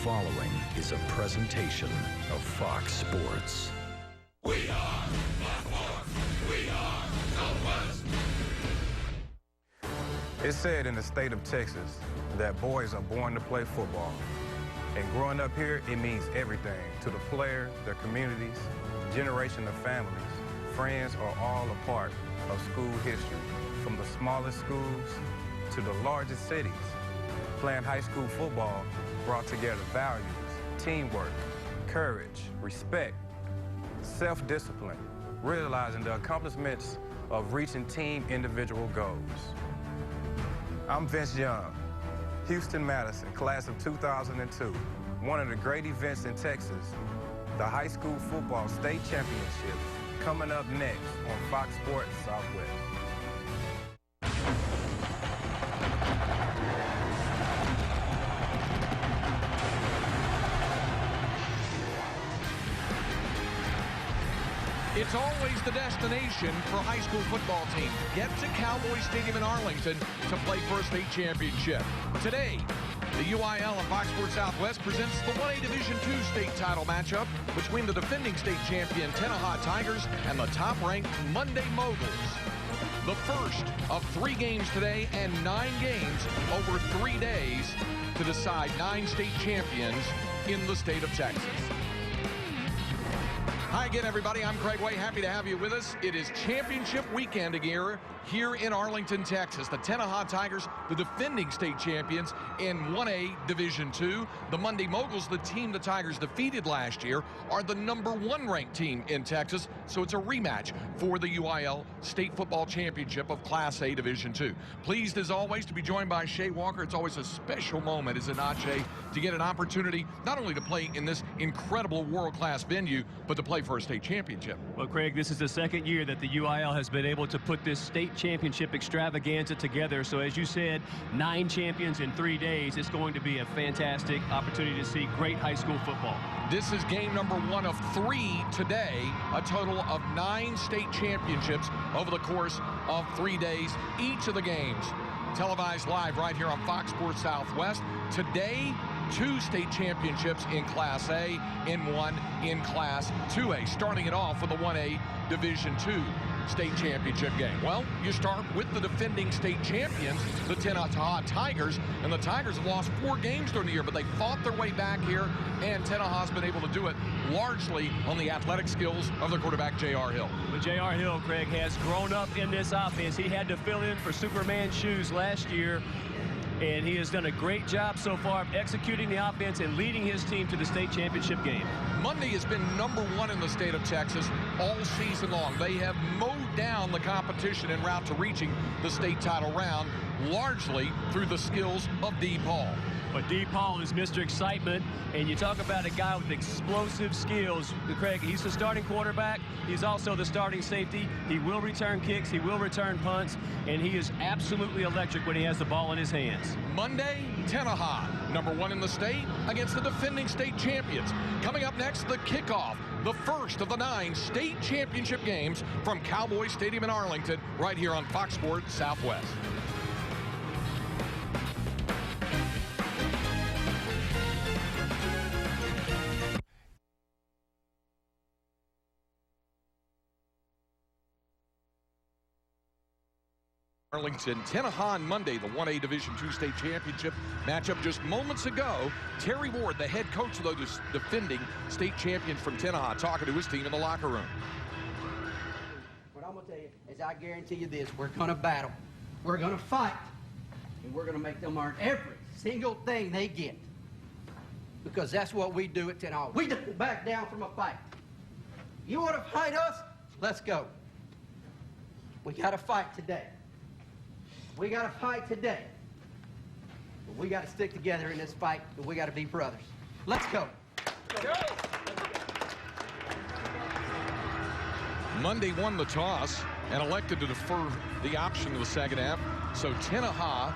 following is a presentation of Fox Sports. We are Fox Sports. We are Cowboys. It's said in the state of Texas that boys are born to play football. And growing up here, it means everything to the players, their communities, generation of families. Friends are all a part of school history, from the smallest schools to the largest cities. Playing high school football brought together values, teamwork, courage, respect, self-discipline, realizing the accomplishments of reaching team individual goals. I'm Vince Young, Houston Madison, class of 2002. One of the great events in Texas, the high school football state championship, coming up next on Fox Sports Southwest. It's always the destination for high school football teams. Get to Cowboys Stadium in Arlington to play for a state championship. Today, the UIL and Fox Sports Southwest presents the 1A Division II state title matchup between the defending state champion Tenaha Tigers and the top-ranked Munday Moguls. The first of 3 games today and 9 games over 3 days to decide 9 state champions in the state of Texas. Hi again, everybody. I'm Craig Way. Happy to have you with us. It is championship weekend here in Arlington, Texas. The Tenaha Tigers, the defending state champions in 1A Division II. The Munday Moguls, the team the Tigers defeated last year, are the #1 ranked team in Texas. So it's a rematch for the UIL State Football Championship of Class A Division II. Pleased, as always, to be joined by Shay Walker. It's always a special moment, is it not, Shay, to get an opportunity not only to play in this incredible world-class venue, but to play for a state championship. Well, Craig, this is the second year that the UIL has been able to put this state championship extravaganza together. So as you said, 9 champions in 3 days. It's going to be a fantastic opportunity to see great high school football. This is game #1 of 3 today, a total of 9 state championships over the course of 3 days. Each of the games televised live right here on Fox Sports Southwest. Today, 2 state championships in Class A and 1 in Class 2A, starting it off with the 1A Division II state championship game. Well, you start with the defending state champions, the Tenaha Tigers, and the Tigers have lost 4 games during the year, but they fought their way back here, and Tenaha's been able to do it largely on the athletic skills of their quarterback, J.R. Hill. But J.R. Hill, Craig, has grown up in this offense. He had to fill in for Superman's shoes last year, and he has done a great job so far of executing the offense and leading his team to the state championship game. Munday has been #1 in the state of Texas all season long. They have mowed down the competition en route to reaching the state title round, largely through the skills of D. Paul. But D. Paul is Mr. Excitement, and you talk about a guy with explosive skills. Craig, he's the starting quarterback. He's also the starting safety. He will return kicks. He will return punts, and he is absolutely electric when he has the ball in his hands. Munday, Tenaha, #1 in the state against the defending state champions. Coming up next, the kickoff, the first of the 9 state championship games from Cowboys Stadium in Arlington, right here on Fox Sports Southwest. Arlington, Tenaha on Monday, the 1A Division II state championship matchup just moments ago. Terry Ward, the head coach of those defending state champions from Tenaha, talking to his team in the locker room. What I'm going to tell you is I guarantee you this, we're going to battle. We're going to fight. And we're going to make them earn every single thing they get. Because that's what we do at Tenaha. We don't back down from a fight. You want to fight us? Let's go. We got to fight today. We got to fight today. But we got to stick together in this fight, but we got to be brothers. Let's go. Munday won the toss and elected to defer the option to the second half. So Tenaha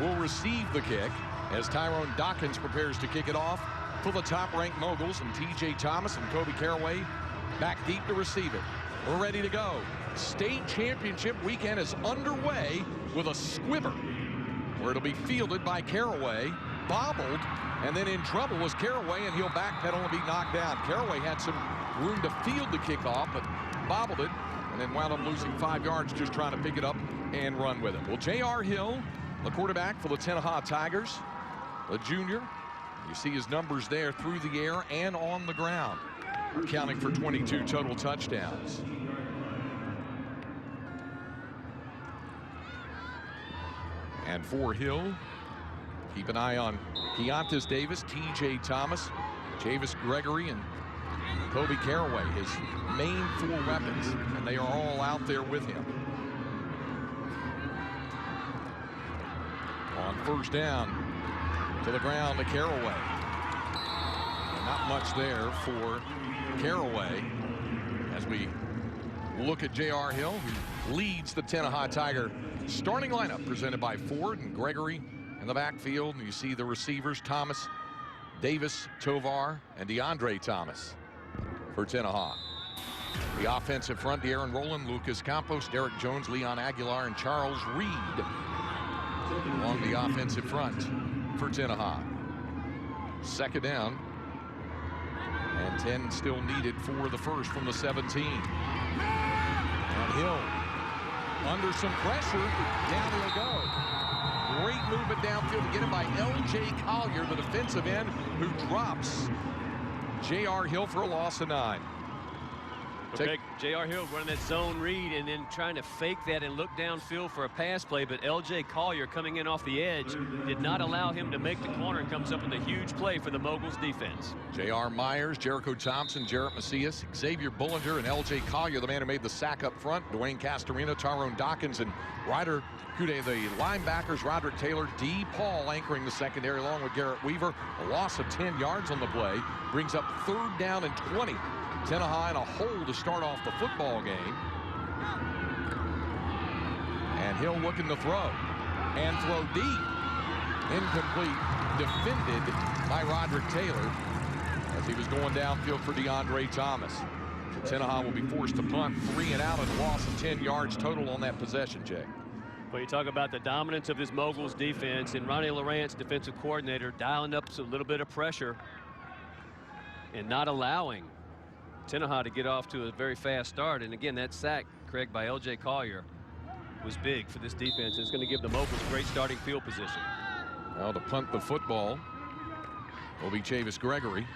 will receive the kick as Tyrone Dawkins prepares to kick it off for the top-ranked Moguls, and T.J. Thomas and Kobe Caraway back deep to receive it. We're ready to go. State championship weekend is underway with a squibber, where it'll be fielded by Caraway bobbled, and then in trouble was Caraway, and he'll backpedal and be knocked down. Caraway had some room to field the kickoff, but bobbled it, and then wound up losing 5 yards just trying to pick it up and run with it. Well, J.R. Hill, the quarterback for the Tenaha Tigers, the junior. You see his numbers there through the air and on the ground, accounting for 22 total touchdowns. And for Hill, keep an eye on Keontae Davis, T.J. Thomas, Javis Gregory, and Kobe Caraway, his main 4 weapons, and they are all out there with him. On first down, to the ground to Caraway. Not much there for Caraway as we look at J.R. Hill, who leads the Tenaha Tiger starting lineup presented by Ford and Gregory in the backfield. And you see the receivers, Thomas, Davis, Tovar, and DeAndre Thomas for Tenaha. The offensive front, De'Aaron Rowland, Lucas Campos, Derek Jones, Leon Aguilar, and Charles Reed along the offensive front for Tenaha. Second down, and 10 still needed for the first from the 17. And Hill under some pressure, down he'll go. Great movement downfield to get him by L.J. Collier, the defensive end, who drops J.R. Hill for a loss of 9. Okay, J.R. Hill running that zone read and then trying to fake that and look downfield for a pass play, but L.J. Collier coming in off the edge did not allow him to make the corner, and comes up with a huge play for the Moguls defense. J.R. Myers, Jericho Thompson, Jarrett Macias, Xavier Bullinger, and L.J. Collier, the man who made the sack up front, Dwayne Castorina, Tyrone Dawkins, and Ryder Kude, the linebackers, Roderick Taylor, D. Paul anchoring the secondary along with Garrett Weaver. A loss of 10 yards on the play brings up third down and 20. Tenaha in a hole to start off the football game. And Hill looking to throw. And throw deep. Incomplete. Defended by Roderick Taylor as he was going downfield for DeAndre Thomas. Tenaha will be forced to punt 3 and out, and a loss of 10 yards total on that possession, Jay. Well, you talk about the dominance of this Moguls defense, and Ronnie Lawrence, defensive coordinator, dialing up a little bit of pressure and not allowing Tenaha to get off to a very fast start. And again, that sack, Craig, by L.J. Collier was big for this defense. It's going to give the Moguls great starting field position. Well, to punt the football will be Chavis Gregory.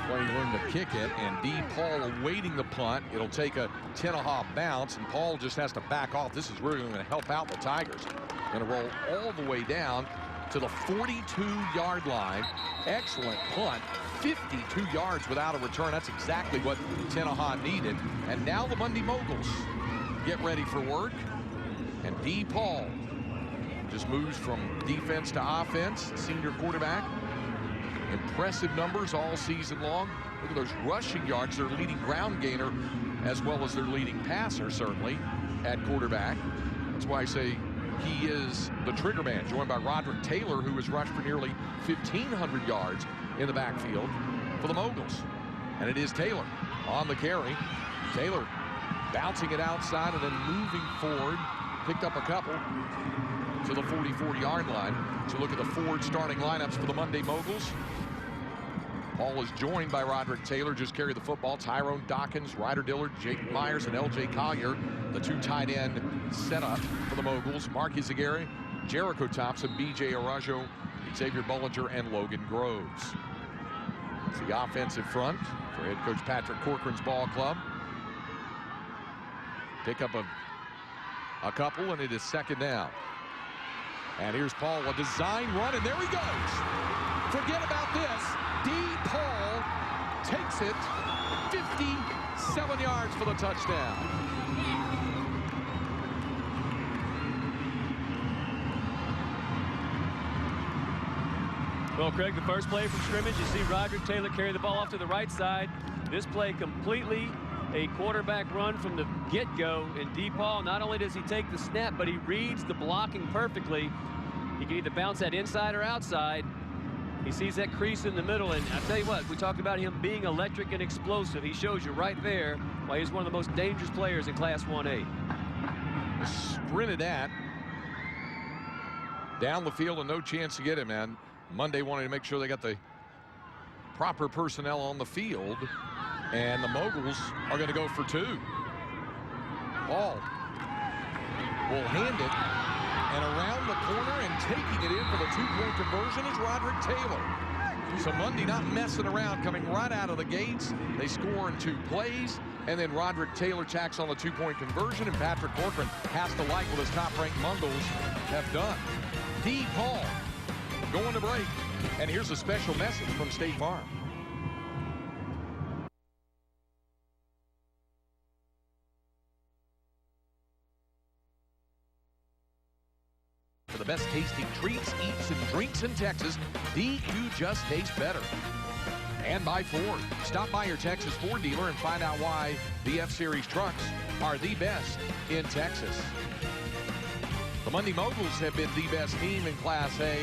Well, he learned to kick it, and D. Paul awaiting the punt. It'll take a Tenaha bounce, and Paul just has to back off. This is really going to help out the Tigers. Going to roll all the way down to the 42-yard line. Excellent punt. 52 yards without a return. That's exactly what Tenaha needed. And now the Munday Moguls get ready for work. And D. Paul just moves from defense to offense. Senior quarterback. Impressive numbers all season long. Look at those rushing yards. Their leading ground gainer as well as their leading passer, certainly, at quarterback. That's why I say he is the trigger man, joined by Roderick Taylor, who has rushed for nearly 1,500 yards in the backfield for the Moguls. And it is Taylor on the carry. Taylor bouncing it outside and then moving forward. Picked up a couple to the 44-yard line. So look at the Ford starting lineups for the Munday Moguls. Paul is joined by Roderick Taylor, just carried the football. Tyrone Dawkins, Ryder Dillard, Jake Myers, and L.J. Collier, the 2 tight end setup for the Moguls. Marky Zagari, Jericho Thompson, B.J. Arajo, Xavier Bullinger, and Logan Groves. It's the offensive front for head coach Patrick Corcoran's ball club. Pick up a couple, and it is second down. And here's Paul, a design run, and there he goes. Forget about this. D. Paul takes it 57 yards for the touchdown. Well, Craig, the first play from scrimmage, you see Roderick Taylor carry the ball off to the right side. This play completely a quarterback run from the get-go. And D. Paul, not only does he take the snap, but he reads the blocking perfectly. He can either bounce that inside or outside. He sees that crease in the middle, and I tell you what, we talked about him being electric and explosive. He shows you right there why he's one of the most dangerous players in Class 1A. Sprinted at down the field and no chance to get him. And Munday wanted to make sure they got the proper personnel on the field. And the Moguls are going to go for 2. Ball will hand it. And around the corner and taking it in for the 2-point conversion is Roderick Taylor. So Munday not messing around, coming right out of the gates. They score in 2 plays. And then Roderick Taylor tacks on the 2-point conversion. And Patrick Corcoran has to like what his top-ranked Mongols have done. D. Paul going to break. And here's a special message from State Farm. For the best tasting treats, eats, and drinks in Texas, DQ just tastes better. And by Ford. Stop by your Texas Ford dealer and find out why the F-Series trucks are the best in Texas. The Munday Moguls have been the best team in Class A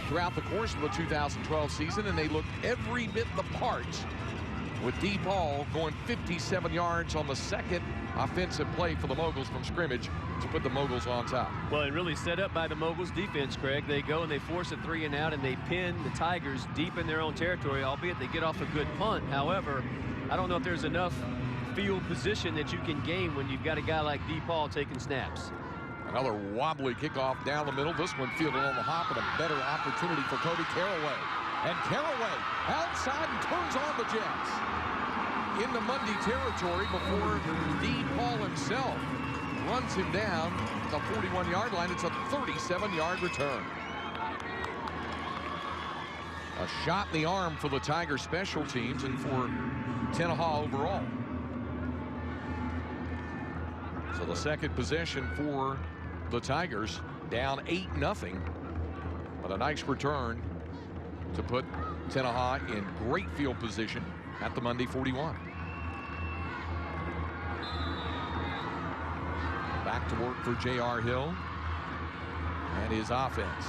throughout the course of the 2012 season, and they look every bit the part, with D. Paul going 57 yards on the second offensive play for the Moguls from scrimmage to put the Moguls on top. Well, and really set up by the Moguls defense, Craig. They go and they force a 3 and out, and they pin the Tigers deep in their own territory, albeit they get off a good punt. However, I don't know if there's enough field position that you can gain when you've got a guy like D. Paul taking snaps. Another wobbly kickoff down the middle. This one fielded on the hop, and a better opportunity for Cody Caraway. And Caraway outside and turns on the Jets. Into Munday territory before D. Paul himself runs him down the 41-yard line. It's a 37-yard return. A shot in the arm for the Tiger special teams and for Tenaha overall. So the second possession for the Tigers, down 8-0. But a nice return to put Tenaha in great field position at the Munday 41. Back to work for J.R. Hill and his offense.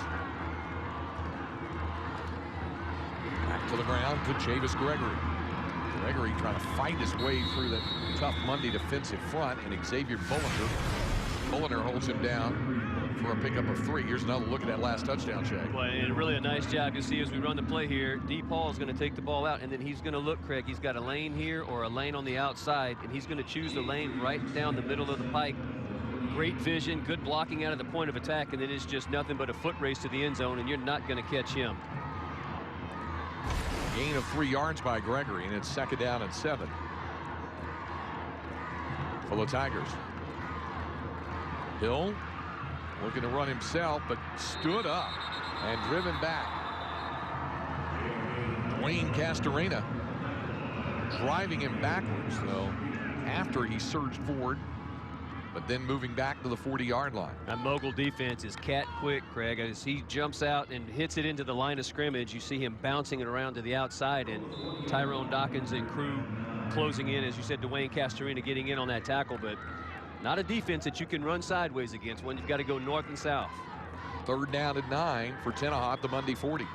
Back to the ground to Chavis Gregory. Gregory trying to fight his way through the tough Munday defensive front, and Xavier Bulliner holds him down for a pickup of 3. Here's another look at that last touchdown, Shay. Well, and really a nice job to see as we run the play here. D. Paul is going to take the ball out, and then he's going to look, Craig. He's got a lane here or a lane on the outside, and he's going to choose the lane right down the middle of the pike. Great vision, good blocking out of the point of attack, and then it's just nothing but a foot race to the end zone, and you're not going to catch him. Gain of 3 yards by Gregory, and it's 2nd down and 7 for the Tigers. Hill looking to run himself, but stood up and driven back. Wayne Castorena driving him backwards, though, after he surged forward, but then moving back to the 40-yard line. That Mogul defense is cat quick, Craig. As he jumps out and hits it into the line of scrimmage, you see him bouncing it around to the outside, and Tyrone Dawkins and crew closing in, as you said, Dwayne Castorena getting in on that tackle, but not a defense that you can run sideways against when you've got to go north and south. 3rd down and 9 for Tenaha at the Munday 40.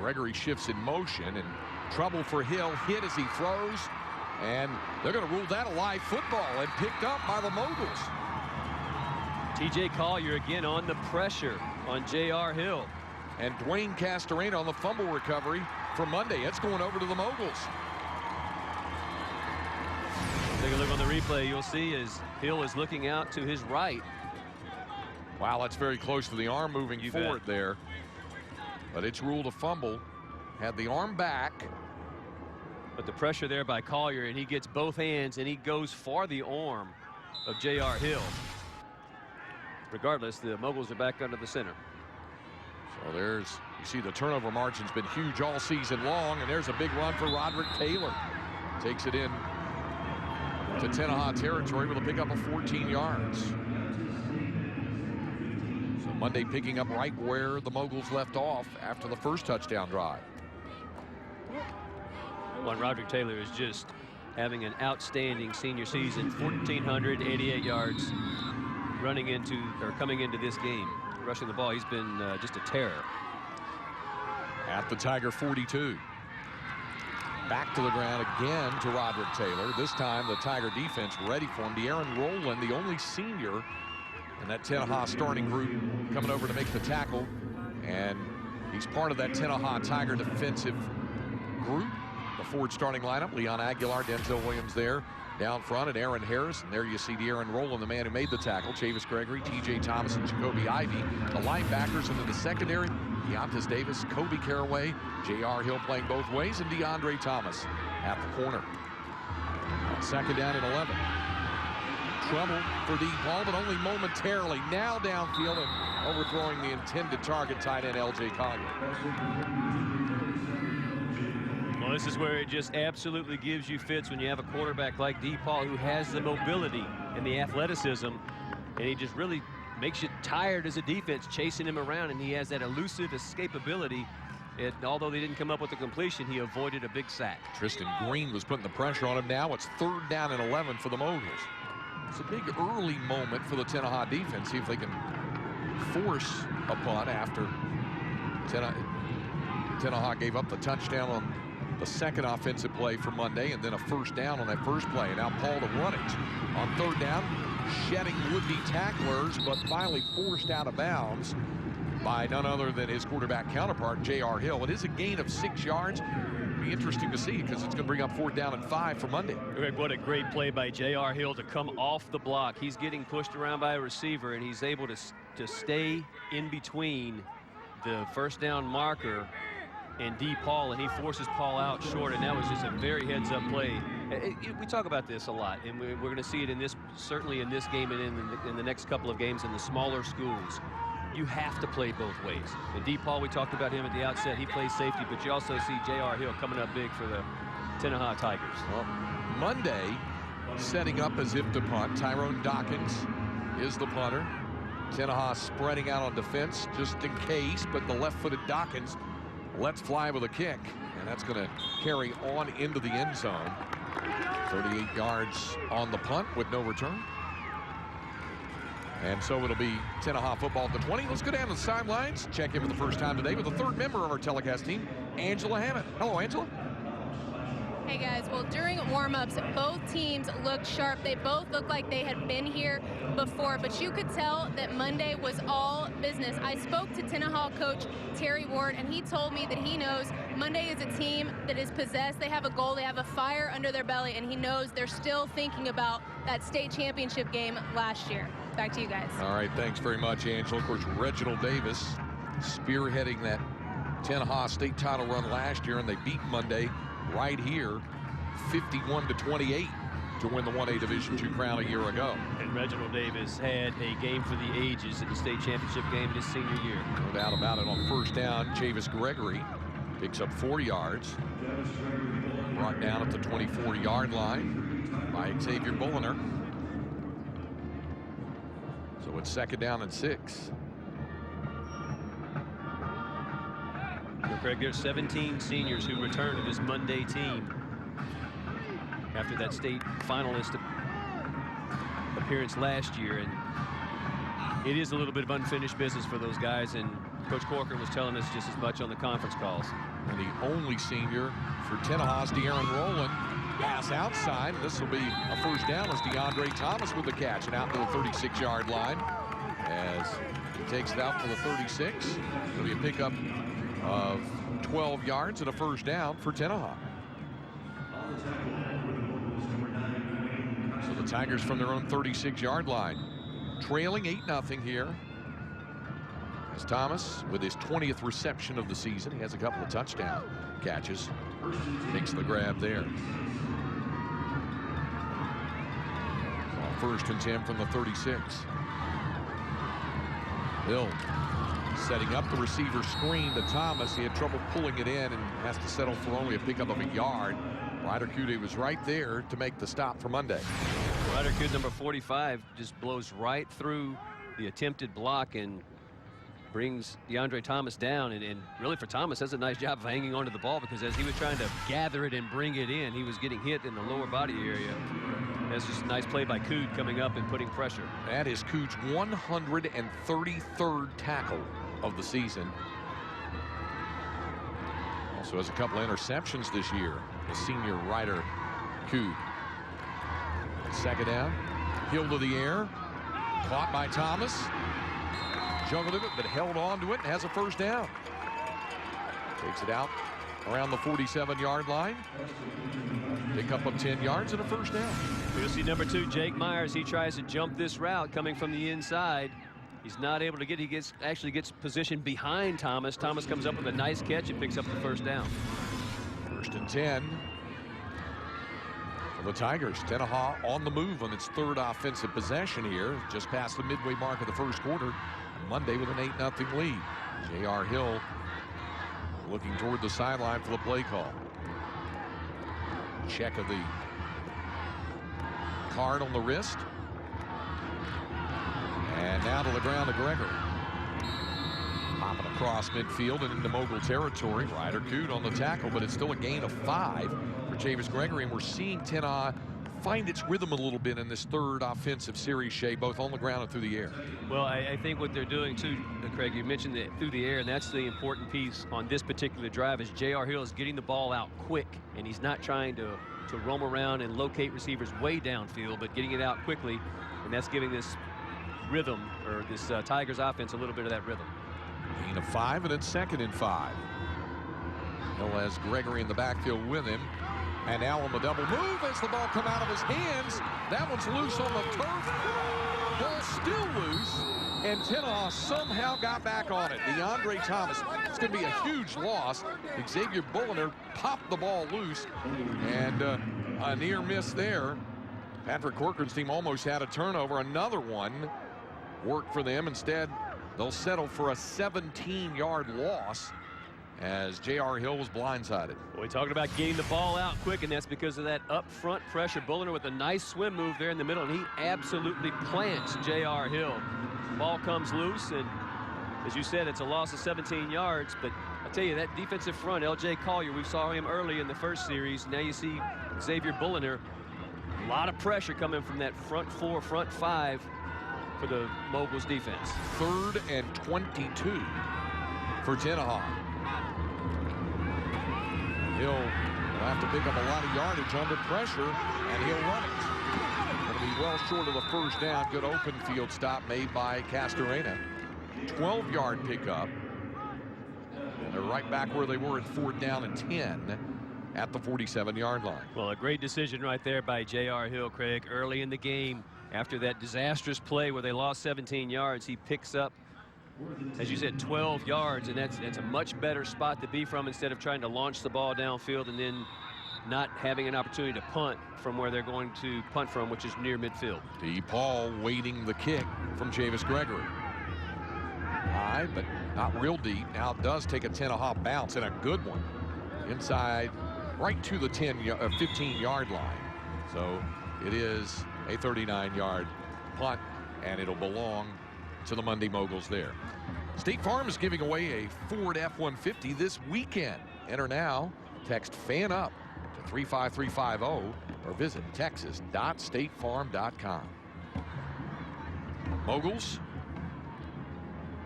Gregory shifts in motion, and trouble for Hill. Hit as he throws, and they're going to rule that a live football and picked up by the Moguls. T.J. Collier again on the pressure on J.R. Hill. And Dwayne Castorena on the fumble recovery for Munday. It's going over to the Moguls. Take a look on the replay. You'll see as Hill is looking out to his right. Wow, that's very close to the arm moving forward there. But it's ruled a fumble. Had the arm back. But the pressure there by Collier, and he gets both hands, and he goes for the arm of J.R. Hill. Regardless, the Moguls are back under the center. So there's, you see the turnover margin's been huge all season long, and there's a big run for Roderick Taylor. Takes it in to Tenaha territory with a pickup of 14 yards. So Munday picking up right where the Moguls left off after the first touchdown drive. Well, Roderick Taylor is just having an outstanding senior season. 1,488 yards running into, or coming into this game. Rushing the ball, he's been just a terror. At the Tiger 42. Back to the ground again to Roderick Taylor. This time the Tiger defense ready for him. De'Aaron Rowland, the only senior And that Tenaha starting group coming over to make the tackle. And he's part of that Tenaha Tiger defensive group. The Ford starting lineup, Leon Aguilar, Denzel Williams there down front, and Aaron Harris. And there you see Aaron Rowland, the man who made the tackle. Chavis Gregory, T.J. Thomas, and Jacoby Ivey. The linebackers, and then the secondary, Deontis Davis, Kobe Caraway, J.R. Hill playing both ways, and DeAndre Thomas at the corner. Second down and 11. Trouble for DePaul, but only momentarily. Now downfield and overthrowing the intended target, tight end L.J. Collier. Well, this is where it just absolutely gives you fits when you have a quarterback like DePaul who has the mobility and the athleticism, and he just really makes you tired as a defense chasing him around, and he has that elusive escapability. Although they didn't come up with the completion, he avoided a big sack. Tristan Green was putting the pressure on him. Now it's third down and 11 for the Moguls. It's a big early moment for the Tenaha defense. See if they can force a punt after Tenaha gave up the touchdown on the second offensive play for Munday, and then a first down on that first play. And now Paul to run it on third down, shedding would-be tacklers, but finally forced out of bounds by none other than his quarterback counterpart, J.R. Hill. It is a gain of 6 yards. It'll be interesting to see because it's going to bring up fourth down and 5 for Munday. Greg, what a great play by J.R. Hill to come off the block. He's getting pushed around by a receiver, and he's able to stay in between the first down marker and DePaul, and he forces Paul out short, and that was just a very heads-up play. We talk about this a lot, and we're going to see it in this, certainly in this game and in the next couple of games in the smaller schools. You have to play both ways. And DePaul, we talked about him at the outset. He plays safety, but you also see J.R. Hill coming up big for the Tenaha Tigers. Well, Munday setting up as if to punt. Tyrone Dawkins is the punter. Tenaha spreading out on defense just in case, but the left-footed Dawkins lets fly with a kick, and that's going to carry on into the end zone. 38 yards on the punt with no return. And so it'll be Tenaha football at the 20. Let's go down to the sidelines. Check in for the first time today with the third member of our telecast team, Angela Hammond. Hello, Angela. Hey guys, well during warm-ups, both teams looked sharp. They both looked like they had been here before, but you could tell that Munday was all business. I spoke to Tenaha coach Terry Ward, and he told me that he knows Munday is a team that is possessed. They have a goal, they have a fire under their belly, and he knows they're still thinking about that state championship game last year. Back to you guys. All right, thanks very much, Angela. Of course, Reginald Davis spearheading that Tenaha state title run last year, and they beat Munday right here 51-28 to win the 1A Division II crown a year ago. And Reginald Davis had a game for the ages in the state championship game in his senior year. No doubt about it. On first down, Chavis Gregory picks up 4 yards. Brought down at the 24-yard line by Xavier Bulliner. So it's second down and 6. Craig, there's 17 seniors who returned to this Munday team after that state finalist appearance last year, and it is a little bit of unfinished business for those guys, and Coach Corcoran was telling us just as much on the conference calls. And the only senior for Tenaha's De'Aaron Rowland. Pass outside. This will be a first down as DeAndre Thomas with the catch and out to the 36-yard line as he takes it out to the 36. It'll be a pickup of 12 yards and a first down for Tenaha. So the Tigers from their own 36-yard line, trailing 8-0 here. As Thomas, with his 20th reception of the season, he has a couple of touchdown catches. Makes the grab there. First and 10 from the 36. Hill setting up the receiver screen to Thomas. He had trouble pulling it in and has to settle for only a pickup of a yard. Ryder Kude was right there to make the stop for Munday. Ryder Kude, number 45, just blows right through the attempted block and brings DeAndre Thomas down. And really for Thomas, does a nice job of hanging onto the ball, because as he was trying to gather it and bring it in, he was getting hit in the lower body area. That's just a nice play by Kude coming up and putting pressure. That is Kude's 133rd tackle of the season. Also has a couple of interceptions this year, the senior Ryder Kude. Second down, Hill to the air, Caught by Thomas. Juggled it, but held on to it and has a first down. Takes it out around the 47-yard line. Pickup of 10 yards and a first down. We'll see number 2, Jake Myers. He tries to jump this route coming from the inside. He's not able to get. He actually gets positioned behind Thomas. Thomas comes up with a nice catch and picks up the first down. 1st and 10 for the Tigers. Tenaha on the move on its 3rd offensive possession here, just past the midway mark of the 1st quarter. Munday with an 8-0 lead. J.R. Hill looking toward the sideline for the play call. Check of the card on the wrist. And now to the ground to Gregory. Hopping across midfield and into Mogul territory. Ryder Coote on the tackle, but it's still a gain of 5 for Chavis Gregory. And we're seeing Tenaha find its rhythm a little bit in this 3rd offensive series, Shea, both on the ground and through the air. Well, I think what they're doing too, Craig, you mentioned that through the air, and that's the important piece on this particular drive, is J.R. Hill is getting the ball out quick, and he's not trying to roam around and locate receivers way downfield, but getting it out quickly, and that's giving this rhythm, or this Tigers offense, a little bit of that rhythm. Gain of 5, and it's 2nd and 5. Hill has Gregory in the backfield with him. And now on the double move as the ball come out of his hands. That one's loose on the turf. Ball still loose. And Tenaha somehow got back on it. DeAndre Thomas. It's going to be a huge loss. Xavier Bulliner popped the ball loose. And a near miss there. Patrick Corcoran's team almost had a turnover. Another one worked for them. Instead, they'll settle for a 17-yard loss, as J.R. Hill was blindsided. We're talking about getting the ball out quick, and that's because of that up front pressure. Bulliner with a nice swim move there in the middle, and he absolutely plants J.R. Hill. Ball comes loose, and as you said, it's a loss of 17 yards. But I tell you, that defensive front, L.J. Collier, we saw him early in the 1st series. Now you see Xavier Bulliner. A lot of pressure coming from that front 4, front 5 for the Moguls defense. 3rd and 22 for Tenaha. Hill will have to pick up a lot of yardage under pressure, and he'll run it. Going to be well short of the first down. Good open field stop made by Castorena. 12-yard pickup. And they're right back where they were at 4th down and 10 at the 47-yard line. Well, a great decision right there by J.R. Hill, Craig. Early in the game, after that disastrous play where they lost 17 yards, he picks up, as you said, 12 yards, and that's a much better spot to be from instead of trying to launch the ball downfield and then not having an opportunity to punt from where they're going to punt from, which is near midfield. DePaul waiting the kick from Chavis Gregory. High, but not real deep. Now it does take a Tenaha bounce, and a good one inside right to the 15-yard line. So it is a 39-yard punt, and it'll belong to the Munday Moguls there. State Farm is giving away a Ford F-150 this weekend. Enter now. Text FAN UP to 35350 or visit texas.statefarm.com. Moguls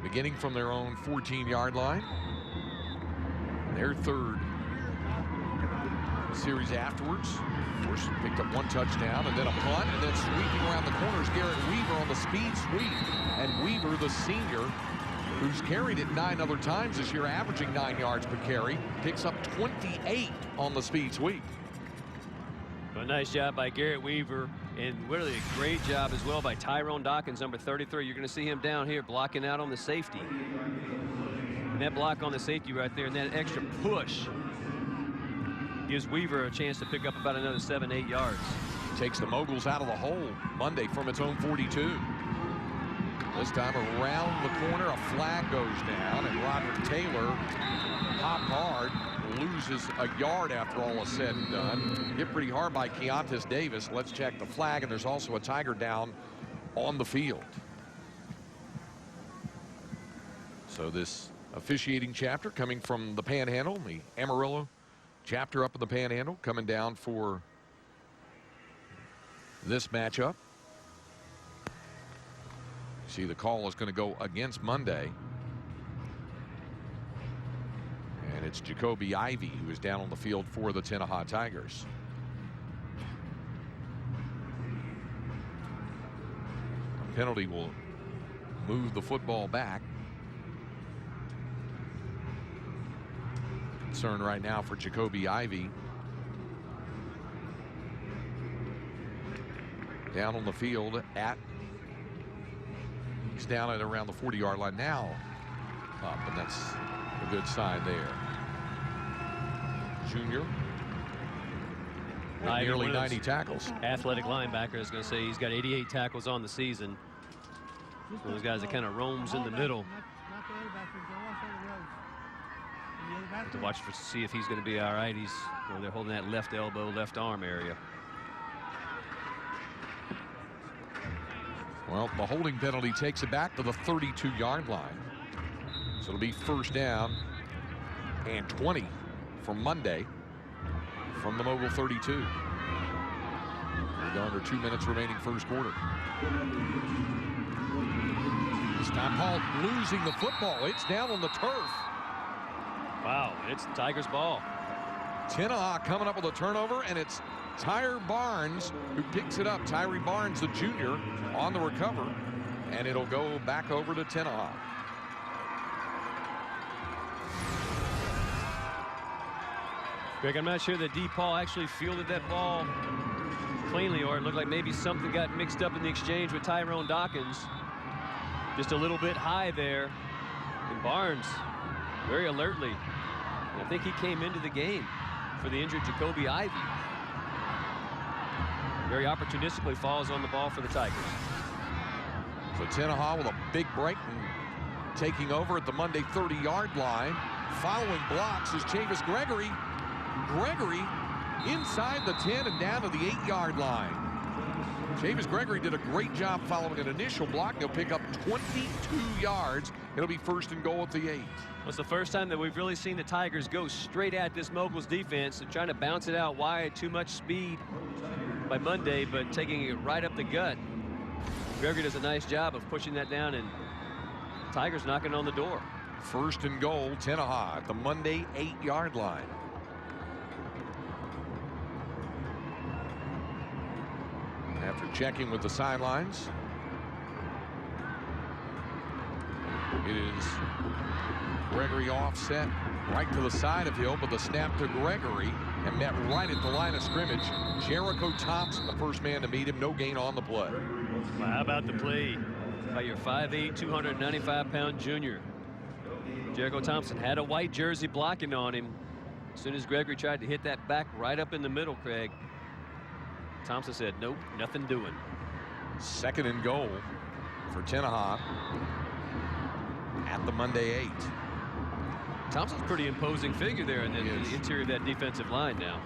beginning from their own 14-yard line. Their 3rd series afterwards. Of course, picked up 1 touchdown and then a punt, and then sweeping around the corners, Garrett Weaver on the speed sweep. And Weaver, the senior, who's carried it 9 other times this year, averaging 9 yards per carry, picks up 28 on the speed sweep. A nice job by Garrett Weaver, and really a great job as well by Tyrone Dawkins, number 33. You're going to see him down here blocking out on the safety. And that block on the safety right there, and that extra push gives Weaver a chance to pick up about another 7-8 yards. Takes the Moguls out of the hole. Munday from its own 42. This time around the corner, a flag goes down, and Roderick Taylor hopped hard, loses a yard after all is said and done. Hit pretty hard by Keontae Davis. Let's check the flag, and there's also a Tiger down on the field. So this officiating chapter coming from the Panhandle, the Amarillo chapter up in the Panhandle, coming down for this matchup. See, the call is going to go against Munday. And it's Jacoby Ivey who is down on the field for the Tenaha Tigers. penalty will move the football back. Concern right now for Jacoby Ivey. Down on the field he's down at around the 40-yard line now. Up, and that's a good sign there. Junior. Nearly 90 tackles. Athletic linebacker is going to say he's got 88 tackles on the season. One of those guys that kind of roams in the middle. Have to watch to see if he's going to be all right. They're holding that left elbow, left arm area. Well, the holding penalty takes it back to the 32-yard line. So it'll be first down and 20 for Munday from the Mogul 32. We're under 2 minutes remaining first quarter. This time Hall losing the football. It's down on the turf. Wow, it's the Tigers' ball. Tenaha coming up with a turnover, and it's Tyree Barnes who picks it up. Tyree Barnes, the junior, on the recover, and it'll go back over to Tenaha. Greg, I'm not sure that DePaul actually fielded that ball cleanly, or it looked like maybe something got mixed up in the exchange with Tyrone Dawkins. Just a little bit high there. And Barnes, very alertly. And I think he came into the game for the injured Jacoby Ivey. Very opportunistically falls on the ball for the Tigers. So Tenaha with a big break and taking over at the Munday 30-yard line. Following blocks is Chavis Gregory. Gregory inside the 10 and down to the 8-yard line. Chavis Gregory did a great job following an initial block. They'll pick up 22 yards. It'll be first and goal at the 8. Well, it's the first time that we've really seen the Tigers go straight at this Moguls defense and trying to bounce it out wide. Too much speed by Munday, but taking it right up the gut. Gregory does a nice job of pushing that down, and the Tigers knocking on the door. First and goal, Tenaha at the Munday 8-yard line. After checking with the sidelines, it is Gregory offset right to the side of Hill, but the snap to Gregory and met right at the line of scrimmage. Jericho Thompson, the first man to meet him, no gain on the play. Well, how about the play by your 5'8", 295-pound junior? Jericho Thompson had a white jersey blocking on him. As soon as Gregory tried to hit that back right up in the middle, Craig, Thompson said, nope, nothing doing. Second and goal for Tenaha at the Munday 8. Thompson's a pretty imposing figure there in the interior of that defensive line now.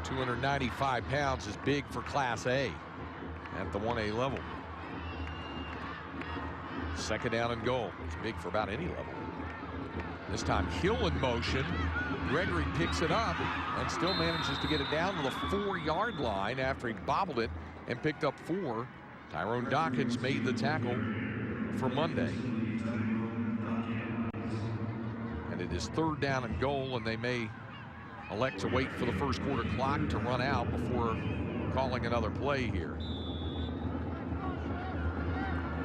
295 pounds is big for Class A at the 1A level. Second down and goal. It's big for about any level. This time Hill in motion. Gregory picks it up and still manages to get it down to the 4-yard line after he bobbled it and picked up 4. Tyrone Dawkins made the tackle for Munday. And it is third down and goal, and they may elect to wait for the first quarter clock to run out before calling another play here.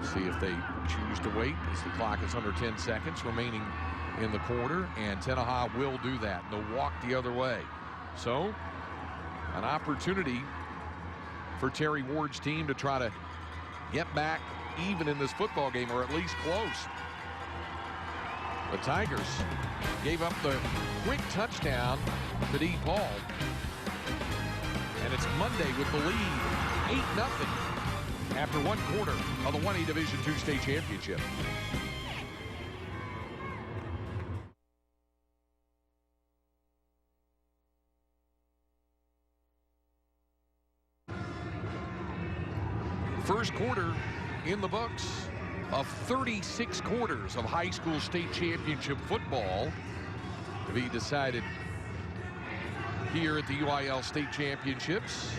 See if they choose to wait as the clock is under 10 seconds remaining in the quarter, and Tenaha will do that. They'll walk the other way. So an opportunity for Terry Ward's team to try to get back even in this football game, or at least close. The Tigers gave up the quick touchdown to DePaul, and it's Munday with the lead 8-0 after one quarter of the 1A Division II state championship. First quarter in the books of 36 quarters of high school state championship football to be decided here at the UIL state championships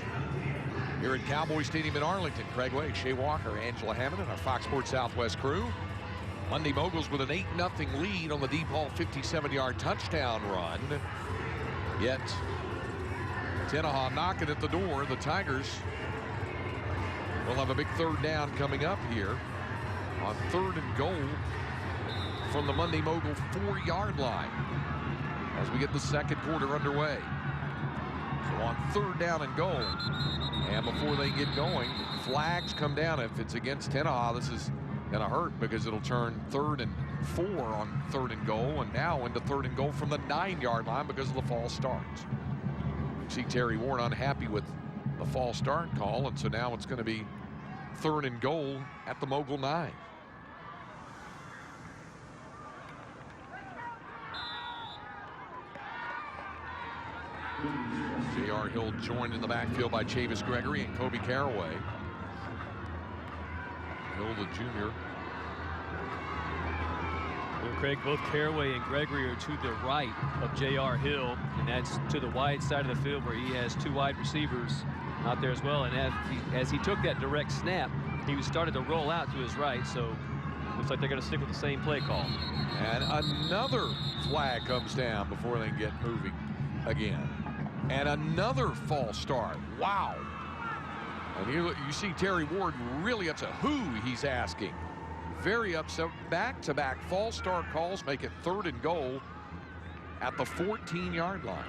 here at Cowboys Stadium in Arlington. Craig Way, Shea Walker, Angela Hammond, and our Fox Sports Southwest crew. Munday Moguls with an 8-0 lead on the DePaul 57-yard touchdown run. Yet Tenaha knocking at the door. The Tigers We'll have a big third down coming up here on 3rd and goal from the Munday Mogul 4-yard line as we get the second quarter underway. So on 3rd down and goal, and before they get going, flags come down. If it's against Tenaha, this is going to hurt because it'll turn 3rd and 4 on 3rd and goal, and now into 3rd and goal from the 9-yard line because of the false starts. See Terry Ward unhappy with the false start call, and so now it's going to be 3rd and goal at the Mogul 9. J.R. Hill joined in the backfield by Chavis Gregory and Kobe Caraway. Hill, the junior. Well, Craig, both Caraway and Gregory are to the right of J.R. Hill, and that's to the wide side of the field where he has 2 wide receivers out there as well. And as he took that direct snap, he was started to roll out to his right, so looks like they're going to stick with the same play call. And another flag comes down before they get moving again. And another false start. Wow. And you see Terry Ward really upset. Who he's asking. Very upset. Back-to-back false start calls make it 3rd and goal at the 14-yard line.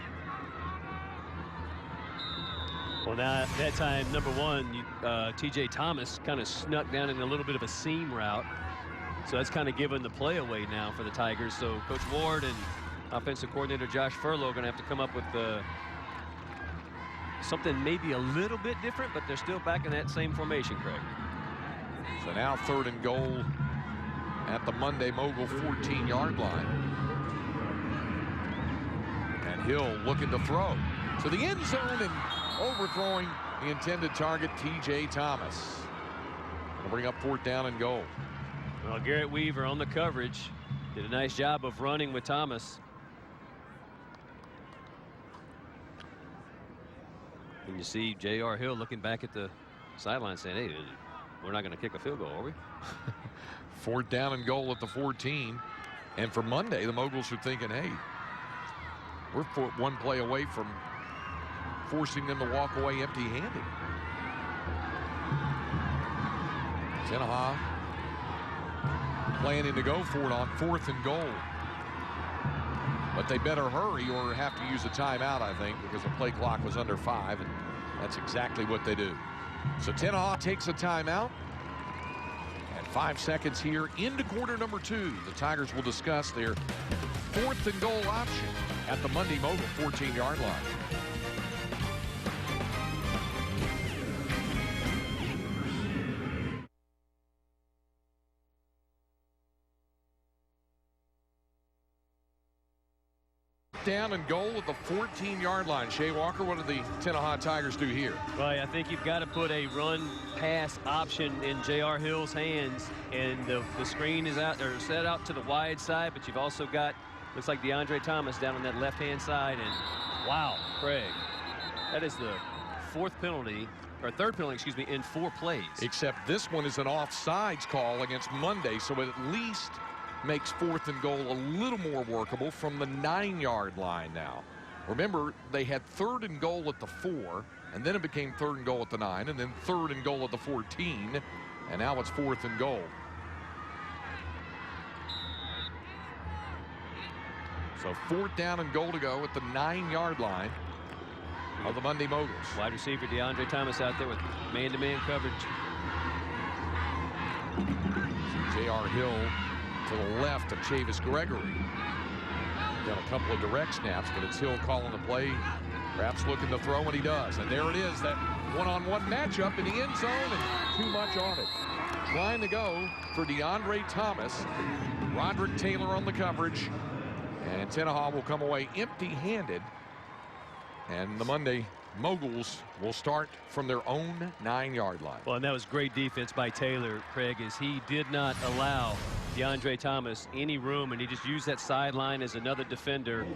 Well, now that time, number 1, T.J. Thomas kind of snuck down in a little bit of a seam route. So that's kind of giving the play away now for the Tigers. So Coach Ward and offensive coordinator Josh Furlow are going to have to come up with something maybe a little bit different, but they're still back in that same formation, Craig. So now 3rd and goal at the Munday Mogul 14-yard line. And Hill looking to throw to the end zone and overthrowing the intended target, T.J. Thomas. Gonna bring up 4th down and goal. Well, Garrett Weaver on the coverage did a nice job of running with Thomas. And you see J.R. Hill looking back at the sideline saying, hey, we're not going to kick a field goal, are we? 4th down and goal at the 14. And for Munday, the Moguls are thinking, hey, we're 1 play away from forcing them to walk away empty-handed. Tenaha planning to go for it on 4th and goal. But they better hurry or have to use a timeout, I think, because the play clock was under 5, and that's exactly what they do. So Tenaha takes a timeout. And 5 seconds here into quarter number 2. The Tigers will discuss their 4th and goal option at the Munday Mogul 14-yard line. Down and goal at the 14-yard line. Shea Walker, what did the Tenaha Tigers do here? Well, I think you've got to put a run-pass option in J.R. Hill's hands, and the screen is out there, set out to the wide side, but you've also got, looks like DeAndre Thomas down on that left-hand side, and wow, Craig, that is the 4th penalty, or 3rd penalty, excuse me, in 4 plays. Except this one is an offsides call against Munday, so it at least makes 4th and goal a little more workable from the 9-yard line now. Remember, they had 3rd and goal at the 4, and then it became 3rd and goal at the 9, and then 3rd and goal at the 14, and now it's 4th and goal. So 4th down and goal to go at the 9-yard line of the Munday Moguls. Wide receiver DeAndre Thomas out there with man-to-man coverage. J.R. Hill to the left of Chavis Gregory. Got a couple of direct snaps, but it's Hill calling the play, perhaps looking to throw, and he does. And there it is, that one-on-one matchup in the end zone, and too much on it. Trying to go for DeAndre Thomas. Roderick Taylor on the coverage, and Tenaha will come away empty-handed. And the Munday Moguls will start from their own 9-yard line. Well, and that was great defense by Taylor, Craig, as he did not allow DeAndre Thomas any room, and he just used that sideline as another defender,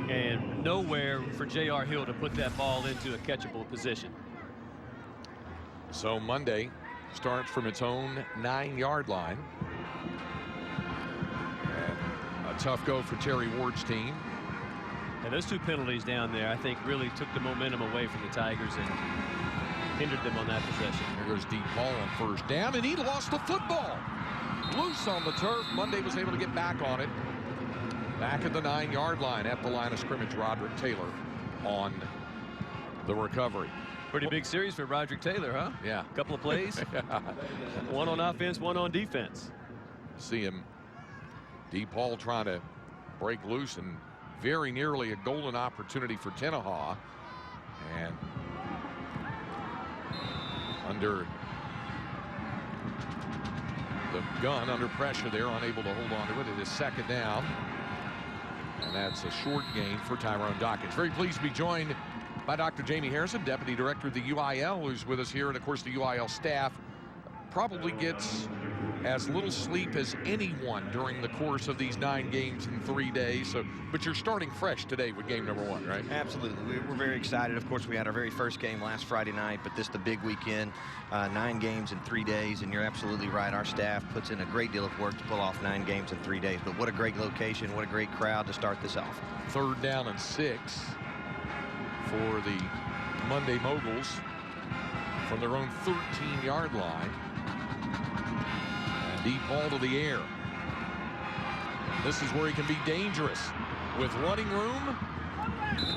and nowhere for J.R. Hill to put that ball into a catchable position. So Munday starts from its own 9-yard line. And a tough go for Terry Ward's team. And those 2 penalties down there, I think, really took the momentum away from the Tigers. And hindered them on that possession. Here goes deep ball on first down, and he lost the football. Loose on the turf. Munday was able to get back on it. Back at the 9-yard line at the line of scrimmage. Roderick Taylor on the recovery. Pretty big series for Roderick Taylor, huh? Yeah. A couple of plays. One on offense, one on defense. See him. Deep ball trying to break loose, and very nearly a golden opportunity for Tenaha. And under the gun, under pressure there, unable to hold on to it. It is second down. And that's a short gain for Tyrone Dawkins. Very pleased to be joined by Dr. Jamie Harrison, Deputy Director of the UIL, who's with us here. And of course, the UIL staff probably gets as little sleep as anyone during the course of these 9 games in 3 days. So, but you're starting fresh today with game number 1, right? Absolutely. We're very excited. Of course, we had our very first game last Friday night, but this is the big weekend. 9 games in 3 days, and you're absolutely right. Our staff puts in a great deal of work to pull off 9 games in 3 days. But what a great location, what a great crowd to start this off. 3rd down and 6 for the Munday Moguls from their own 13-yard line. And deep ball to the air. This is where he can be dangerous with running room,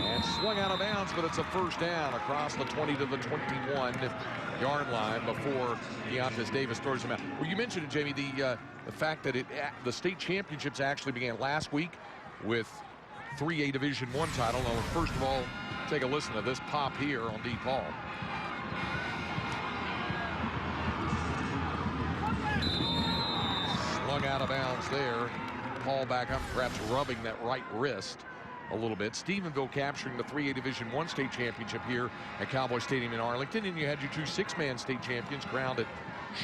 and swung out of bounds, but it's a first down across the 20 to the 21-yard line before Keontae Davis throws him out. Well, you mentioned it, Jamie, the fact that the state championships actually began last week with 3A Division I title. Now, first of all, take a listen to this pop here on deep ball. Slung out of bounds there. Paul back up, perhaps rubbing that right wrist a little bit. Stephenville capturing the 3A Division I state championship here at Cowboys Stadium in Arlington, and you had your 2 6-man state champions crowned at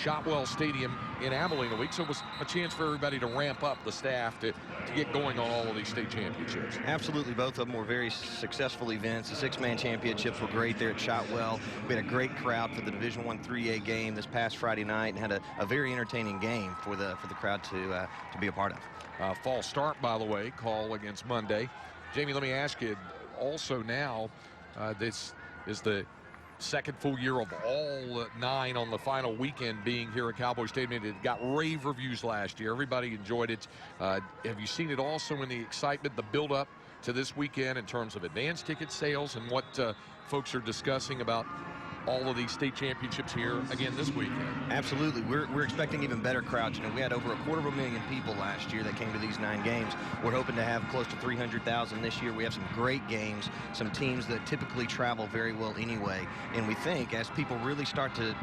Shotwell Stadium in Abilene a week. So it was a chance for everybody to ramp up the staff to get going on all of these state championships. Absolutely. Both of them were very successful events. The 6-man championships were great there at Shotwell. We had a great crowd for the Division I 3A game this past Friday night, and had a very entertaining game for the crowd to be a part of. False start, by the way, call against Munday. Jamie, let me ask you, also now, this is the second full year of all 9 on the final weekend being here at Cowboy Stadium. It got rave reviews last year. Everybody enjoyed it. Have you seen it also in the excitement, the build-up to this weekend in terms of advance ticket sales and what folks are discussing about all of these state championships here again this weekend? Absolutely. We're expecting even better crowds. You know, we had over 250,000 people last year that came to these 9 games. We're hoping to have close to 300,000 this year. We have some great games, some teams that typically travel very well anyway. And we think as people really start to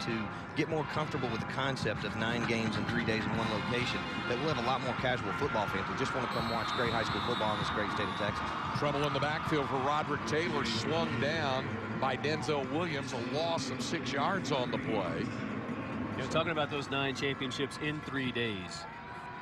get more comfortable with the concept of 9 games in 3 days in one location, that we'll have a lot more casual football fans who just want to come watch great high school football in this great state of Texas. Trouble in the backfield for Roderick Taylor, slung down by Denzel Williams, a loss of 6 yards on the play. You know, talking about those 9 championships in 3 days,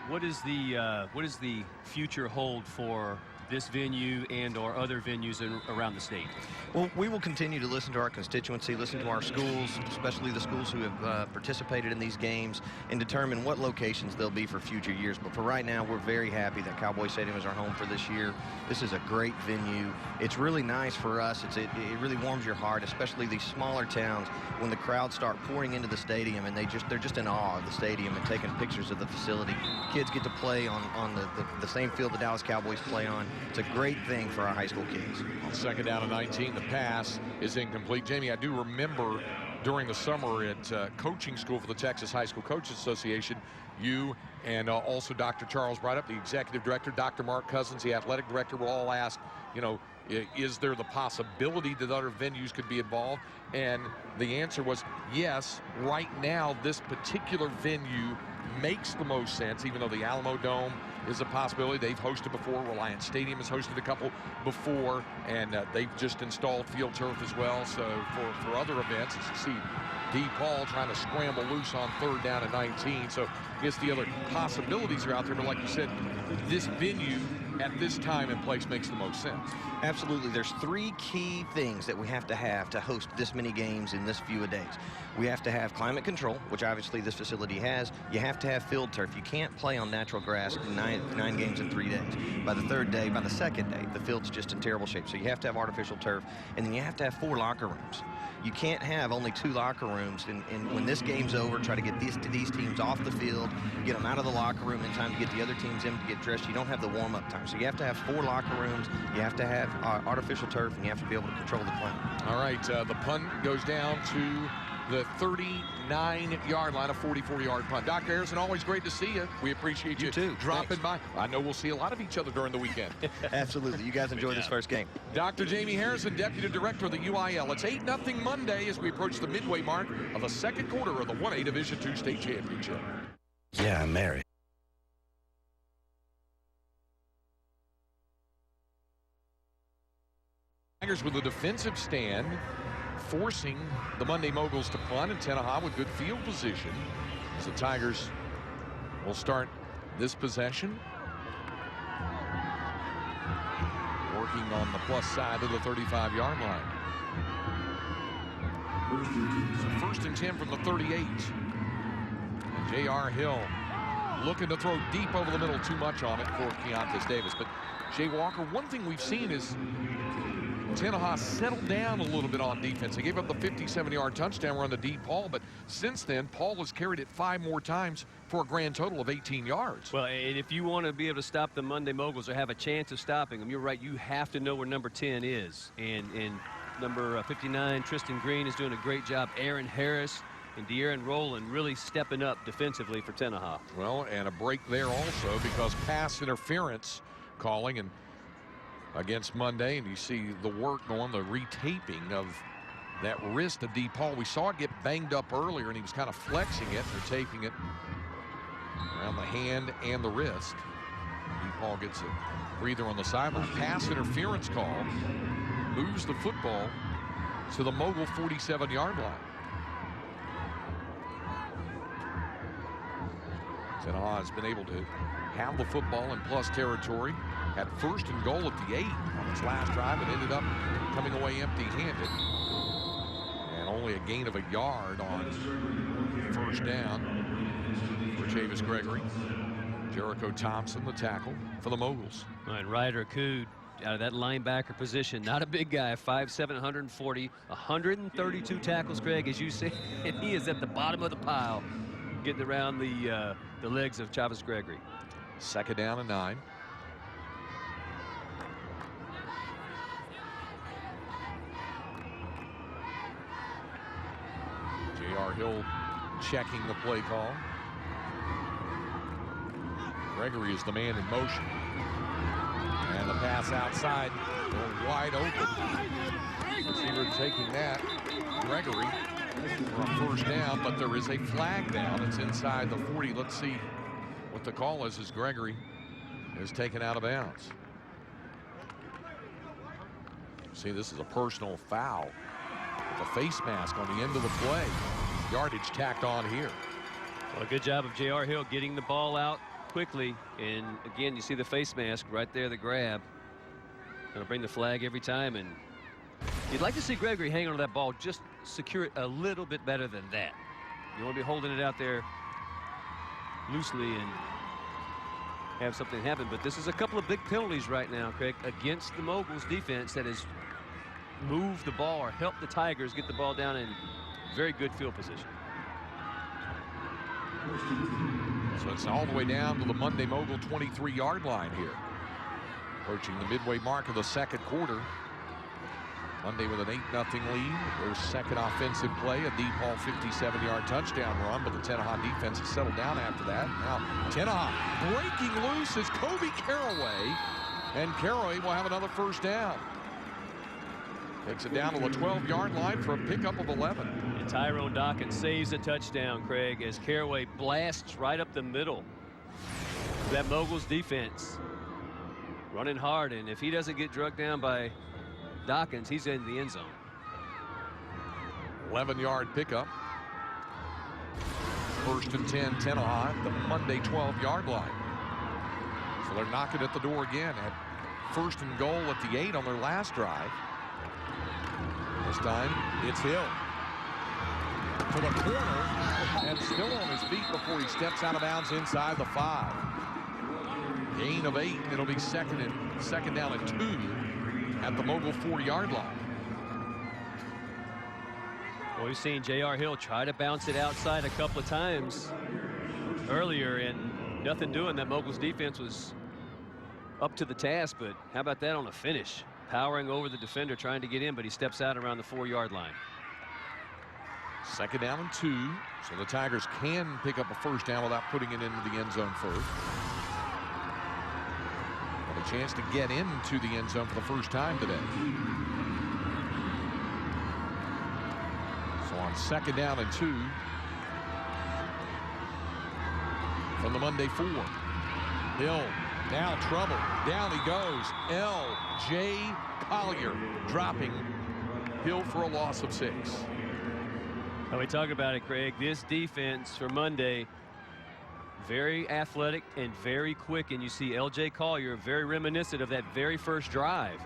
what does the future hold for this venue and or other venues around the state? Well, we will continue to listen to our constituency, listen to our schools, especially the schools who have participated in these games, and determine what locations they'll be for future years. But for right now, we're very happy that Cowboy Stadium is our home for this year. This is a great venue. It's really nice for us. It really warms your heart, especially these smaller towns, when the crowds start pouring into the stadium and they're just in awe of the stadium and taking pictures of the facility. Kids get to play on the same field the Dallas Cowboys play on. It's a great thing for our high school kids. On 2nd down and 19, the pass is incomplete. Jamie, I do remember during the summer at coaching school for the Texas High School Coaches Association, you and also Dr. Charles Bright up, the executive director, Dr. Mark Cousins, the athletic director, were all asked, you know, is there the possibility that other venues could be involved? And the answer was yes. Right now, this particular venue makes the most sense, even though the Alamo Dome is a possibility. They've hosted before. Reliance Stadium has hosted a couple before, and they've just installed field turf as well. So for other events, as you see, D. Paul trying to scramble loose on 3rd down and 19. So I guess the other possibilities are out there. But like you said, this venue at this time and place makes the most sense. Absolutely. There's 3 key things that we have to host this many games in this few days. We have to have climate control, which obviously this facility has. You have to have field turf. You can't play on natural grass 9 games in 3 days. By the second day, the field's just in terrible shape. So you have to have artificial turf, and then you have to have 4 locker rooms. You can't have only 2 locker rooms, and when this game's over, try to get these teams off the field, get them out of the locker room in time to get the other teams in to get dressed. You don't have the warm-up time. So you have to have 4 locker rooms, you have to have artificial turf, and you have to be able to control the climate. All right, the punt goes down to the 39-yard line, a 44-yard punt. Dr. Harrison, always great to see you. We appreciate you too. Dropping by. I know we'll see a lot of each other during the weekend. Absolutely. You guys enjoy this first game. Dr. Jamie Harrison, Deputy Director of the UIL. It's 8-0 Monday as we approach the midway mark of the second quarter of the 1A Division II State Championship. Yeah, I'm married. Tigers with a defensive stand, forcing the Munday Moguls to punt, and Tenaha with good field position. So the Tigers will start this possession, working on the plus side of the 35-yard line. So 1st and 10 from the 38. J.R. Hill looking to throw deep over the middle, too much on it for Keontae Davis. But Jay Walker, one thing we've seen is Tenaha settled down a little bit on defense. They gave up the 57-yard touchdown run to D. Paul, but since then, Paul has carried it 5 more times for a grand total of 18 yards. Well, and if you want to be able to stop the Munday Moguls or have a chance of stopping them, you're right, you have to know where number 10 is. And number 59, Tristan Green, is doing a great job. Aaron Harris and De'Aaron Rowland really stepping up defensively for Tenaha. Well, and a break there also because pass interference calling and against Munday, and you see the work going, the retaping of that wrist of D. Paul. We saw it get banged up earlier, and he was kind of flexing it. They're taping it around the hand and the wrist. D. Paul gets a breather on the sideline. Pass interference call moves the football to the Mogul 47-yard line. Tenaha has been able to have the football in plus territory. Had 1st and goal at the 8 on its last drive, and ended up coming away empty-handed. And only a gain of a yard on 1st down for Chavis Gregory. Jericho Thompson, the tackle for the Moguls. All right, Ryder Cood out of that linebacker position. Not a big guy, 5'7", 140, 132 tackles, Craig, as you say, and he is at the bottom of the pile, getting around the legs of Chavis Gregory. 2nd down and 9. J.R. Hill checking the play call. Gregory is the man in motion. And the pass outside, going wide open. Receiver taking that. Gregory for a 1st down, but there is a flag down. It's inside the 40. Let's see what the call is as Gregory is taken out of bounds. See, this is a personal foul. With a face mask on the end of the play. Yardage tacked on here. Well, good job of J.R. Hill getting the ball out quickly. And again, you see the face mask right there, the grab. Gonna bring the flag every time. And you'd like to see Gregory hang on to that ball, just secure it a little bit better than that. You want to be holding it out there loosely and have something happen. But this is a couple of big penalties right now, Craig, against the Moguls defense that has moved the ball or helped the Tigers get the ball down in very good field position. So it's all the way down to the Munday Mogul 23-yard line here. Approaching the midway mark of the second quarter. Munday with an 8-0 lead. Their second offensive play, a D. Paul 57-yard touchdown run, but the Tenaha defense has settled down after that. Now Tenaha breaking loose is Kobe Caraway, and Caraway will have another 1st down. Takes it down to the 12-yard line for a pickup of 11. And Tyrone Dawkins saves a touchdown, Craig, as Caraway blasts right up the middle. That Moguls defense running hard, and if he doesn't get drugged down by Dawkins, he's in the end zone. 11-yard pickup. 1st and 10, Tenaha at the Munday 12-yard line. So they're knocking at the door again at 1st and goal at the 8 on their last drive. This time it's Hill to the corner and still on his feet before he steps out of bounds inside the 5. Gain of 8. It'll be second down and 2 at the Mogul 40-yard line. Well, we've seen J.R. Hill try to bounce it outside a couple of times earlier and nothing doing. That Mogul's defense was up to the task, but how about that on a finish? Powering over the defender trying to get in, but he steps out around the 4-yard line. 2nd down and 2, so the Tigers can pick up a 1st down without putting it into the end zone first. But a chance to get into the end zone for the first time today. So on 2nd down and 2 from the Munday 4. Hill now trouble. Down he goes. L.J. Collier dropping Hill for a loss of 6. Now we talk about it, Craig. This defense for Munday, very athletic and very quick. And you see L.J. Collier very reminiscent of that very first drive.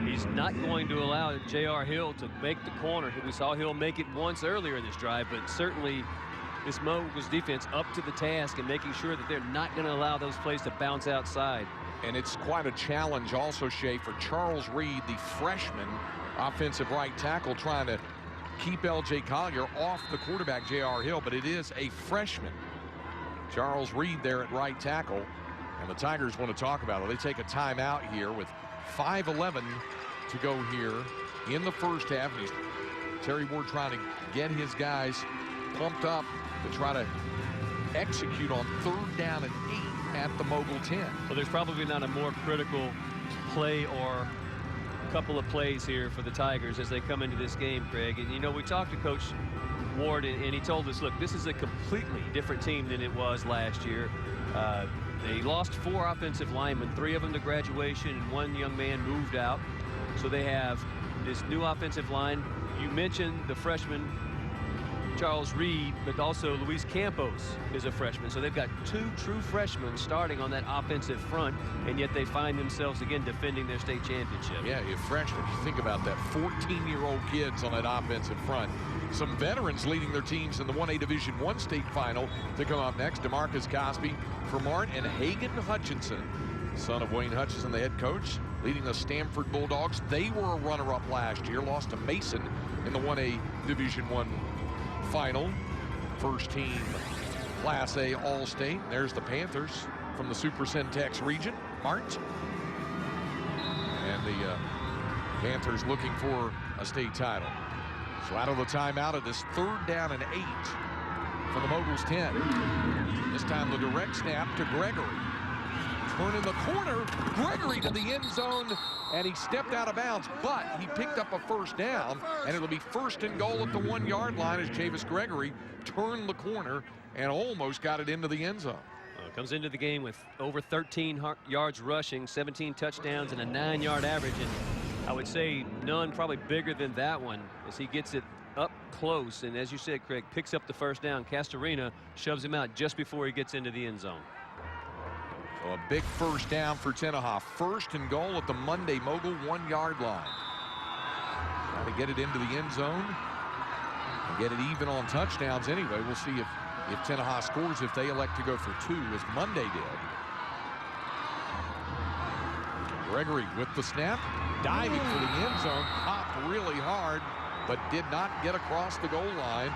He's not going to allow J.R. Hill to make the corner. We saw Hill make it once earlier in this drive, but certainly this Mogul's defense up to the task and making sure that they're not going to allow those plays to bounce outside. And it's quite a challenge also, Shea, for Charles Reed, the freshman offensive right tackle, trying to keep L.J. Collier off the quarterback, J.R. Hill, but it is a freshman. Charles Reed there at right tackle, and the Tigers want to talk about it. They take a timeout here with 5:11 to go here in the first half. And Terry Ward trying to get his guys pumped up to try to execute on 3rd down and 8 at the Mogul 10. Well, there's probably not a more critical play or couple of plays here for the Tigers as they come into this game, Craig. And you know, we talked to Coach Ward and he told us, look, this is a completely different team than it was last year. They lost 4 offensive linemen, 3 of them to graduation, and 1 young man moved out. So they have this new offensive line. You mentioned the freshman Charles Reed, but also Luis Campos is a freshman. So they've got 2 true freshmen starting on that offensive front, and yet they find themselves again defending their state championship. Yeah, you freshmen, you think about that, 14-year-old kids on that offensive front. Some veterans leading their teams in the 1A Division I state final to come up next. DeMarcus Cosby, Vermont, and Hagan Hutchinson, son of Wayne Hutchinson, the head coach, leading the Stanford Bulldogs. They were a runner-up last year, lost to Mason in the 1A Division I final. First team Class A All-State. There's the Panthers from the Super Centex region, Mart. And the Panthers looking for a state title. So out of the timeout, it is 3rd down and 8 for the Moguls 10. This time the direct snap to Gregory. Turn in the corner, Gregory to the end zone, and he stepped out of bounds, but he picked up a 1st down, and it'll be 1st and goal at the 1-yard line as Chavis Gregory turned the corner and almost got it into the end zone. Comes into the game with over 13 yards rushing, 17 touchdowns, and a 9-yard average. And I would say none probably bigger than that one as he gets it up close. And as you said, Craig, picks up the 1st down. Castorina shoves him out just before he gets into the end zone. So a big 1st down for Tenaha. 1st and goal at the Munday Mogul 1-yard line. Trying to get it into the end zone and get it even on touchdowns anyway. We'll see if Tenaha scores, if they elect to go for 2, as Munday did. Gregory with the snap, diving for the end zone, popped really hard, but did not get across the goal line.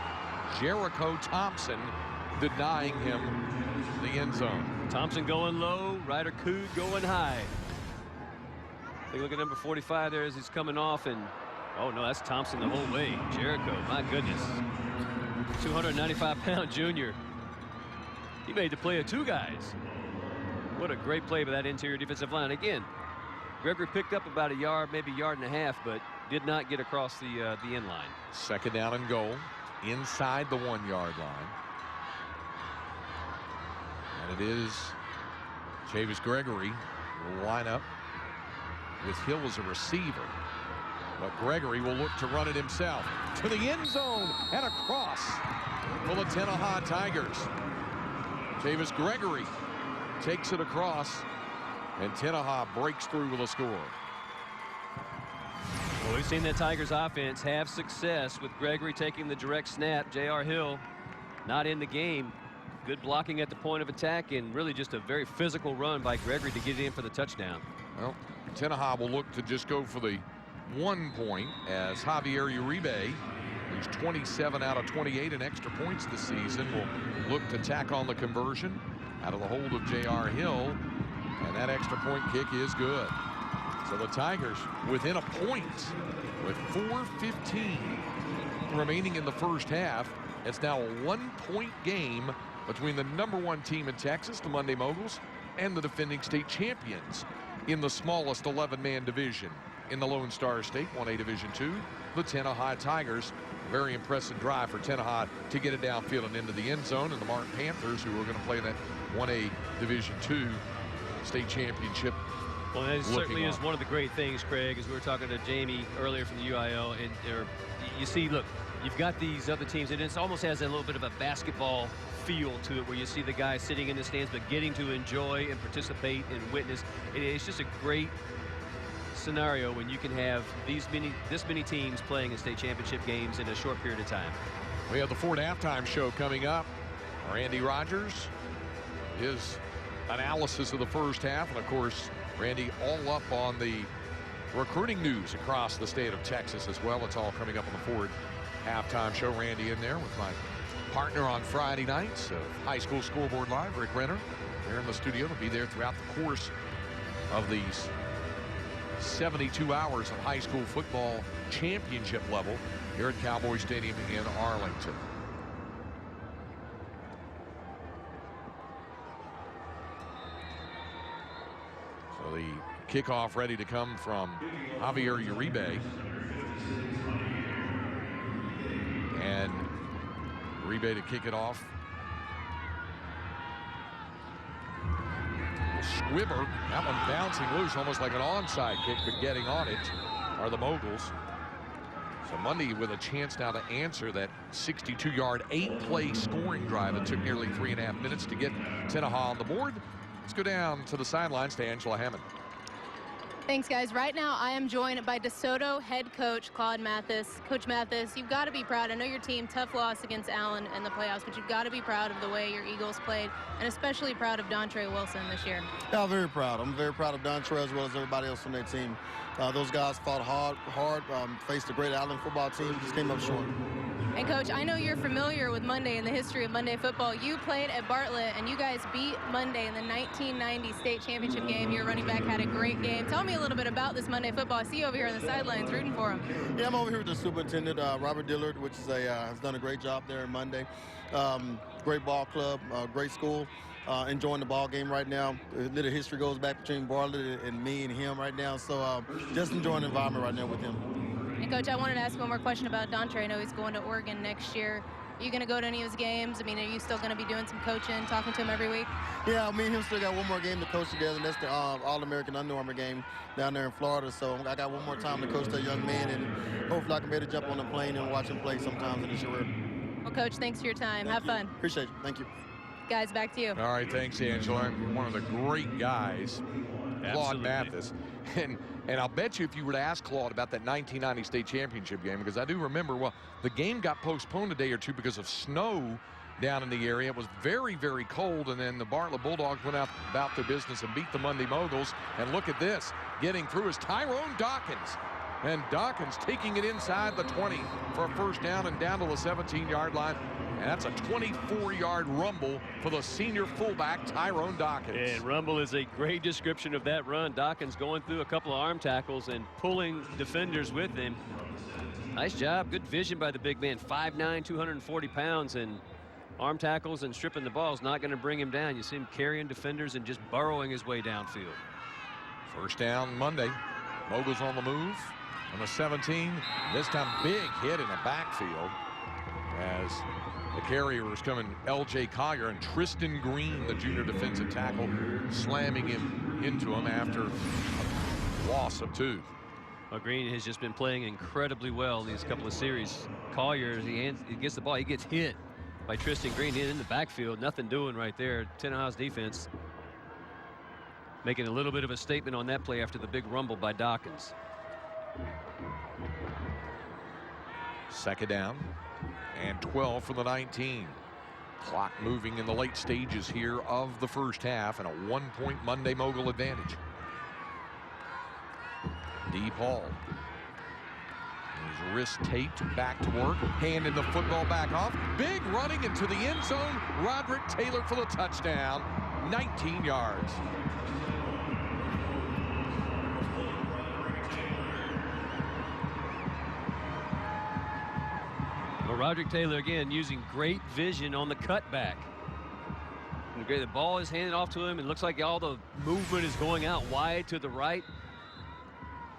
Jericho Thompson denying him the end zone. Thompson going low, Ryder Cood going high. Take a look at number 45 there as he's coming off, and oh no, that's Thompson the whole way. Jericho, my goodness. 295-pound junior. He made the play of 2 guys. What a great play by that interior defensive line. Again, Gregory picked up about a yard, maybe a yard and a half, but did not get across the end line. 2nd down and goal inside the 1-yard line. And it is Chavis Gregory will line up with Hill as a receiver. But Gregory will look to run it himself to the end zone and across for the Tenaha Tigers. Chavis Gregory takes it across, and Tenaha breaks through with a score. Well, we've seen the Tigers offense have success with Gregory taking the direct snap. J.R. Hill not in the game. Good blocking at the point of attack, and really just a very physical run by Gregory to get it in for the touchdown. Well, Tenaha will look to just go for the 1 point as Javier Uribe, who's 27 out of 28 in extra points this season, will look to tack on the conversion out of the hold of J.R. Hill, and that extra point kick is good. So the Tigers within a point with 4:15 remaining in the first half. It's now a 1-point game between the #1 team in Texas, the Munday Moguls, and the defending state champions in the smallest 11-man division in the Lone Star State 1A Division II, the Tenaha Tigers. Very impressive drive for Tenaha to get it downfield and into the end zone, and the Martin Panthers, who are going to play that 1A Division II state championship. Well, that certainly is one of the great things, Craig, as we were talking to Jamie earlier from the UIL, and you see, look, you've got these other teams, and it almost has a little bit of a basketball feel to it, where you see the guys sitting in the stands but getting to enjoy and participate and witness. It's just a great scenario when you can have this many teams playing in state championship games in a short period of time. We have the Ford halftime show coming up. Randy Rogers, his analysis of the first half, and of course Randy all up on the recruiting news across the state of Texas as well. It's all coming up on the Ford halftime show. Randy in there with my partner on Friday nights of High School Scoreboard Live, Rick Renner, here in the studio. To be there throughout the course of these 72 hours of high school football championship level here at Cowboys Stadium in Arlington. So the kickoff ready to come from Javier Uribe. And Uribe to kick it off. Squibber, that one bouncing loose, almost like an onside kick, but getting on it are the Moguls. So Munday with a chance now to answer that 62-yard, 8-play scoring drive that took nearly 3.5 minutes to get Tenaha on the board. Let's go down to the sidelines to Angela Hammond. Thanks, guys. Right now, I am joined by DeSoto head coach Claude Mathis. Coach Mathis, you've got to be proud. I know your team, tough loss against Allen in the playoffs, but you've got to be proud of the way your Eagles played, and especially proud of Dontre Wilson this year. Yeah, I'm very proud. I'm very proud of Dontre as well as everybody else on their team. Those guys fought hard, faced a great Allen football team, just came up short. And, Coach, I know you're familiar with Munday and the history of Munday football. You played at Bartlett, and you guys beat Munday in the 1990 state championship game. Your running back had a great game. Tell me a little bit about this Munday football. I see you over here on the sidelines rooting for him. Yeah, I'm over here with the superintendent, Robert Dillard, which is has done a great job there in Munday. Great ball club, great school. Enjoying the ball game right now. A little history goes back between Bartlett and me and him right now. So just enjoying the environment right now with him. And, Coach, I wanted to ask one more question about Dontre. I know he's going to Oregon next year. Are you going to go to any of his games? I mean, are you still going to be doing some coaching, talking to him every week? Yeah, me and him still got one more game to coach together, and that's the All-American Under Armour game down there in Florida. So I got one more time to coach that young man, and hopefully I can be able to jump on the plane and watch him play sometimes in his career. Well, Coach, thanks for your time. Have fun. Appreciate you. Thank you. Guys, back to you. All right, thanks, Angela. One of the great guys, Claude Mathis. And I'll bet you if you were to ask Claude about that 1990 state championship game, because I do remember, well, the game got postponed a day or two because of snow down in the area. It was very, very cold, and then the Bartlett Bulldogs went out about their business and beat the Munday Moguls. And look at this. Getting through is Tyrone Dawkins. And Dawkins taking it inside the 20 for a first down and down to the 17-yard line. And that's a 24-yard rumble for the senior fullback, Tyrone Dawkins. And rumble is a great description of that run. Dawkins going through a couple of arm tackles and pulling defenders with him. Nice job. Good vision by the big man. 5'9", 240 pounds, and arm tackles and stripping the ball is not going to bring him down. You see him carrying defenders and just burrowing his way downfield. First down Munday. Moguls on the move on the 17. This time big hit in the backfield as the carrier is coming, L.J. Collier, and Tristan Green, the junior defensive tackle, slamming him into him after a loss of 2. Well, Green has just been playing incredibly well in these couple of series. Collier, he gets the ball, he gets hit by Tristan Green in the backfield. Nothing doing right there. Tenaha's defense making a little bit of a statement on that play after the big rumble by Dawkins. Second down and 12 from the 19. Clock moving in the late stages here of the first half, and a 1-point Munday Mogul advantage. DePaul. His wrist taped, back to work, handing the football back off. Big running into the end zone. Roderick Taylor for the touchdown. 19 yards. Well, Roderick Taylor again using great vision on the cutback. The ball is handed off to him. It looks like all the movement is going out wide to the right.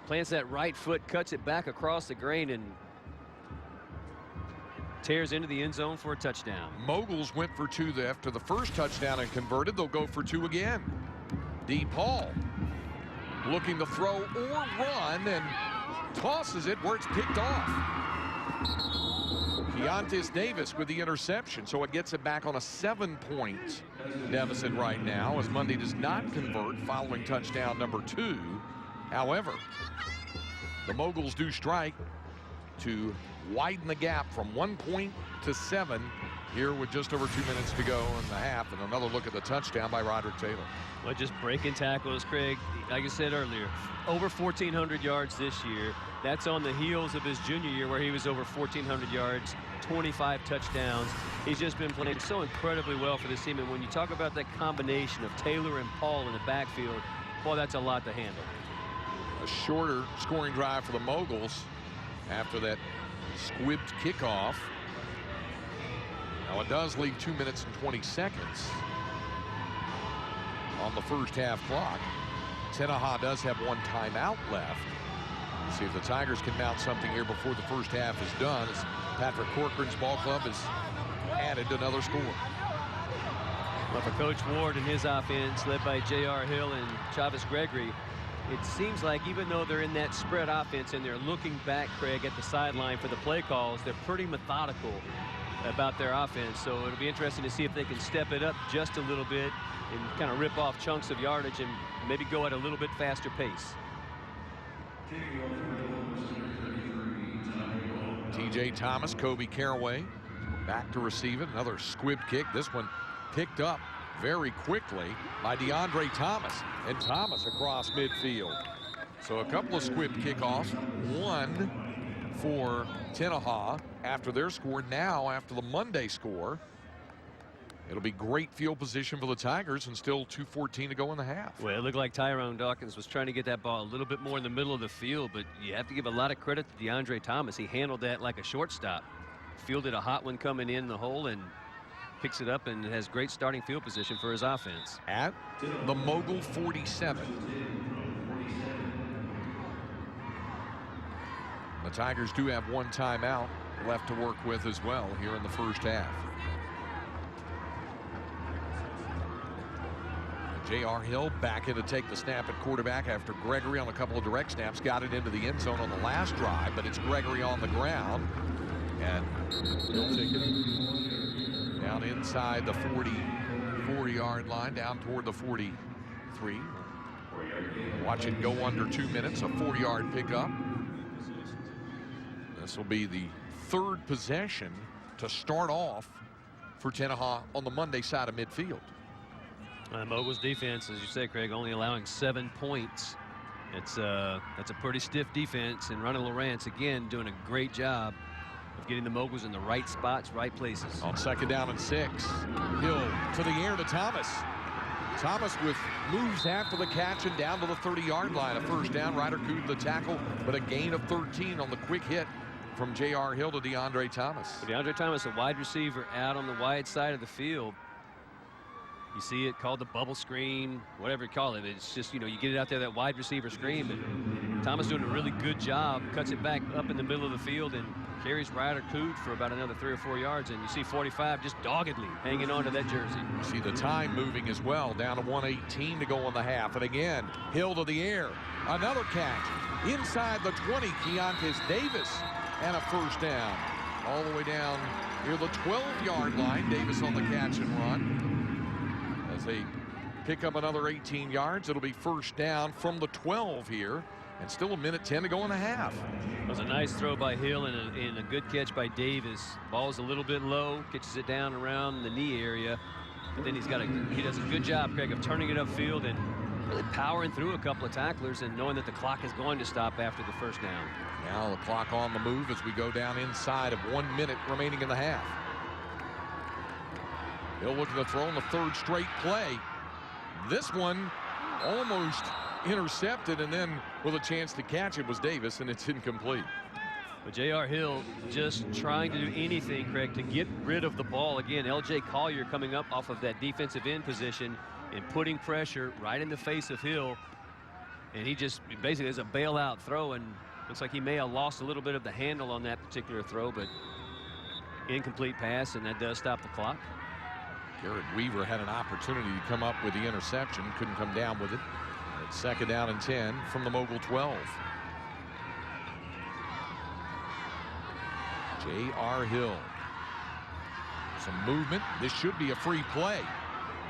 Plants that right foot, cuts it back across the grain, and tears into the end zone for a touchdown. Moguls went for 2 after the first touchdown and converted. They'll go for 2 again. DePaul looking to throw or run and tosses it where it's picked off. Keontae Davis with the interception, so it gets it back on a 7-point deficit right now, as Munday does not convert following touchdown number 2. However, the Moguls do strike to widen the gap from 1 point to 7 here with just over 2 minutes to go in the half. And another look at the touchdown by Roderick Taylor. Well, just breaking tackles, Craig. Like I said earlier, over 1,400 yards this year. That's on the heels of his junior year where he was over 1,400 yards, 25 touchdowns. He's just been playing so incredibly well for this team. And when you talk about that combination of Taylor and Paul in the backfield, boy, that's a lot to handle. A shorter scoring drive for the Moguls after that squibbed kickoff. Now it does leave 2 minutes and 20 seconds on the first half clock. Tenaha does have 1 timeout left. Let's see if the Tigers can mount something here before the first half is done, as Patrick Corcoran's ball club has added another score. Well, for Coach Ward and his offense, led by J.R. Hill and Chavez Gregory, it seems like even though they're in that spread offense and they're looking back, Craig, at the sideline for the play calls, they're pretty methodical about their offense. So it'll be interesting to see if they can step it up just a little bit and kind of rip off chunks of yardage and maybe go at a little bit faster pace. T.J. Thomas, Kobe Caraway back to receive it. Another squibbed kick. This one picked up very quickly by DeAndre Thomas, and Thomas across midfield. So a couple of squibbed kickoffs, one for Tenaha after their score. Now after the Munday score, it'll be great field position for the Tigers, and still 2:14 to go in the half. Well, it looked like Tyrone Dawkins was trying to get that ball a little bit more in the middle of the field, but you have to give a lot of credit to DeAndre Thomas. He handled that like a shortstop, fielded a hot one coming in the hole, and picks it up and has great starting field position for his offense. At the Mogul 47. The Tigers do have 1 timeout left to work with as well here in the first half. J.R. Hill back in to take the snap at quarterback after Gregory on a couple of direct snaps got it into the end zone on the last drive, but it's Gregory on the ground, and he'll take it down inside the 40-yard line, down toward the 43. Watch it go under 2 minutes, a 40-yard pickup. This will be the 3rd possession to start off for Tenaha on the Munday side of midfield. Mogul's defense, as you said, Craig, only allowing 7 points. That's a pretty stiff defense, and Ronnie Lawrence again doing a great job of getting the Moguls in the right spots, right places. On 2nd down and 6, Hill to the air to Thomas. Thomas with moves after the catch and down to the 30-yard line. A first down. Ryder cooed the tackle, but a gain of 13 on the quick hit from J.R. Hill to DeAndre Thomas. DeAndre Thomas, a wide receiver out on the wide side of the field. You see it called the bubble screen, whatever you call it. It's just, you know, you get it out there, that wide receiver screen. But Thomas doing a really good job, cuts it back up in the middle of the field and carries Ryder Cood for about another 3 or 4 yards. And you see 45 just doggedly hanging on to that jersey. You see the time moving as well, down to 1:18 to go in the half. And again, Hill to the air. Another catch inside the 20, Keontae Davis, and a first down. All the way down near the 12-yard line. Davis on the catch and run. As they pick up another 18 yards. It'll be first down from the 12 here, and still a minute 10 to go in the half. It was a nice throw by Hill and a good catch by Davis. Ball's a little bit low, catches it down around the knee area, but then he does a good job, Craig, of turning it upfield and really powering through a couple of tacklers and knowing that the clock is going to stop after the first down. Now the clock on the move as we go down inside of 1 minute remaining in the half. Hill looking to throw in the third straight play. This one almost intercepted, and then with a chance to catch it was Davis, and it's incomplete. But J.R. Hill just trying to do anything, Craig, to get rid of the ball. Again, L.J. Collier coming up off of that defensive end position and putting pressure right in the face of Hill. And he just basically is a bailout throw, and looks like he may have lost a little bit of the handle on that particular throw, but incomplete pass, and that does stop the clock. Garrett Weaver had an opportunity to come up with the interception, couldn't come down with it. It's second down and 10 from the Mogul 12. J.R. Hill. Some movement. This should be a free play.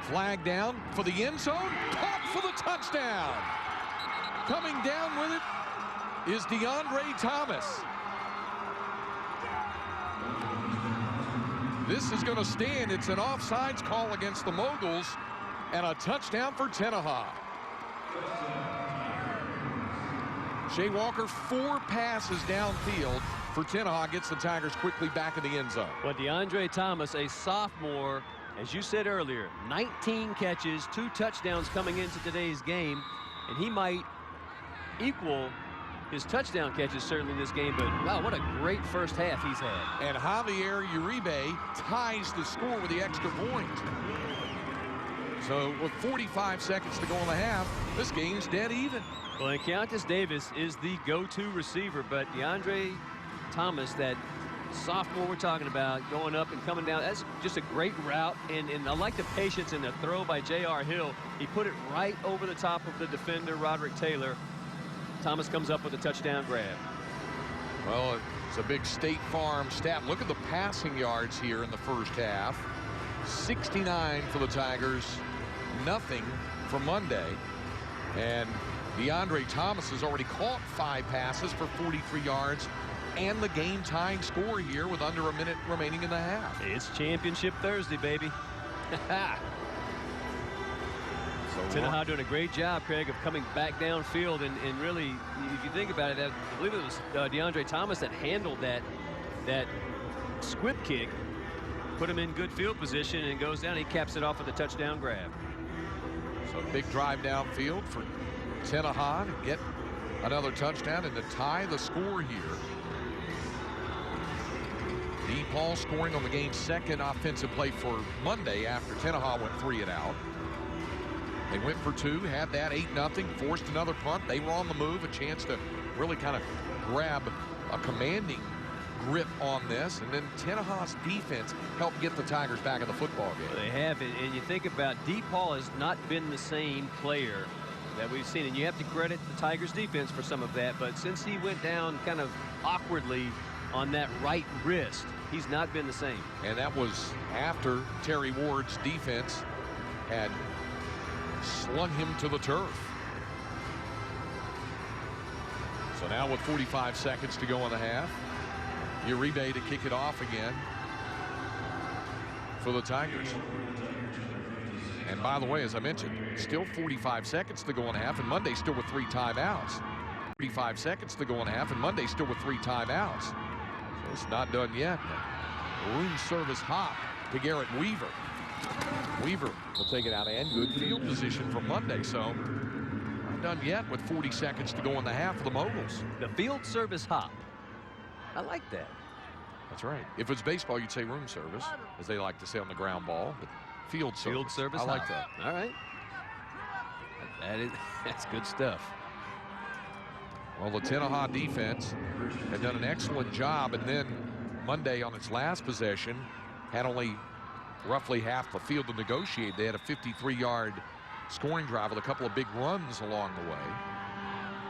Flag down for the end zone. Caught for the touchdown. Coming down with it is DeAndre Thomas. This is going to stand. It's an offsides call against the Moguls and a touchdown for Tenaha. Shea Walker, 4 passes downfield for Tenaha, gets the Tigers quickly back in the end zone. Well, DeAndre Thomas, a sophomore, as you said earlier, 19 catches, 2 touchdowns coming into today's game, and he might equal his touchdown catches certainly in this game, but wow, what a great first half he's had. And Javier Uribe ties the score with the extra point. So with 45 seconds to go in the half, this game's dead even. Well, and Keontae Davis is the go-to receiver, but DeAndre Thomas, that sophomore we're talking about, going up and coming down, that's just a great route, and I like the patience in the throw by J.R. Hill. He put it right over the top of the defender, Roderick Taylor. Thomas comes up with a touchdown grab. Well, it's a big State Farm stat. Look at the passing yards here in the first half. 69 for the Tigers, nothing for Munday. And DeAndre Thomas has already caught 5 passes for 43 yards and the game-tying score here with under a minute remaining in the half. It's Championship Thursday, baby. So Tenaha doing a great job, Craig, of coming back downfield, and really, if you think about it, I believe it was DeAndre Thomas that handled that squib kick, put him in good field position, and goes down. He caps it off with a touchdown grab. So a big drive downfield for Tenaha to get another touchdown and to tie the score here. DePaul scoring on the game's second offensive play for Munday after Tenaha went 3 and out. They went for 2, had that 8-0, forced another punt. They were on the move, a chance to really kind of grab a commanding grip on this, and then Tenaha's defense helped get the Tigers back in the football game. They have it, and you think about DePaul has not been the same player that we've seen, and you have to credit the Tigers defense for some of that, but since he went down kind of awkwardly on that right wrist, he's not been the same. And that was after Terry Ward's defense had slung him to the turf. So now with 45 seconds to go in the half, Uribe to kick it off again for the Tigers. And by the way, as I mentioned, still 45 seconds to go in half, and Munday still with 3 timeouts. 45 seconds to go in half, and Munday still with 3 timeouts. So it's not done yet. Room service hop to Garrett Weaver. Weaver will take it out, and good field position for Munday. So not done yet with 40 seconds to go in the half for the Moguls. The field service hop. I like that. That's right. If it's baseball, you'd say room service, as they like to say on the ground ball. But field service. Field service. I like that. All right. That's good stuff. Well, the Tenaha defense had done an excellent job, and then Munday on its last possession had only roughly half the field to negotiate. They had a 53-yard scoring drive with a couple of big runs along the way.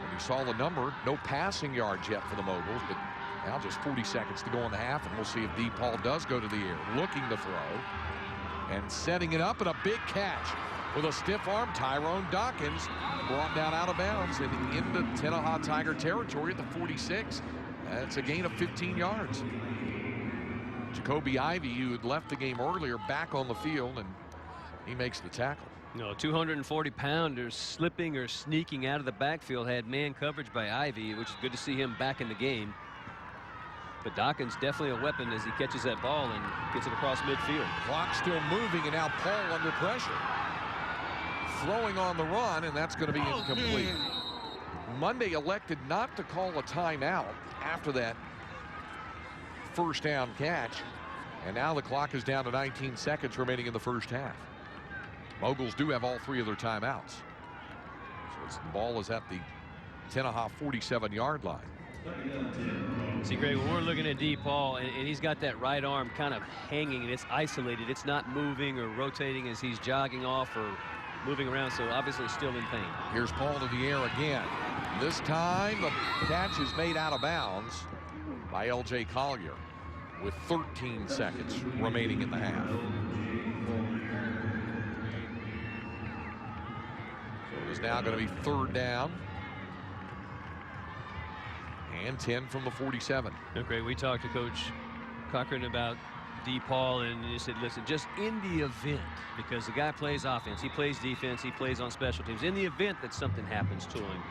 And you saw the number, no passing yards yet for the Moguls, but now just 40 seconds to go in the half, and we'll see if DePaul does go to the air, looking to throw. And setting it up and a big catch with a stiff arm. Tyrone Dawkins brought down out of bounds and into Tenaha Tiger territory at the 46. That's a gain of 15 yards. Jacoby Ivey, who had left the game earlier, back on the field, and he makes the tackle. No, 240-pounder slipping or sneaking out of the backfield, had man coverage by Ivey, which is good to see him back in the game. But Dawkins definitely a weapon as he catches that ball and gets it across midfield. Clock still moving, and now Paul under pressure. Throwing on the run, and that's going to be incomplete. Munday elected not to call a timeout after that first down catch. And now the clock is down to 19 seconds remaining in the first half. Moguls do have all 3 of their timeouts. So the ball is at the Tenaha 47-yard line. See, Greg, when we're looking at DePaul, and he's got that right arm kind of hanging, and it's isolated. It's not moving or rotating as he's jogging off or moving around, so obviously still in pain. Here's Paul to the air again. This time the catch is made out of bounds by L.J. Collier with 13 seconds remaining in the half. So it is now going to be 3rd down and 10 from the 47. Okay, we talked to Coach Cochran about DePaul, and he said, listen, just in the event, because the guy plays offense, he plays defense, he plays on special teams, in the event that something happens to him,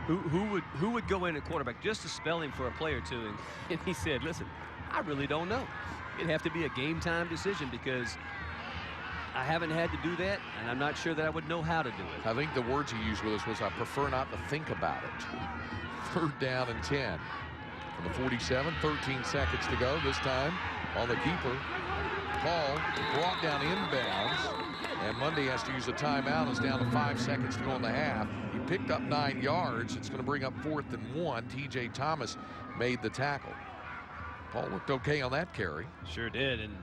who would go in at quarterback just to spell him for a play or two? And he said, listen, I really don't know. It'd have to be a game time decision because I haven't had to do that, and I'm not sure that I would know how to do it. I think the words he used with us was, I prefer not to think about it. 3rd down and 10 from the 47. 13 seconds to go. This time on the keeper. Paul brought down inbounds, and Munday has to use a timeout. It's down to 5 seconds to go in the half. He picked up 9 yards. It's going to bring up 4th and 1. T.J. Thomas made the tackle. Paul looked okay on that carry. Sure did, and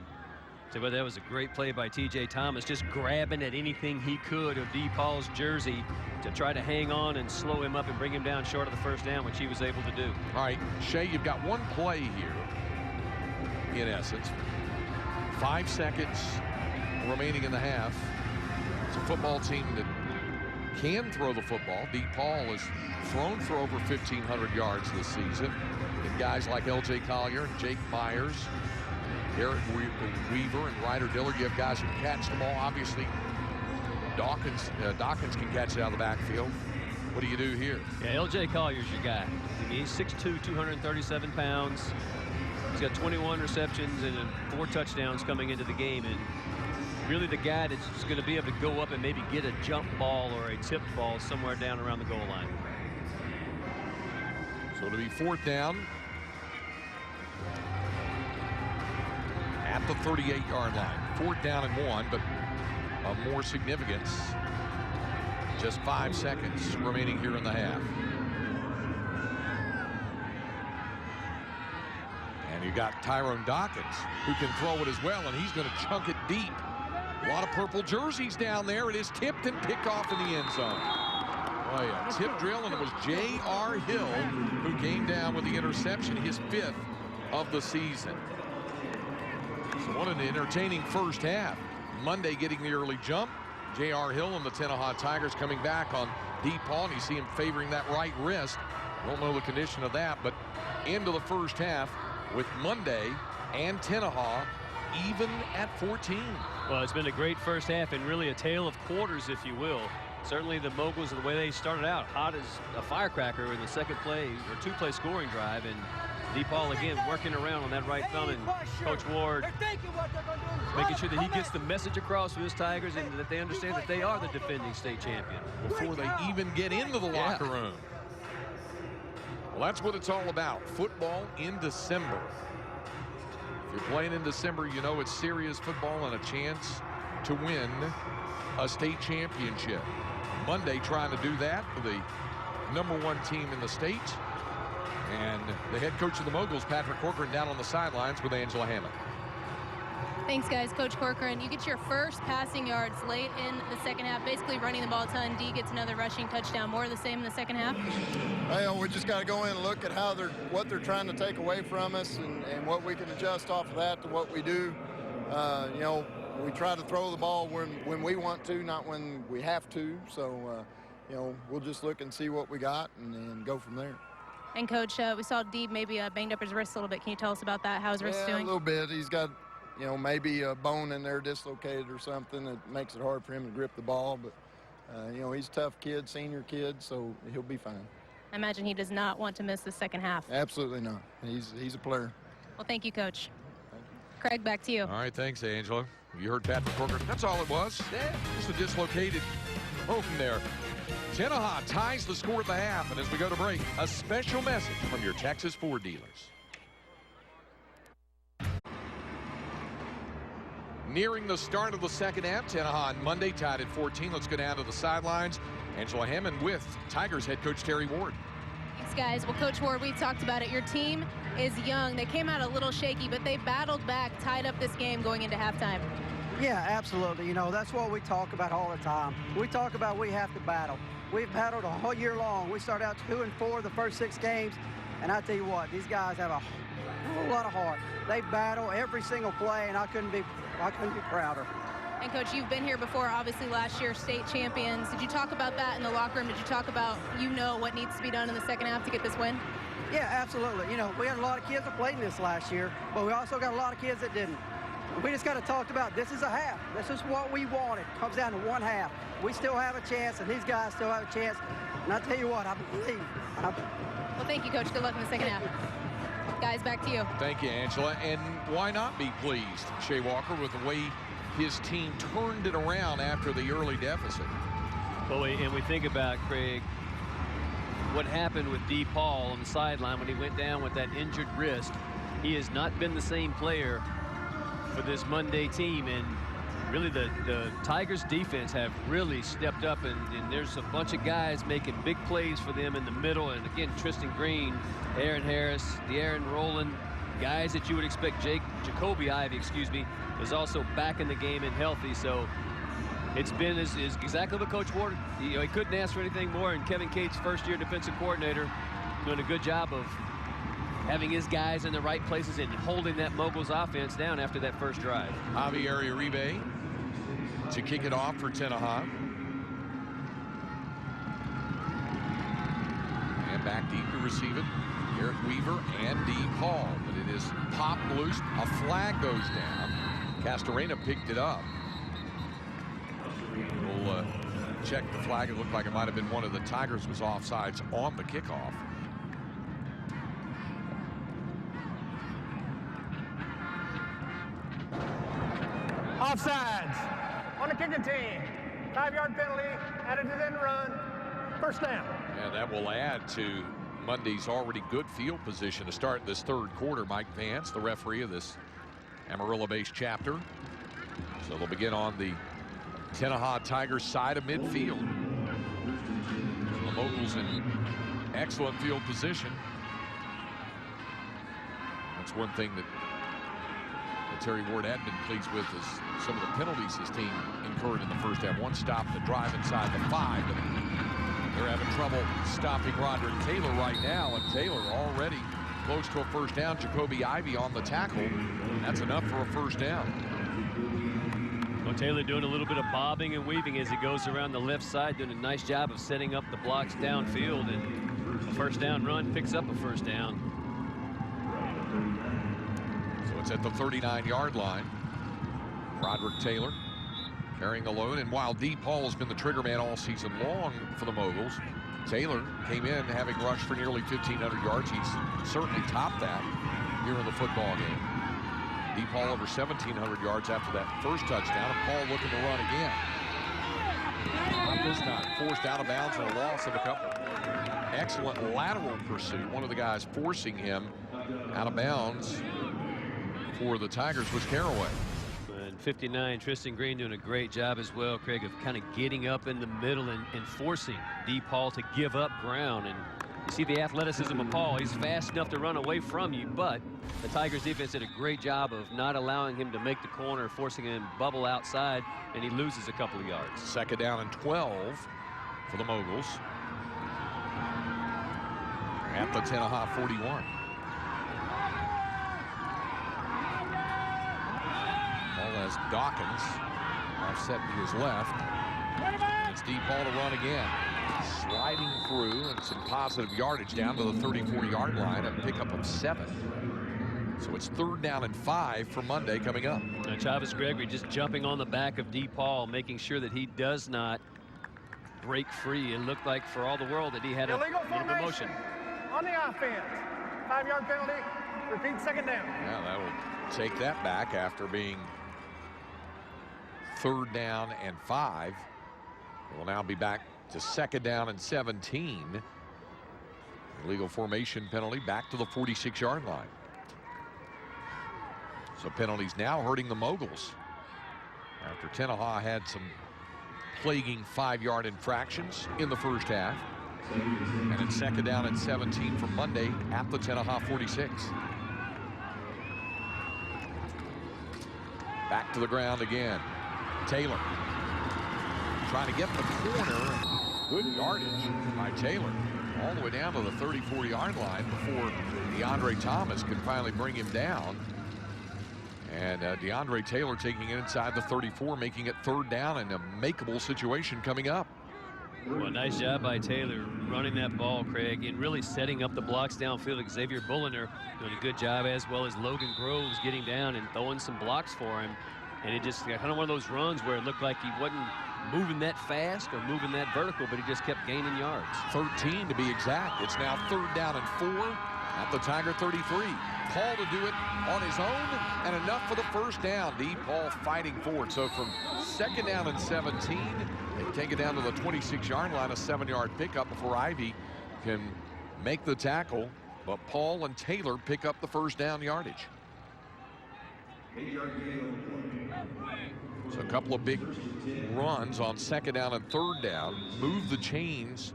so that was a great play by T.J. Thomas, just grabbing at anything he could of DePaul's jersey to try to hang on and slow him up and bring him down short of the first down, which he was able to do. All right, Shea, you've got one play here, in essence. 5 seconds remaining in the half. It's a football team that can throw the football. DePaul has thrown for over 1,500 yards this season. And guys like L.J. Collier and Jake Myers, Garrett Weaver and Ryder Dillard, you have guys who catch the ball. Obviously, Dawkins can catch it out of the backfield. What do you do here? Yeah, L.J. Collier's your guy. I mean, he's 6'2", 237 pounds. He's got 21 receptions and 4 touchdowns coming into the game. And really the guy that's going to be able to go up and maybe get a jump ball or a tip ball somewhere down around the goal line. So it'll be 4th down at the 38-yard line. 4th down and 1, but of more significance. Just 5 seconds remaining here in the half. And you got Tyrone Dawkins, who can throw it as well, and he's going to chunk it deep. A lot of purple jerseys down there. It is tipped and picked off in the end zone. Oh, yeah, tip drill, and it was J.R. Hill who came down with the interception, his 5th of the season. So what an entertaining first half. Munday getting the early jump. J.R. Hill and the Tenaha Tigers coming back on DePaul, and you see him favoring that right wrist. Don't know the condition of that, but into the first half with Munday and Tenaha even at 14. Well, it's been a great first half and really a tale of quarters, if you will. Certainly the Moguls, the way they started out, hot as a firecracker in the second play or 2-play scoring drive, and DePaul again working around on that right thumb, and Coach Ward making sure that he gets the message across to his Tigers and that they understand that they are the defending state champion before they even get into the locker room. Well, that's what it's all about. Football in December. If you're playing in December, you know it's serious football and a chance to win a state championship. Munday trying to do that for the #1 team in the state. And the head coach of the Moguls, Patrick Corcoran, down on the sidelines with Angela Hammond. Thanks, guys. Coach Corcoran, you get your first passing yards late in the second half, basically running the ball a ton. D gets another rushing touchdown. More of the same in the second half? Well, we just got to go in and look at what they're trying to take away from us and what we can adjust off of that to what we do. You know, we try to throw the ball when we want to, not when we have to. So, you know, we'll just look and see what we got and then go from there. And Coach, we saw Deeb maybe banged up his wrist a little bit. Can you tell us about that? How's his wrist doing? A little bit. He's got, you know, maybe a bone in there dislocated or something that makes it hard for him to grip the ball. But, you know, he's a tough kid, senior kid, so he'll be fine. I imagine he does not want to miss the second half. Absolutely not. He's a player. Well, thank you, Coach. Craig, back to you. All right, thanks, Angela. You heard Patrick Corker. That's all it was. Just a dislocated bone there. Tenaha ties the score at the half, and as we go to break, a special message from your Texas Ford dealers. Nearing the start of the second half, Tenaha and Munday tied at 14. Let's go down to the sidelines. Angela Hammond with Tigers head coach Terry Ward. Thanks, guys. Well, Coach Ward, we talked about it. Your team is young. They came out a little shaky, but they battled back, tied up this game going into halftime. Yeah, absolutely. You know, that's what we talk about all the time. We talk about we have to battle. We've battled a whole year long. We started out 2-4 the first 6 games, and I tell you what, these guys have a whole lot of heart. They battle every single play, and I couldn't be prouder. And Coach, you've been here before, obviously last year state champions. Did you talk about that in the locker room? Did you talk about, what needs to be done in the second half to get this win? Yeah, absolutely. You know, we had a lot of kids that played in this last year, but we also got a lot of kids that didn't. We just got to talk about this is a half. This is what we wanted. It comes down to one half. We still have a chance, and these guys still have a chance. And I tell you what, I believe. Well, thank you, Coach. Good luck in the second half. Guys, back to you. Thank you, Angela. And why not be pleased, Shea Walker, with the way his team turned it around after the early deficit? Well, and we think about, Craig, what happened with DePaul on the sideline when he went down with that injured wrist. He has not been the same player for this Munday team, and really the Tigers defense have really stepped up, and there's a bunch of guys making big plays for them in the middle. And again, Tristan Green, Aaron Harris, De'Aaron Rowland, guys that you would expect. Jacoby Ivey, is also back in the game and healthy. So it's been is exactly what Coach Ward, he couldn't ask for anything more. And Kevin Cates, first-year defensive coordinator, doing a good job of having his guys in the right places and holding that Moguls offense down after that first drive. Javier Uribe to kick it off for Tenaha. And back deep to receive it, Garrett Weaver and DePaul. But it is popped loose. A flag goes down. Castorena picked it up. We'll check the flag. It looked like it might have been one of the Tigers was offsides on the kickoff. Offsides on the kicking team. 5-yard penalty, added to the end run. First down. And that will add to Monday's already good field position to start this third quarter. Mike Vance, the referee of this Amarillo-based chapter. So they'll begin on the Tenaha Tigers side of midfield. The Moguls in excellent field position. That's one thing that Terry Ward had been pleased with is some of the penalties his team incurred in the first half. One stop the drive inside the 5, but they're having trouble stopping Roderick Taylor right now, and Taylor already close to a first down. Jacoby Ivey on the tackle. That's enough for a first down. Well, Taylor doing a little bit of bobbing and weaving as he goes around the left side, doing a nice job of setting up the blocks downfield, and a first down run picks up a first down. It's at the 39-yard line. Roderick Tayller carrying the load, and while DePaul has been the trigger man all season long for the Moguls, Taylor came in having rushed for nearly 1,500 yards. He's certainly topped that here in the football game. DePaul over 1,700 yards after that first touchdown, and Paul looking to run again. Not this time, forced out of bounds and a loss of a couple. Excellent lateral pursuit. One of the guys forcing him out of bounds for the Tigers was Caraway. And 59, Tristan Green doing a great job as well, Craig, of kind of getting up in the middle and forcing DePaul to give up ground. And you see the athleticism of Paul. He's fast enough to run away from you, but the Tigers defense did a great job of not allowing him to make the corner, forcing him to bubble outside, and he loses a couple of yards. Second down and 12 for the Moguls at the Tenaha 41. as Dawkins offset to his left. It's DePaul to run again. Sliding through and some positive yardage down to the 34-yard line, a pickup of 7. So it's 3rd down and 5 for Munday coming up. Now, Chavez Gregory just jumping on the back of DePaul, making sure that he does not break free. It looked like for all the world that he had a little motion. On the offense. 5-yard penalty. Repeat 2nd down. Yeah, that will take that back after being 3rd down and 5. It will now be back to 2nd down and 17. Illegal formation penalty back to the 46-yard line. So penalties now hurting the Moguls after Tenaha had some plaguing 5-yard infractions in the first half. And it's 2nd down and 17 for Munday at the Tenaha 46. Back to the ground again. Taylor trying to get the corner. Good yardage by Taylor all the way down to the 34-yard line before DeAndre Thomas can finally bring him down. And DeAndre Taylor taking it inside the 34, making it 3rd down and a makeable situation coming up. Well, nice job by Taylor running that ball, Craig, and really setting up the blocks downfield. Xavier Bulliner doing a good job, as well as Logan Groves getting down and throwing some blocks for him. And it just kind of one of those runs where it looked like he wasn't moving that fast or moving that vertical, but he just kept gaining yards. 13 to be exact. It's now 3rd down and 4 at the Tiger 33. Paul to do it on his own, and enough for the 1st down. DePaul fighting for it. So from 2nd down and 17, they take it down to the 26-yard line, a 7-yard pickup before Ivy can make the tackle. But Paul and Taylor pick up the 1st down yardage. So a couple of big runs on 2nd down and 3rd down. Move the chains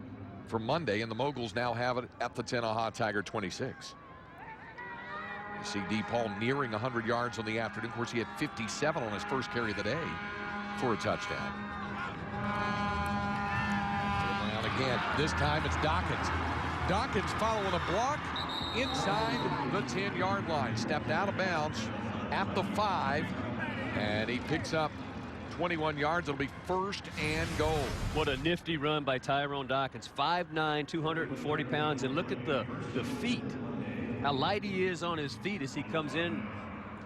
for Munday, and the Moguls now have it at the Tenaha Tiger 26. You see DePaul nearing 100 yards on the afternoon. Of course, he had 57 on his first carry of the day for a touchdown. And again, this time it's Dawkins. Dawkins following a block inside the 10-yard line. Stepped out of bounds at the 5, and he picks up 21 yards. It'll be 1st and goal. What a nifty run by Tyrone Dawkins. 5'9", 240 pounds. And look at the feet. How light he is on his feet as he comes in,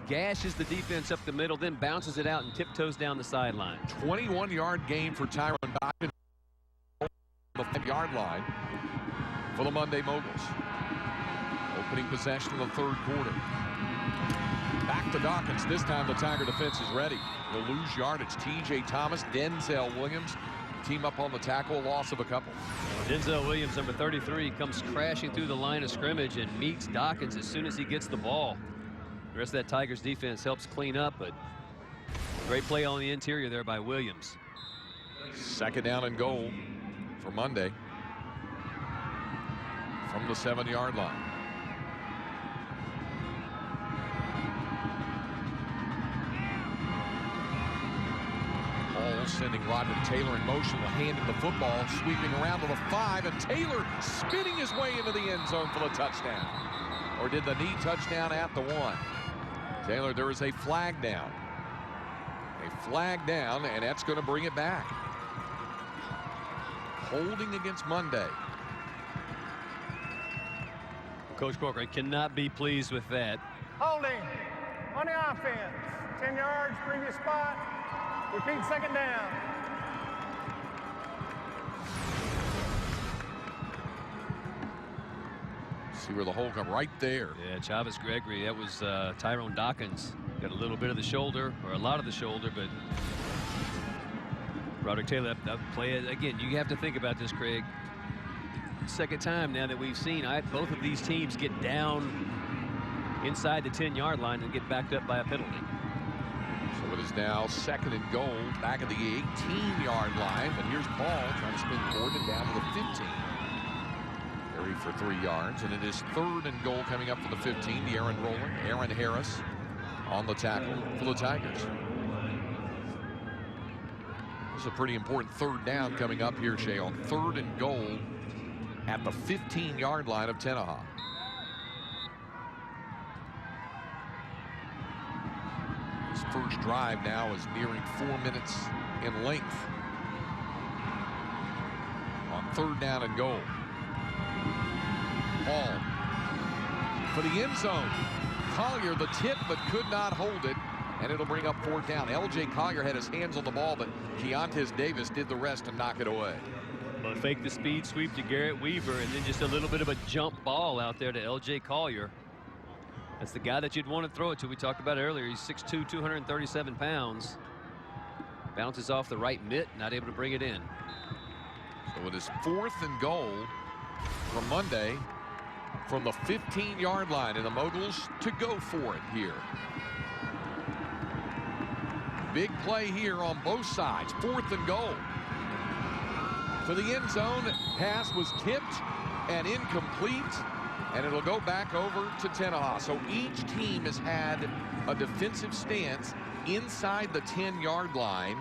gashes the defense up the middle, then bounces it out and tiptoes down the sideline. 21-yard gain for Tyrone Dawkins on the 5-yard line for the Munday Moguls. Opening possession of the 3rd quarter. Back to Dawkins. This time the Tiger defense is ready. They'll lose yardage. T.J. Thomas, Denzel Williams team up on the tackle, loss of a couple. Denzel Williams, number 33, comes crashing through the line of scrimmage and meets Dawkins as soon as he gets the ball. The rest of that Tigers defense helps clean up, but great play on the interior there by Williams. 2nd down and goal for Munday from the 7-yard line. Sending Roderick Taylor in motion, will hand him the football, sweeping around to the 5, and Taylor spinning his way into the end zone for the touchdown. Or did the knee touchdown at the 1? Taylor, there is a flag down. A flag down, and that's going to bring it back. Holding against Munday. Coach Corcoran cannot be pleased with that. Holding on the offense. 10 yards, previous spot. Repeat 2nd down. See where the hole come right there. Yeah, Chavez Gregory, that was Tyrone Dawkins. Got a little bit of the shoulder, or a lot of the shoulder, but Roderick Taylor, that play it again. You have to think about this, Craig. 2nd time now that we've seen both of these teams get down inside the 10-yard line and get backed up by a penalty. So it is now 2nd and goal back at the 18-yard line. But here's Paul trying to spin forward and down to the 15. Carry for 3 yards. And it is 3rd and goal coming up for the 15. The Aaron Rowland, Aaron Harris on the tackle for the Tigers. This is a pretty important 3rd down coming up here, Shea, on 3rd and goal at the 15-yard line of Tenaha. This first drive now is nearing 4 minutes in length. On 3rd down and goal. Ball for the end zone. Collier the tip, but could not hold it, and it'll bring up 4th down. L.J. Collier had his hands on the ball, but Keontae Davis did the rest to knock it away. But fake the speed sweep to Garrett Weaver, and then just a little bit of a jump ball out there to L.J. Collier. That's the guy that you'd want to throw it to. We talked about it earlier. He's 6'2", 237 pounds. Bounces off the right mitt, not able to bring it in. So it is 4th and goal for Munday from the 15-yard line, and the Moguls to go for it here. Big play here on both sides. 4th and goal. For the end zone, pass was tipped and incomplete, and it'll go back over to Tenaha. So each team has had a defensive stance inside the 10-yard line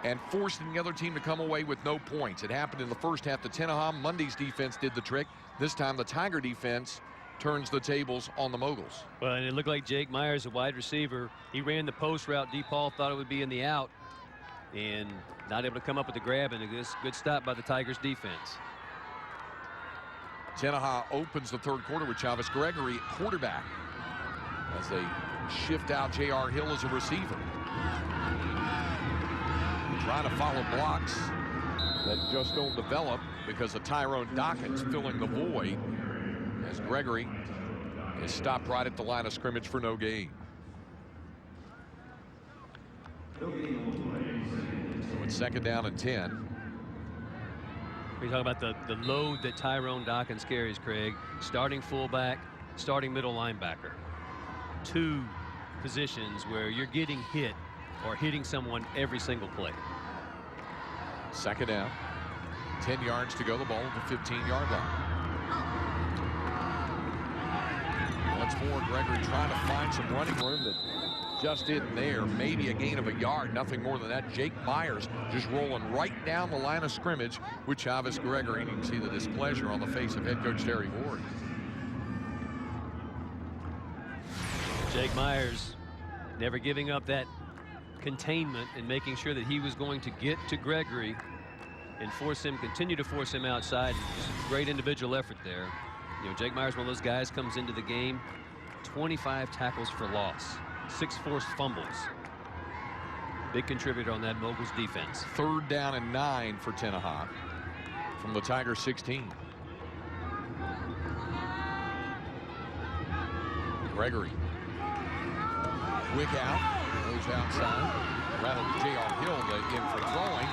and forcing the other team to come away with no points. It happened in the first half to Tenaha. Munday's defense did the trick. This time the Tiger defense turns the tables on the Moguls. Well, and it looked like Jake Myers, a wide receiver. He ran the post route. DePaul thought it would be in the out and not able to come up with the grab, and a good stop by the Tigers defense. Tenaha opens the 3rd quarter with Chavez Gregory at quarterback as they shift out J.R. Hill as a receiver. Trying to follow blocks that just don't develop because of Tyrone Dawkins filling the void as Gregory is stopped right at the line of scrimmage for no gain. So it's 2nd down and 10. We talk about the load that Tyrone Dawkins carries, Craig. Starting fullback, starting middle linebacker. 2 positions where you're getting hit or hitting someone every single play. 2nd down. 10 yards to go. The ball at the 15-yard line. Once more, Gregory trying to find some running room that just isn't there. Maybe a gain of a yard, nothing more than that. Jake Myers just rolling right down the line of scrimmage with Chavez Gregory. And you can see the displeasure on the face of head coach Terry Ward. Jake Myers never giving up that containment and making sure that he was going to get to Gregory and continue to force him outside. Just great individual effort there. You know, Jake Myers, one of those guys, comes into the game, 25 tackles for loss, 6 forced fumbles. Big contributor on that Moguls defense. 3rd down and 9 for Tenaha from the Tigers 16. Gregory. Quick out. Goes outside. Rather J.R. Hill in for throwing.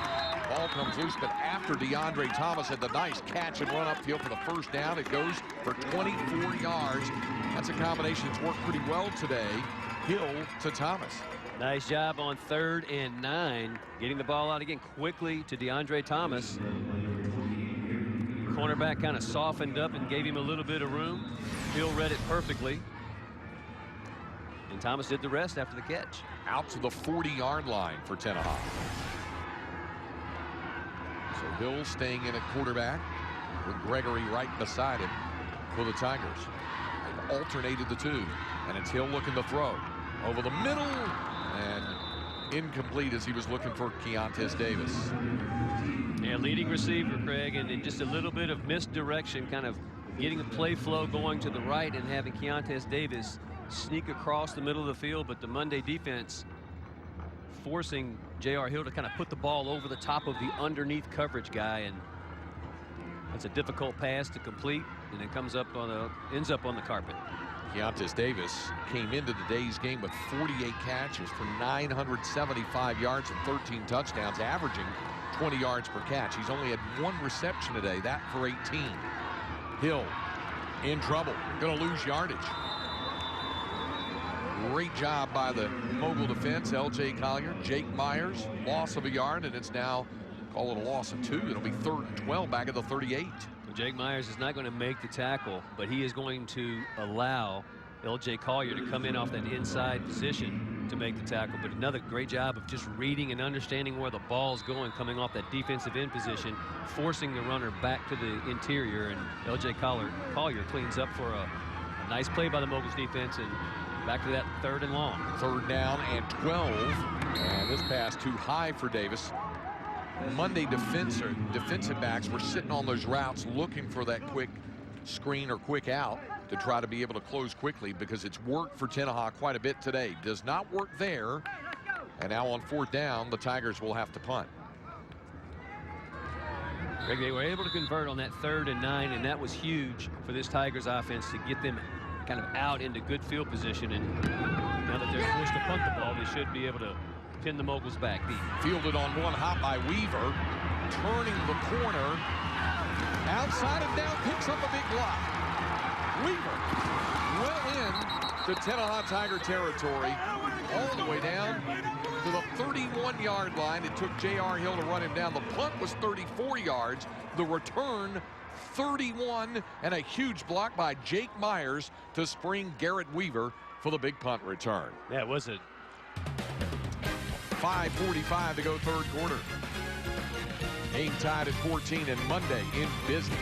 Ball comes loose, but after DeAndre Thomas had the nice catch and run upfield for the 1st down, it goes for 24 yards. That's a combination that's worked pretty well today. Hill to Thomas. Nice job on 3rd and 9, getting the ball out again quickly to DeAndre Thomas. Cornerback kind of softened up and gave him a little bit of room. Hill read it perfectly. And Thomas did the rest after the catch. Out to the 40-yard line for Tenaha. So Hill staying in at quarterback with Gregory right beside him for the Tigers. They've alternated the 2, and it's Hill looking to throw over the middle and incomplete as he was looking for Keontae Davis. Yeah, leading receiver, Craig, and just a little bit of misdirection, kind of getting the play flow going to the right and having Keontae Davis sneak across the middle of the field, but the Munday defense forcing J.R. Hill to kind of put the ball over the top of the underneath coverage guy, and that's a difficult pass to complete, and it ends up on the carpet. Keontae Davis came into today's game with 48 catches for 975 yards and 13 touchdowns, averaging 20 yards per catch. He's only had 1 reception today, that for 18. Hill in trouble, going to lose yardage. Great job by the Mogul defense. L.J. Collier, Jake Myers, loss of a yard, and it's now, call it a loss of 2. It'll be 3rd and 12 back at the 38. Well, Jake Myers is not going to make the tackle, but he is going to allow L.J. Collier to come in off that inside position to make the tackle. But another great job of just reading and understanding where the ball's going, coming off that defensive end position, forcing the runner back to the interior, and L.J. Collier cleans up for a nice play by the Moguls defense and Back to that 3rd and long. 3rd down and 12. And this pass too high for Davis. Munday defensive backs were sitting on those routes looking for that quick screen or quick out to try to be able to close quickly, because it's worked for Tenaha quite a bit today. Does not work there. And now on 4th down, the Tigers will have to punt. Greg, they were able to convert on that 3rd and 9, and that was huge for this Tigers offense to get them kind of out into good field position. And now that they're forced to punt the ball, they should be able to pin the Moguls back deep. Fielded on one hop by Weaver, turning the corner, outside and down, picks up a big block. Weaver well in to Tenaha Tiger territory, all the way down to the 31-yard line. It took J.R. Hill to run him down. The punt was 34 yards. The return 31, and a huge block by Jake Myers to spring Garrett Weaver for the big punt return. Yeah, it was it. 5:45 to go 3rd quarter. Game tied at 14, and Munday in business.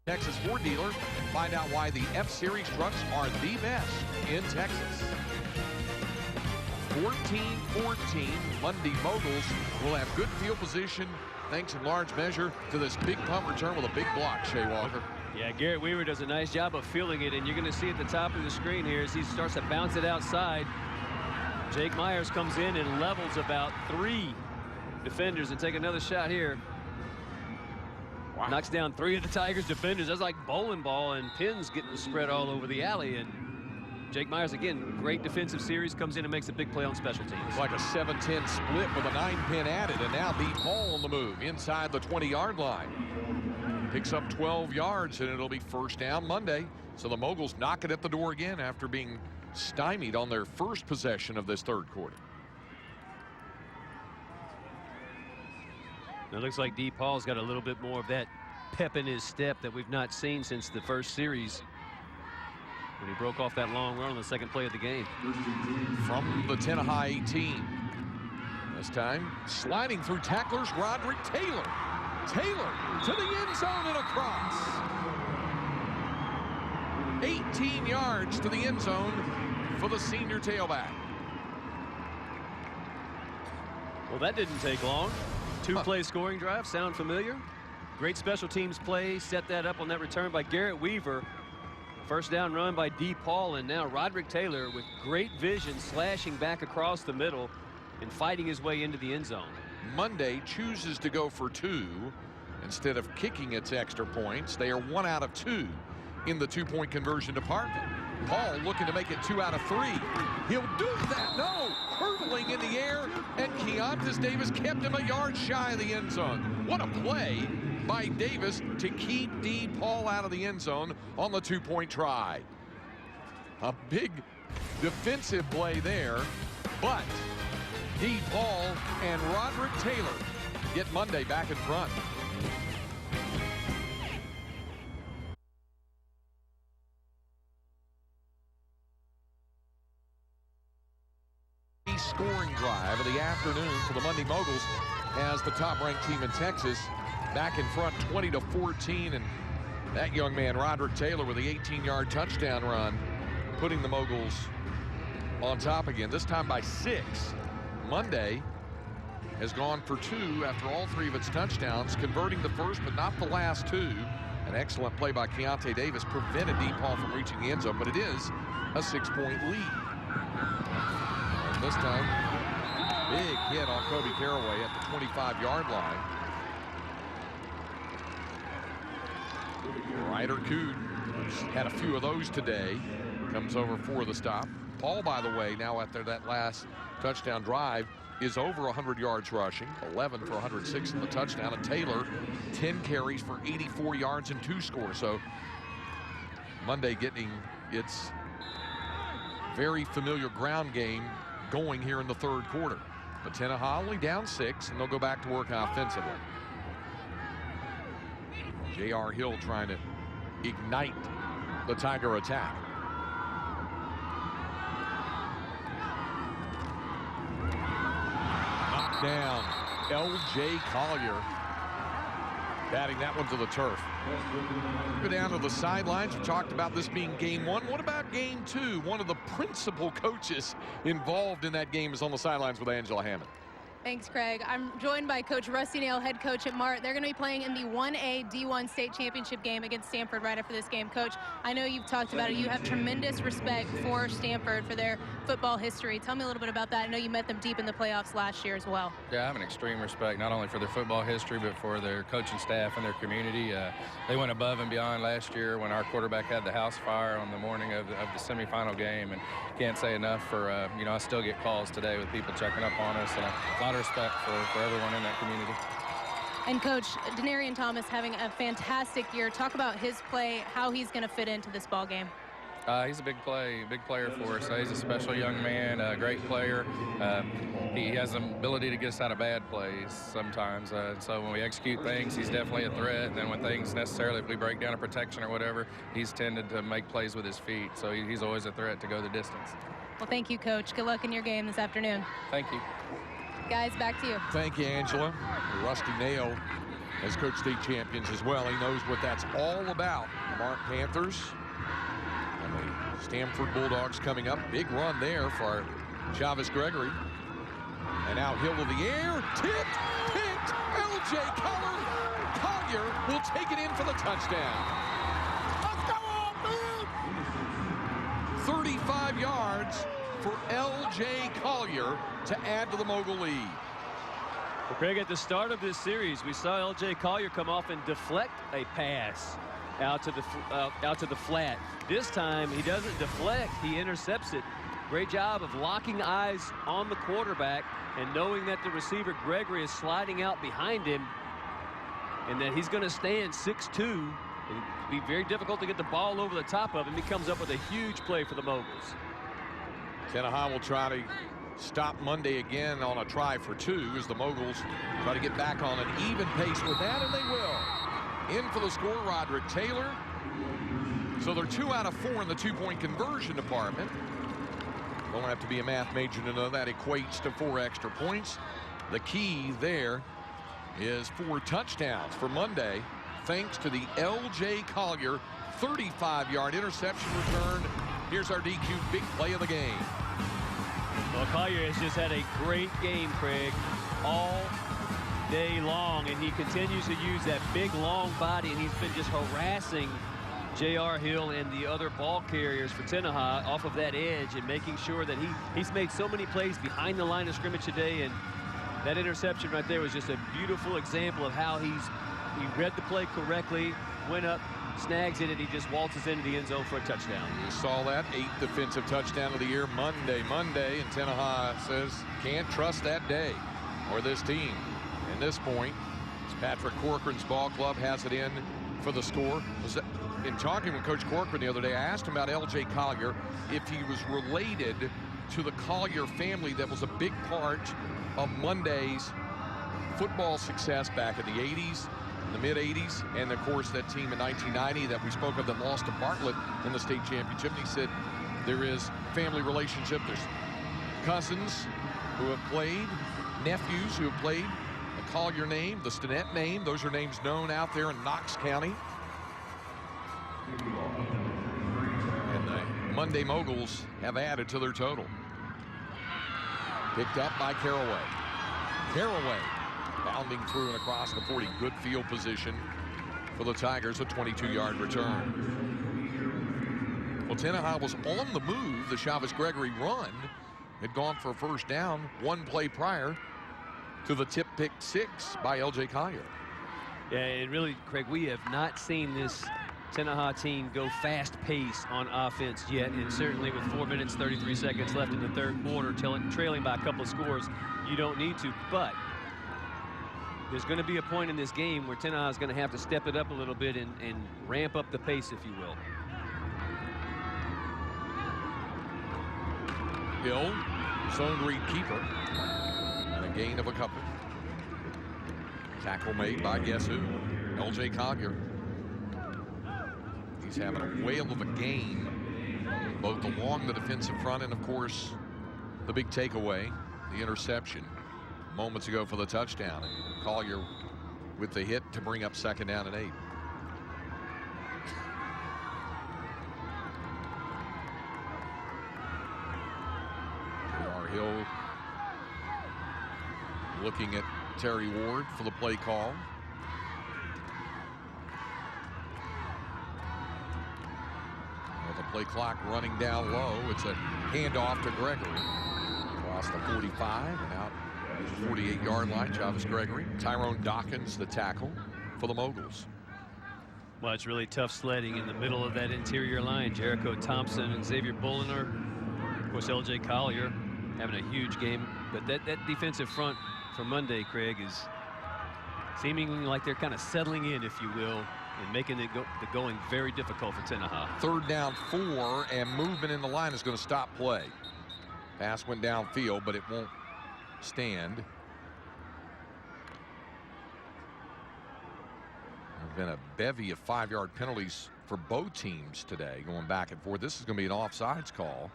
Texas Ford dealer. Find out why the F-Series trucks are the best in Texas. 14-14. Munday Moguls will have good field position, thanks in large measure to this big punt return with a big block, Shea Walker. Yeah, Garrett Weaver does a nice job of fielding it, and you're going to see at the top of the screen here as he starts to bounce it outside. Jake Myers comes in and levels about 3 defenders, and take another shot here. Wow. Knocks down 3 of the Tigers defenders. That's like bowling ball, and pins getting spread all over the alley. And Jake Myers, again, great defensive series, comes in and makes a big play on special teams. It's like a 7-10 split with a 9-pin added, and now D. Paul on the move inside the 20-yard line. Picks up 12 yards, and it'll be 1st down Munday. So the Moguls knock it at the door again after being stymied on their first possession of this 3rd quarter. It looks like D. Paul's got a little bit more of that pep in his step that we've not seen since the first series, when he broke off that long run on the 2nd play of the game. From the Tenaha 18. This time, sliding through tacklers, Roderick Taylor. Taylor to the end zone and across. 18 yards to the end zone for the senior tailback. Well, that didn't take long. 2-play scoring drive. Sound familiar? Great special teams play. Set that up on that return by Garrett Weaver. 1st down run by D. Paul, and now Roderick Taylor with great vision, slashing back across the middle and fighting his way into the end zone. Munday chooses to go for 2 instead of kicking its extra points. They are 1 out of 2 in the 2-point conversion department. Paul looking to make it 2 out of 3. He'll do that. No, hurtling in the air, and Keontae Davis kept him a yard shy of the end zone. What a play by Davis to keep D. Paul out of the end zone on the 2-point try. A big defensive play there, but D. Paul and Roderick Taylor get Munday back in front. Scoring drive of the afternoon for the Munday Moguls as the top-ranked team in Texas back in front 20-14, and that young man Roderick Taylor with the 18-yard touchdown run putting the Moguls on top again, this time by 6. Munday has gone for 2 after all 3 of its touchdowns, converting the first but not the last 2. An excellent play by Keontae Davis prevented D. Paul from reaching the end zone, but it is a 6-point lead. And this time, big hit on Kobe Caraway at the 25-yard line. Ryder Cood had a few of those today. Comes over for the stop. Paul, by the way, now after that last touchdown drive, is over 100 yards rushing, 11 for 106 in the touchdown. And Taylor, 10 carries for 84 yards and 2 scores. So Munday getting its very familiar ground game going here in the 3rd quarter. But Tenaha only down 6, and they'll go back to work offensively. J.R. Hill trying to ignite the Tiger attack. Knocked down L.J. Collier batting that one to the turf. Go down to the sidelines. We talked about this being game one. What about game two? One of the principal coaches involved in that game is on the sidelines with Angela Hammond. Thanks, Craig. I'm joined by Coach Rusty Nail, head coach at Mart. They're going to be playing in the 1A D1 state championship game against Stanford right after this game. Coach, I know you've talked about it. You have tremendous respect for Stanford, for their football history. Tell me a little bit about that. I know you met them deep in the playoffs last year as well. Yeah, I have an extreme respect, not only for their football history, but for their coaching staff and their community. They went above and beyond last year when our quarterback had the house fire on the morning of the semifinal game. And can't say enough for, I still get calls today with people checking up on us. And a lot of respect for everyone in that community. And Coach, Denarian Thomas having a fantastic year. Talk about his play, how he's going to fit into this ball game. He's a big player for us. He's a special young man, a great player. He has the ability to get us out of bad plays sometimes. So when we execute things, he's definitely a threat. And then when things necessarily, if we break down a protection or whatever, he's tended to make plays with his feet. So he's always a threat to go the distance. Well, thank you, Coach. Good luck in your game this afternoon. Thank you. Guys, back to you. Thank you, Angela. Rusty Nail has coached state champions as well. He knows what that's all about. The Mart Panthers and the Stanford Bulldogs coming up. Big run there for Chavez Gregory. And out hill to the air. Tipped, picked. L.J. Collier will take it in for the touchdown. Let's go on, dude! 35 yards for L.J. Collier to add to the Mogul lead. Well, Craig, at the start of this series, we saw L.J. Collier come off and deflect a pass out to the flat. This time, he doesn't deflect, he intercepts it. Great job of locking eyes on the quarterback and knowing that the receiver, Gregory, is sliding out behind him and that he's going to stand 6'2". It'll be very difficult to get the ball over the top of him. He comes up with a huge play for the Moguls. Tenaha will try to stop Munday again on a try for two as the Moguls try to get back on an even pace with that, and they will. In for the score, Roderick Taylor. So they're 2 out of 4 in the two-point conversion department. Don't have to be a math major to know that equates to 4 extra points. The key there is 4 touchdowns for Munday, thanks to the L.J. Collier 35-yard interception return. Here's our DQ big play of the game. Well, Collier has just had a great game, Craig, all day long, and he continues to use that big, long body, and he's been just harassing J.R. Hill and the other ball carriers for Tenaha off of that edge and making sure that he's made so many plays behind the line of scrimmage today, and that interception right there was just a beautiful example of how he read the play correctly, went up, snags it, and he just waltzes into the end zone for a touchdown. You saw that 8th defensive touchdown of the year Monday, and Tenaha says can't trust that day or this team. And this point, Patrick Corcoran's ball club has it in for the score. In talking with Coach Corcoran the other day, I asked him about L.J. Collier, if he was related to the Collier family that was a big part of Monday's football success back in the 80s, the mid-80s, and of course that team in 1990 that we spoke of that lost to Bartlett in the state championship. And he said there is family relationship. There's cousins who have played, nephews who have played, the Collier name, the Stinnett name. Those are names known out there in Knox County. And the Munday Moguls have added to their total. Picked up by Caraway. Caraway bounding through and across the 40. Good field position for the Tigers, a 22-yard return. Well, Tenaha was on the move. The Chavez Gregory run had gone for a first down one play prior to the tip pick 6 by L.J. Collier. Yeah, and really, Craig, we have not seen this Tenaha team go fast pace on offense yet, and certainly with 4 minutes 33 seconds left in the third quarter, trailing by a couple of scores, you don't need to. But there's going to be a point in this game where Tenaha is going to have to step it up a little bit and ramp up the pace, if you will. Hill, zone read keeper, and a gain of a couple. Tackle made by guess who? L.J. Collier. He's having a whale of a game, both along the defensive front and, of course, the big takeaway, the interception. moments ago for the touchdown. And Collier with the hit to bring up 2nd down and 8. J.R. Hill looking at Terry Ward for the play call. With the play clock running down low, it's a handoff to Gregory. Across the 45 and out 48-yard line. Travis Gregory. Tyrone Dawkins, the tackle for the Moguls. Well, it's really tough sledding in the middle of that interior line. Jericho Thompson and Xavier Bulliner. Of course, L.J. Collier having a huge game. But that defensive front for Munday, Craig, is seemingly like they're kind of settling in, if you will, and making the going very difficult for Tenaha. 3rd down 4, and movement in the line is going to stop play. Pass went downfield, but it won't stand. There's been a bevy of 5-yard penalties for both teams today, going back and forth. This is going to be an offsides call.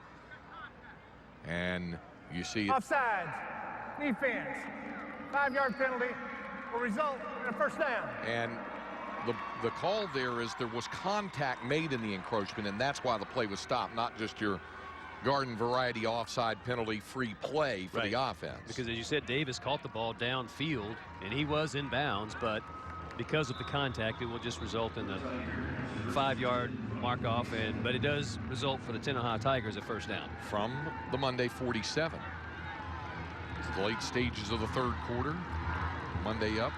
And you see it. Offsides. Defense. 5-yard penalty will result in a 1st down. And the call there is there was contact made in the encroachment, and that's why the play was stopped, not just your garden variety offside penalty free play for the offense. Because as you said, Davis caught the ball downfield and he was in bounds, but because of the contact, it will just result in the 5-yard mark off, but it does result for the Tenaha Tigers a 1st down. From the Munday 47. It's the late stages of the 3rd quarter. Munday up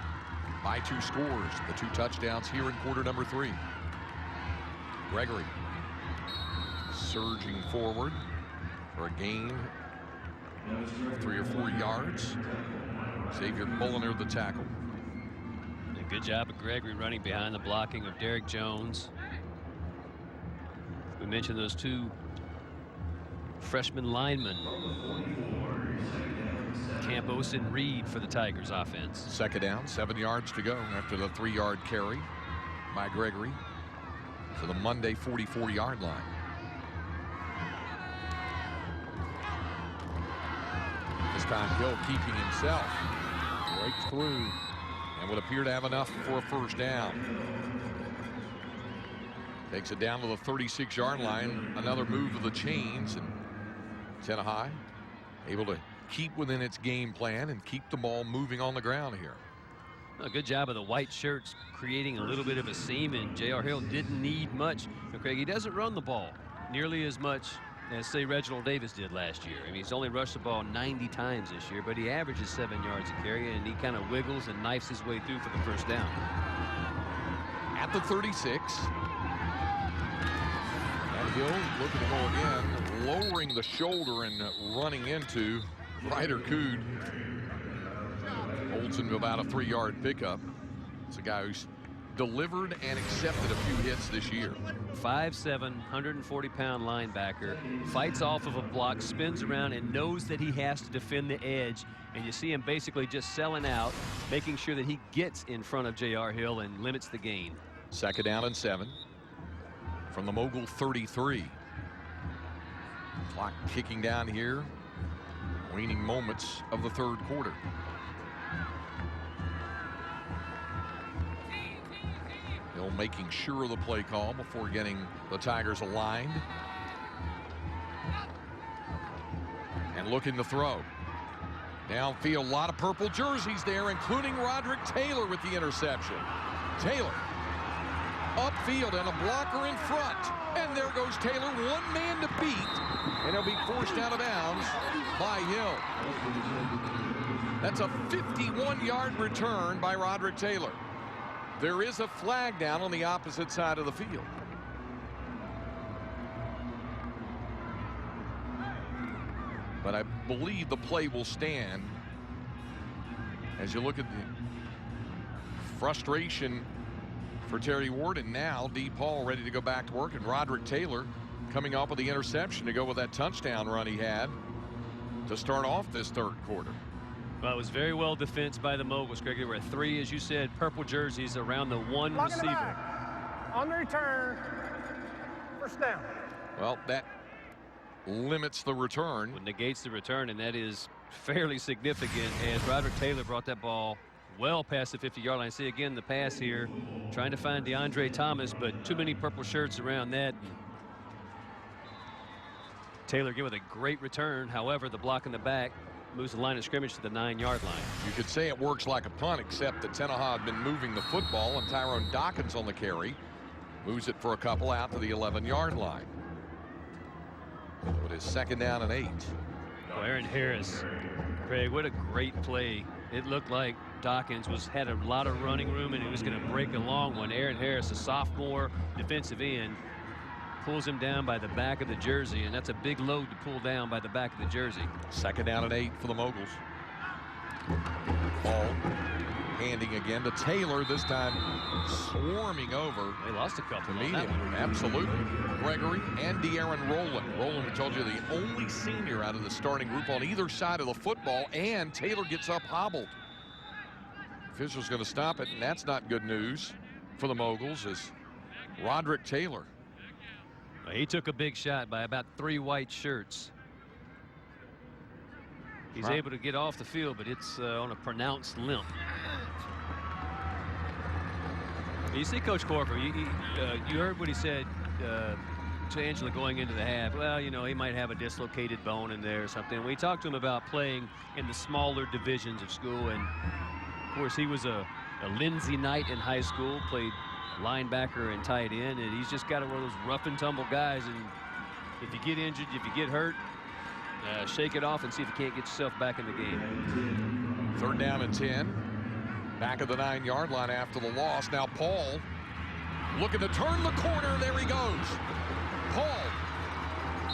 by 2 scores. The 2 touchdowns here in quarter number 3. Gregory surging forward for a gain of 3 or 4 yards. Xavier Bulliner, the tackle. And good job of Gregory running behind the blocking of Derek Jones. We mentioned those 2 freshman linemen, Campos and Reed, for the Tigers offense. 2nd down, 7 yards to go after the 3-yard carry by Gregory to the Munday 44-yard line. This time Hill keeping himself. Breaks through and would appear to have enough for a 1st down. Takes it down to the 36-yard line. Another move of the chains, and Tenaha able to keep within its game plan and keep the ball moving on the ground here. A good job of the white shirts creating a little bit of a seam, and J.R. Hill didn't need much. But Craig, he doesn't run the ball nearly as much as, say, Reginald Davis did last year. I mean, he's only rushed the ball 90 times this year, but he averages 7 yards a carry, and he kind of wiggles and knifes his way through for the 1st down. At the 36. And Hill looking to go again, lowering the shoulder and running into Ryder Cood. Holds him to about a 3-yard pickup. It's a guy who's delivered and accepted a few hits this year. 5'7", 140-pound linebacker, fights off of a block, spins around, and knows that he has to defend the edge. And you see him basically just selling out, making sure that he gets in front of J.R. Hill and limits the gain. 2nd down and 7 from the Mogul 33. Clock kicking down here. Waning moments of the 3rd quarter. Hill making sure of the play call before getting the Tigers aligned. And looking to throw. Downfield, a lot of purple jerseys there, including Roderick Taylor with the interception. Taylor upfield and a blocker in front. And there goes Taylor, 1 man to beat. And he'll be forced out of bounds by Hill. That's a 51-yard return by Roderick Taylor. There is a flag down on the opposite side of the field. But I believe the play will stand. As you look at the frustration for Terry Ward, and now D. Paul ready to go back to work, and Roderick Taylor coming off of the interception to go with that touchdown run he had to start off this 3rd quarter. Well, it was very well defensed by the Moguls, Greg. There were 3, as you said, purple jerseys around the 1 receiver. On the return, 1st down. Well, that limits the return. Well, negates the return, and that is fairly significant as Roderick Taylor brought that ball well past the 50-yard line. See again the pass here, trying to find DeAndre Thomas, but too many purple shirts around that. Taylor again with a great return. However, the block in the back moves the line of scrimmage to the 9-yard line. You could say it works like a punt, except that Tenaha had been moving the football, and Tyrone Dawkins on the carry moves it for a couple out to the 11-yard line. So it is 2nd down and 8. Oh, Aaron Harris, Craig, what a great play. It looked like Dawkins had a lot of running room and he was going to break a long one. Aaron Harris, a sophomore defensive end, pulls him down by the back of the jersey, and that's a big load to pull down by the back of the jersey. 2nd down and 8 for the Moguls. Ball handing again to Taylor, this time swarming over. They lost a couple. Absolutely. Gregory and De'Aaron Rowland. Rowland, we told you, the only senior out of the starting group on either side of the football, and Taylor gets up hobbled. Official's going to stop it, and that's not good news for the Moguls as Roderick Taylor. He took a big shot by about 3 white shirts. He's able to get off the field, but it's on a pronounced limp. You see Coach Corker, you heard what he said to Angela going into the half. Well, you know, he might have a dislocated bone in there or something. We talked to him about playing in the smaller divisions of school, and of course he was a Lindsay Knight in high school, played linebacker and tight end, and he's just got one of those rough and tumble guys, and if you get injured, if you get hurt, shake it off and see if you can't get yourself back in the game. 3rd down and 10. Back of the 9-yard line after the loss. Now Paul looking to turn the corner. There he goes. Paul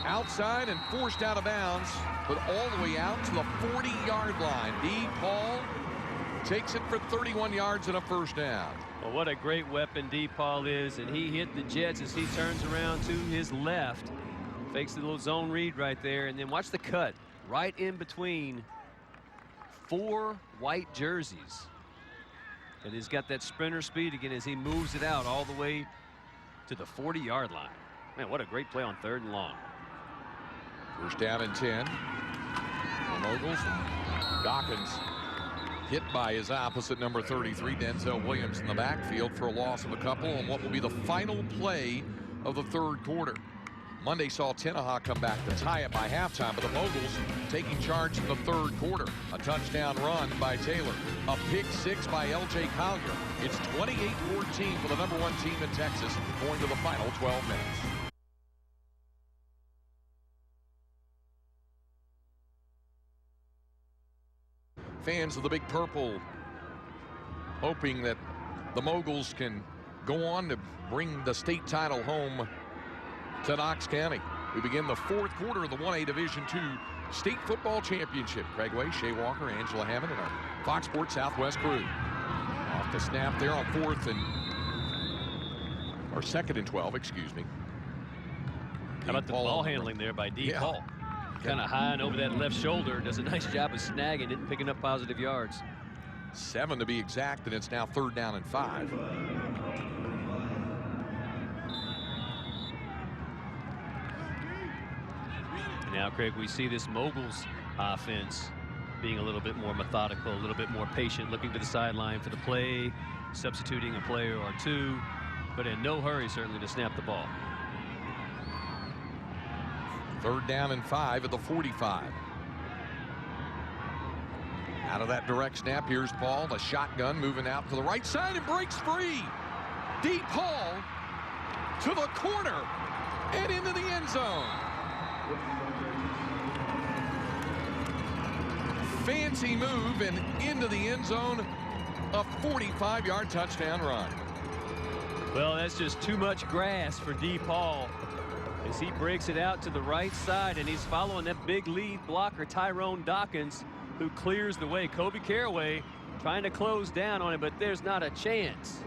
outside and forced out of bounds, but all the way out to the 40-yard line. Paul takes it for 31 yards and a 1st down. Well, what a great weapon Paul is, and he hit the Jets as he turns around to his left. Fakes the little zone read right there, and then watch the cut right in between 4 white jerseys. And he's got that sprinter speed again as he moves it out all the way to the 40-yard line. Man, what a great play on 3rd and long. 1st down and 10. The Moguls. Dawkins hit by his opposite, number 33, Denzel Williams, in the backfield for a loss of a couple on what will be the final play of the 3rd quarter. Monday saw Tenaha come back to tie it by halftime, but the Moguls taking charge in the 3rd quarter. A touchdown run by Taylor. A pick 6 by L.J. Collier. It's 28-14 for the number 1 team in Texas, going to the final 12 minutes. Fans of the Big Purple hoping that the Moguls can go on to bring the state title home to Knox County. We begin the 4th quarter of the 1A Division II State Football Championship. Craig Way, Shea Walker, Angela Hammond, and our Fox Sports Southwest crew. Off the snap there on 2nd and 12, excuse me. How about the ball handling there by Paul? Kind of high and over that left shoulder. Does a nice job of snagging it and picking up positive yards. 7 to be exact, and it's now 3rd down and 5. Now, Craig, we see this Moguls offense being a little bit more methodical, a little bit more patient, looking to the sideline for the play, substituting a player or two, but in no hurry, certainly, to snap the ball. 3rd down and 5 at the 45. Out of that direct snap, here's Paul, the shotgun moving out to the right side and breaks free. Paul to the corner and into the end zone. Fancy move and into the end zone, a 45-yard touchdown run. Well, that's just too much grass for Paul as he breaks it out to the right side, and he's following that big lead blocker, Tyrone Dawkins, who clears the way. Kobe Caraway trying to close down on him, but there's not a chance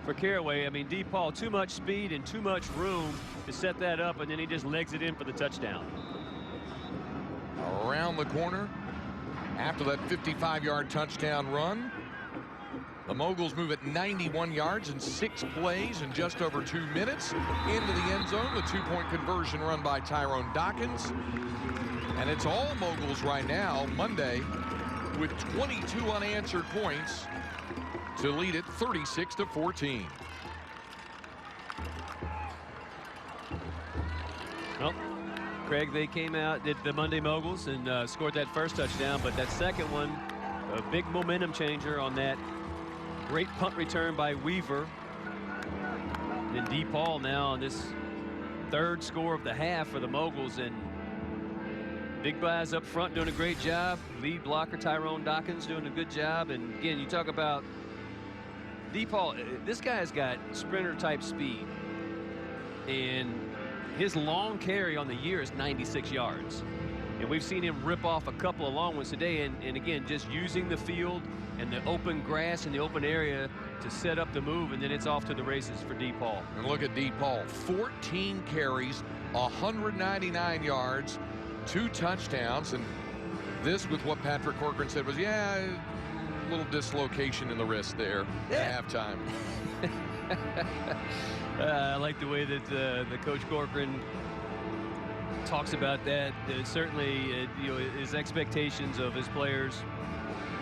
for Caraway. I mean, Paul, too much speed and too much room to set that up, and then he just legs it in for the touchdown. Around the corner after that 55-yard touchdown run The Moguls move at 91 yards in 6 plays in just over 2 minutes. Into the end zone, the 2-point conversion run by Tyrone Dawkins. And it's all Moguls right now. Munday with 22 unanswered points to lead it 36-14. Well, Craig, they came out, did the Munday Moguls, and scored that first touchdown, but that second one, a big momentum changer on that great punt return by Weaver. And DePaul now on this 3rd score of the half for the Moguls, and big guys up front doing a great job. Lead blocker Tyrone Dawkins doing a good job. And again, you talk about DePaul, this guy's got sprinter type speed, and his long carry on the year is 96 yards. And we've seen him rip off a couple of long ones today. And again, just using the field and the open grass and the open area to set up the move, and then it's off to the races for DePaul. And look at DePaul, 14 carries, 199 yards, 2 touchdowns. And this, with what Patrick Corcoran said, was, yeah, a little dislocation in the wrist there at halftime. I like the way that the Coach Corcoran talks about that. Certainly, you know, his expectations of his players,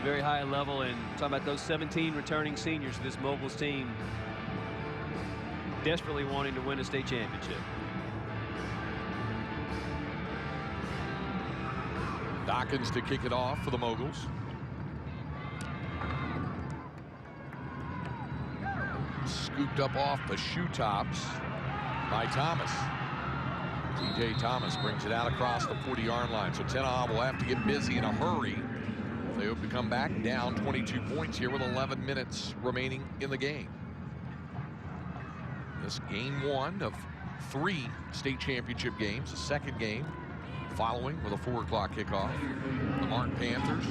very high level, and talking about those 17 returning seniors for this Moguls team, desperately wanting to win a state championship. Dawkins to kick it off for the Moguls. Scooped up off the shoe tops by Thomas. TJ Thomas brings it out across the 40-yard line. So Tenaha will have to get busy in a hurry if they hope to come back down 22 points here with 11 minutes remaining in the game. This game 1 of 3 state championship games, the second game following with a 4 o'clock kickoff. The Mark Panthers,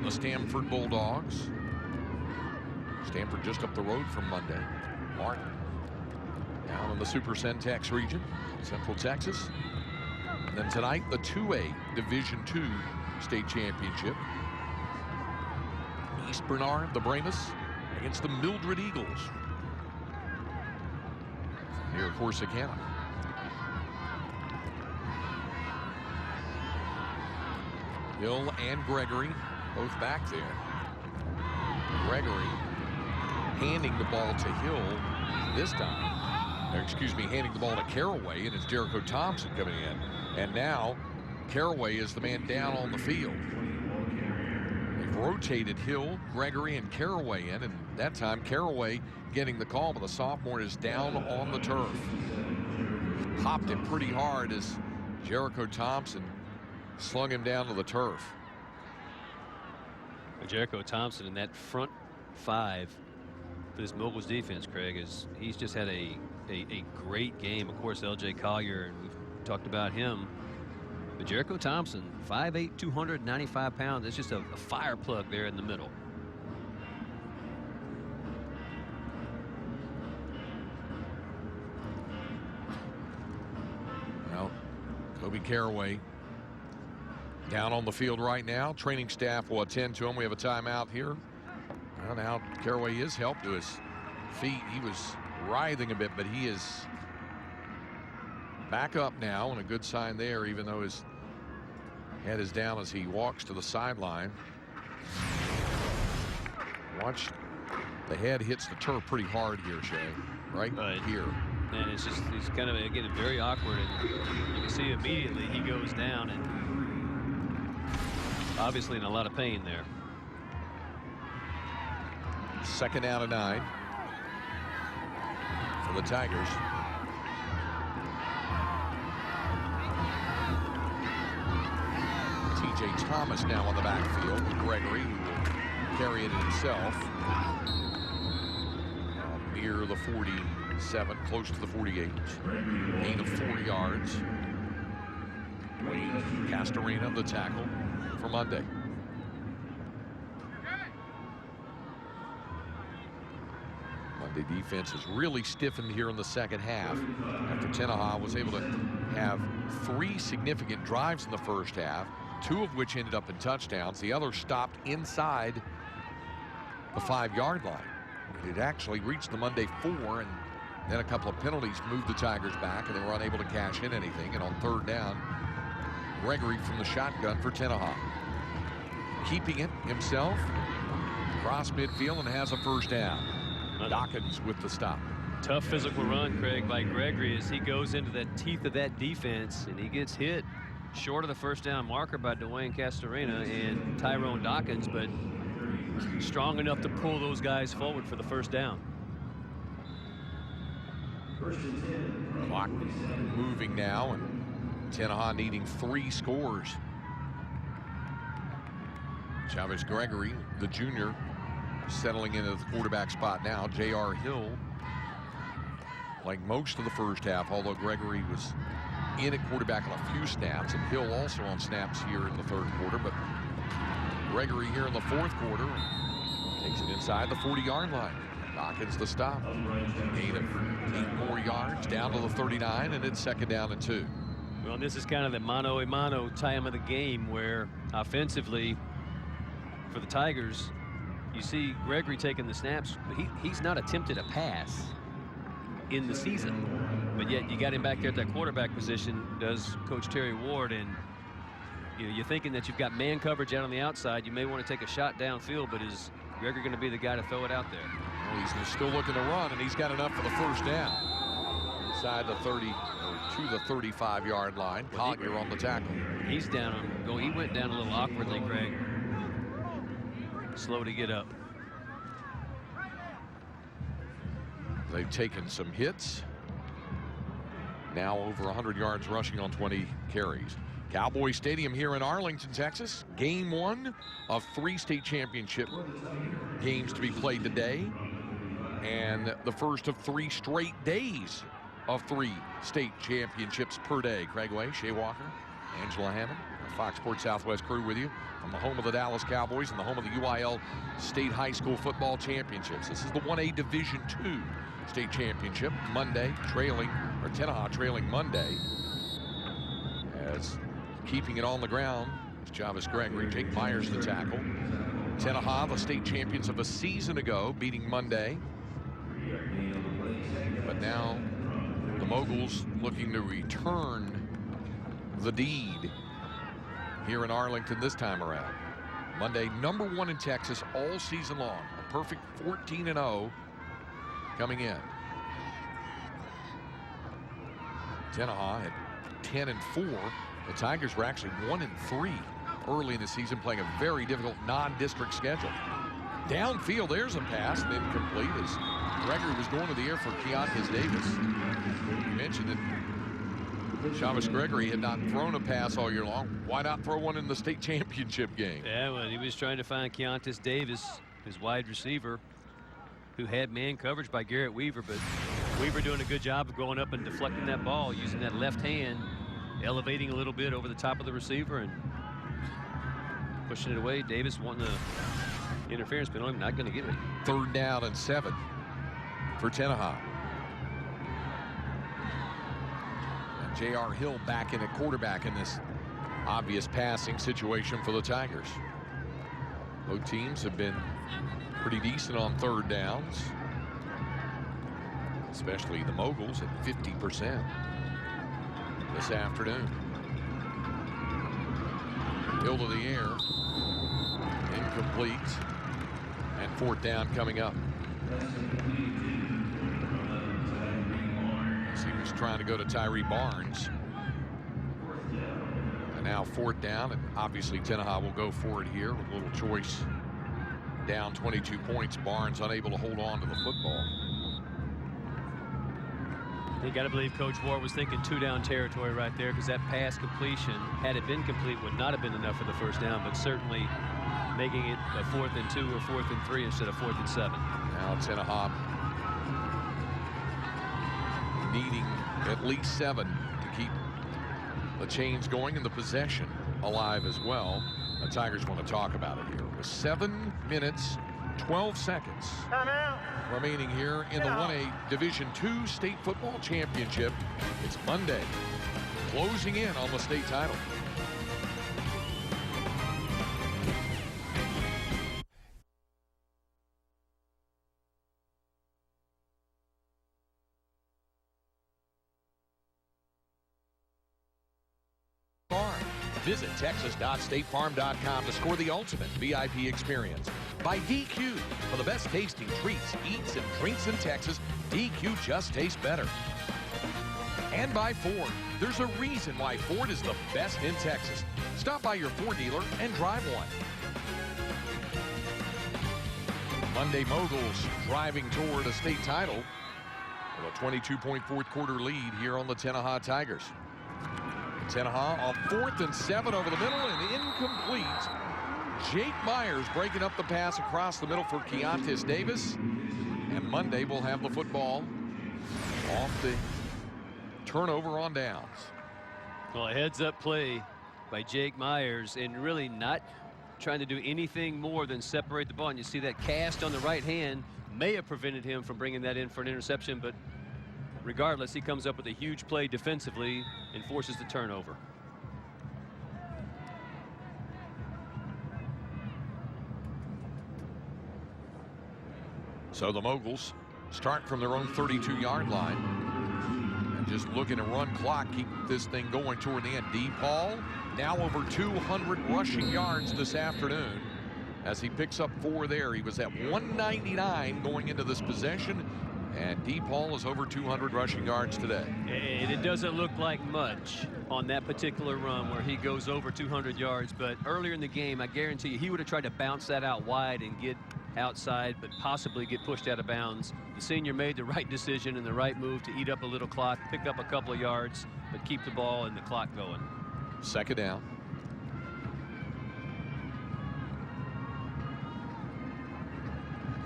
the Stamford Bulldogs. Stanford just up the road from Munday. Martin down in the Super Centex region, Central Texas. And then tonight, the 2A Division II state championship. East Bernard, the Brahmas, against the Mildred Eagles near Corsicana. Hill and Gregory both back there. Gregory handing the ball to Hill this time. Or excuse me, handing the ball to Caraway, and it's Jericho Thompson coming in. And now Caraway is the man down on the field. They've rotated Hill, Gregory, and Caraway in, and that time Caraway getting the call, but the sophomore is down on the turf. Popped him pretty hard as Jericho Thompson slung him down to the turf. Jericho Thompson in that front 5 for this Moguls defense, Craig, he's just had a great game. Of course, LJ Collier, and we've talked about him. But Jericho Thompson, 5'8", 295 pounds. It's just a fire plug there in the middle. Well, Kobe Caraway down on the field right now. Training staff will attend to him. We have a timeout here. Well, now Caraway is helped to his feet. He was writhing a bit, but he is back up now, and a good sign there, even though his head is down as he walks to the sideline. Watch, the head hits the turf pretty hard here, Shay, right here. And it's just, he's kind of, again, very awkward, and you can see immediately he goes down, and obviously in a lot of pain there. 2nd down and 9 for the Tigers. TJ Thomas now on the backfield with Gregory, who will carry it himself. Near the 47, close to the 48. Gain of 4 yards. Castorena, the tackle for Munday. The defense has really stiffened here in the second half after Tenaha was able to have 3 significant drives in the first half, 2 of which ended up in touchdowns. The other stopped inside the 5-yard line. It had actually reached the Munday 4, and then a couple of penalties moved the Tigers back, and they were unable to cash in anything. And on 3rd down, Gregory from the shotgun for Tenaha. Keeping it himself, across midfield, and has a 1st down. Dawkins with the stop. Tough physical run, Craig, by Gregory as he goes into the teeth of that defense, and he gets hit short of the 1st down marker by Dwayne Castorena and Tyrone Dawkins, but strong enough to pull those guys forward for the 1st down. Clock moving now, and Tenaha needing 3 scores. Chavez Gregory, the junior, settling into the quarterback spot now. J.R. Hill playing most of the 1st half, although Gregory was in at quarterback on a few snaps, and Hill also on snaps here in the 3rd quarter. But Gregory here in the 4th quarter takes it inside the 40-yard line. Dawkins the stop. Gain of 8 more yards down to the 39, and it's 2nd down and 2. Well, this is kind of the mano-a-mano time of the game where offensively for the Tigers, you see Gregory taking the snaps. He's not attempted a pass in the season, but yet you got him back there at that quarterback position, does Coach Terry Ward, and you're thinking that you've got man coverage out on the outside. You may want to take a shot downfield, but is Gregory going to be the guy to throw it out there? Well, he's still looking to run, and he's got enough for the 1st down. Inside the 30 to the 35-yard line. Collier on the tackle. He's down. He went down a little awkwardly, Greg. Slow to get up. They've taken some hits. Now over 100 yards rushing on 20 carries. Cowboys Stadium here in Arlington, Texas. Game 1 of 3 state championship games to be played today, and the first of 3 straight days of 3 state championships per day. Craig Way, Shea Walker, Angela Hammond, our Fox Sports Southwest crew with you from the home of the Dallas Cowboys and the home of the UIL State High School Football Championships. This is the 1A Division II state championship. Munday trailing, or Tenaha trailing Munday, as keeping it on the ground is Chavez Gregory. Jake Myers the tackle. Tenaha, the state champions of a season ago, beating Munday. But now the Moguls looking to return the deed here in Arlington this time around. Munday #1 in Texas all season long. A perfect 14-0 coming in. Tenaha at 10-4. The Tigers were actually 1-3 early in the season, playing a very difficult non-district schedule. Downfield, there's a pass, and incomplete as Gregory was going to the air for Keontae Davis. You mentioned that Chavez Gregory had not thrown a pass all year long. Why not throw one in the state championship game? Yeah, well, he was trying to find Keontae Davis, his wide receiver, who had man coverage by Garrett Weaver, but Weaver doing a good job of going up and deflecting that ball, using that left hand, elevating a little bit over the top of the receiver and pushing it away. Davis wanting the interference penalty, not going to get it. 3rd down and 7 for Tenaha. And J.R. Hill back in at quarterback in this obvious passing situation for the Tigers. Both teams have been pretty decent on 3rd downs, especially the Moguls at 50% this afternoon. Hill to the air, incomplete, and 4th down coming up. As he was trying to go to Tyree Barnes. And now 4th down, and obviously Tenaha will go for it here with a little choice. Down 22 points, Barnes unable to hold on to the football. You got to believe Coach Ward was thinking 2-down territory right there, because that pass completion, had it been complete, would not have been enough for the 1st down, but certainly making it a 4th and 2 or 4th and 3 instead of 4th and 7. Now Tenaha needing at least 7 to keep the chains going and the possession alive as well. The Tigers want to talk about it here. With 7 minutes, 12 seconds remaining here in the 1A Division II State Football Championship. It's Munday, closing in on the state title. Visit texas.statefarm.com to score the ultimate VIP experience. By DQ, for the best tasting treats, eats, and drinks in Texas, DQ just tastes better. And by Ford. There's a reason why Ford is the best in Texas. Stop by your Ford dealer and drive one. Monday Moguls driving toward a state title with a 22-point fourth quarter lead here on the Tenaha Tigers. Tenaha on 4th and 7 over the middle and incomplete. Jake Myers breaking up the pass across the middle for Keontis Davis. And Monday will have the football off the turnover on downs. Well, a heads-up play by Jake Myers, and really not trying to do anything more than separate the ball. And you see that cast on the right hand may have prevented him from bringing that in for an interception, but regardless, he comes up with a huge play defensively and forces the turnover. So the Moguls start from their own 32-yard line. And just looking to run clock, keep this thing going toward the end. DePaul now over 200 rushing yards this afternoon as he picks up 4 there. He was at 199 going into this possession, and DePaul is over 200 rushing yards today. And it doesn't look like much on that particular run where he goes over 200 yards, but earlier in the game, I guarantee you, he would have tried to bounce that out wide and get outside, but possibly get pushed out of bounds. The senior made the right decision and the right move to eat up a little clock, pick up a couple of yards, but keep the ball and the clock going. Second down.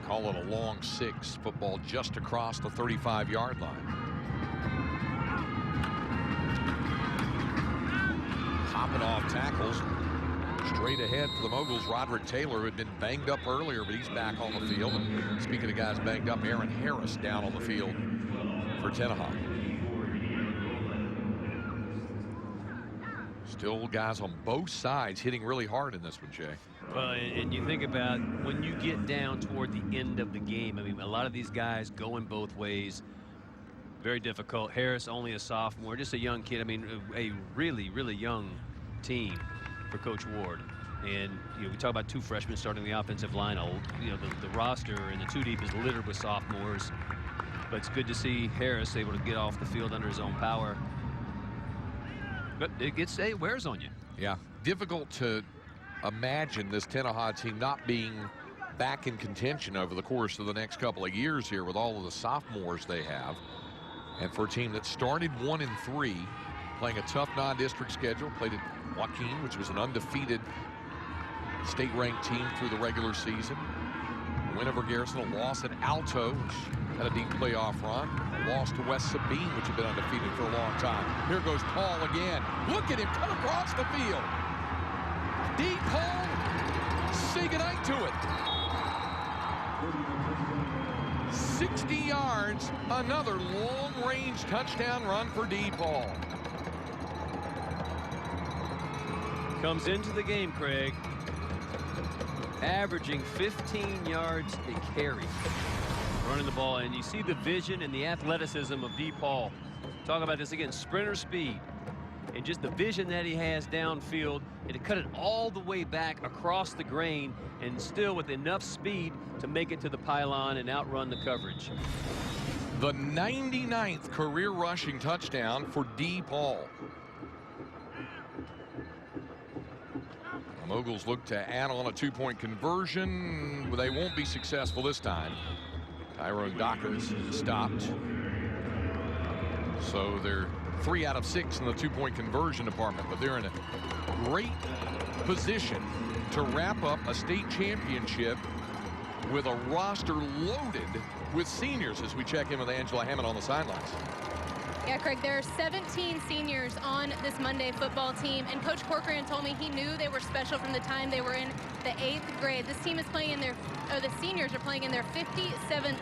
Call it a long 6. Football just across the 35-yard line. Hopping off tackles. Straight ahead for the Moguls, Roderick Taylor, who had been banged up earlier, but he's back on the field. And speaking of guys banged up, Aaron Harris down on the field for Tenaha. Still guys on both sides hitting really hard in this one, Jay. Well, and you think about when you get down toward the end of the game, I mean, a lot of these guys going both ways. Very difficult. Harris only a sophomore, just a young kid. I mean, a really, really young team for Coach Ward. And we talk about 2 freshmen starting the offensive line. The roster and the 2 deep is littered with sophomores, but it's good to see Harris able to get off the field under his own power. But it wears on you. Yeah, difficult to imagine this Tenaha team not being back in contention over the course of the next couple of years here with all of the sophomores they have. And for a team that started 1-3, playing a tough non-district schedule, played at Joaquin, which was an undefeated state-ranked team through the regular season. A win over Garrison, a loss at Alto, which had a deep playoff run. A loss to West Sabine, which had been undefeated for a long time. Here goes Paul again. Look at him come across the field. Deep Paul, say goodnight to it. 60 yards, another long-range touchdown run for DePaul. Comes into the game, Craig, averaging 15 yards a carry, running the ball, and you see the vision and the athleticism of DePaul. Talk about this again, sprinter speed, and just the vision that he has downfield, and to cut it all the way back across the grain, and still with enough speed to make it to the pylon and outrun the coverage. The 99th career rushing touchdown for DePaul. The Moguls look to add on a 2-point conversion, but they won't be successful this time. Tyrone Dockers stopped. So they're 3 out of 6 in the 2-point conversion department, but they're in a great position to wrap up a state championship with a roster loaded with seniors as we check in with Angela Hammond on the sidelines. Yeah, Craig, there are 17 seniors on this Monday football team, and Coach Corcoran told me he knew they were special from the time they were in the 8th grade. This team is playing in their, the seniors are playing in their 57th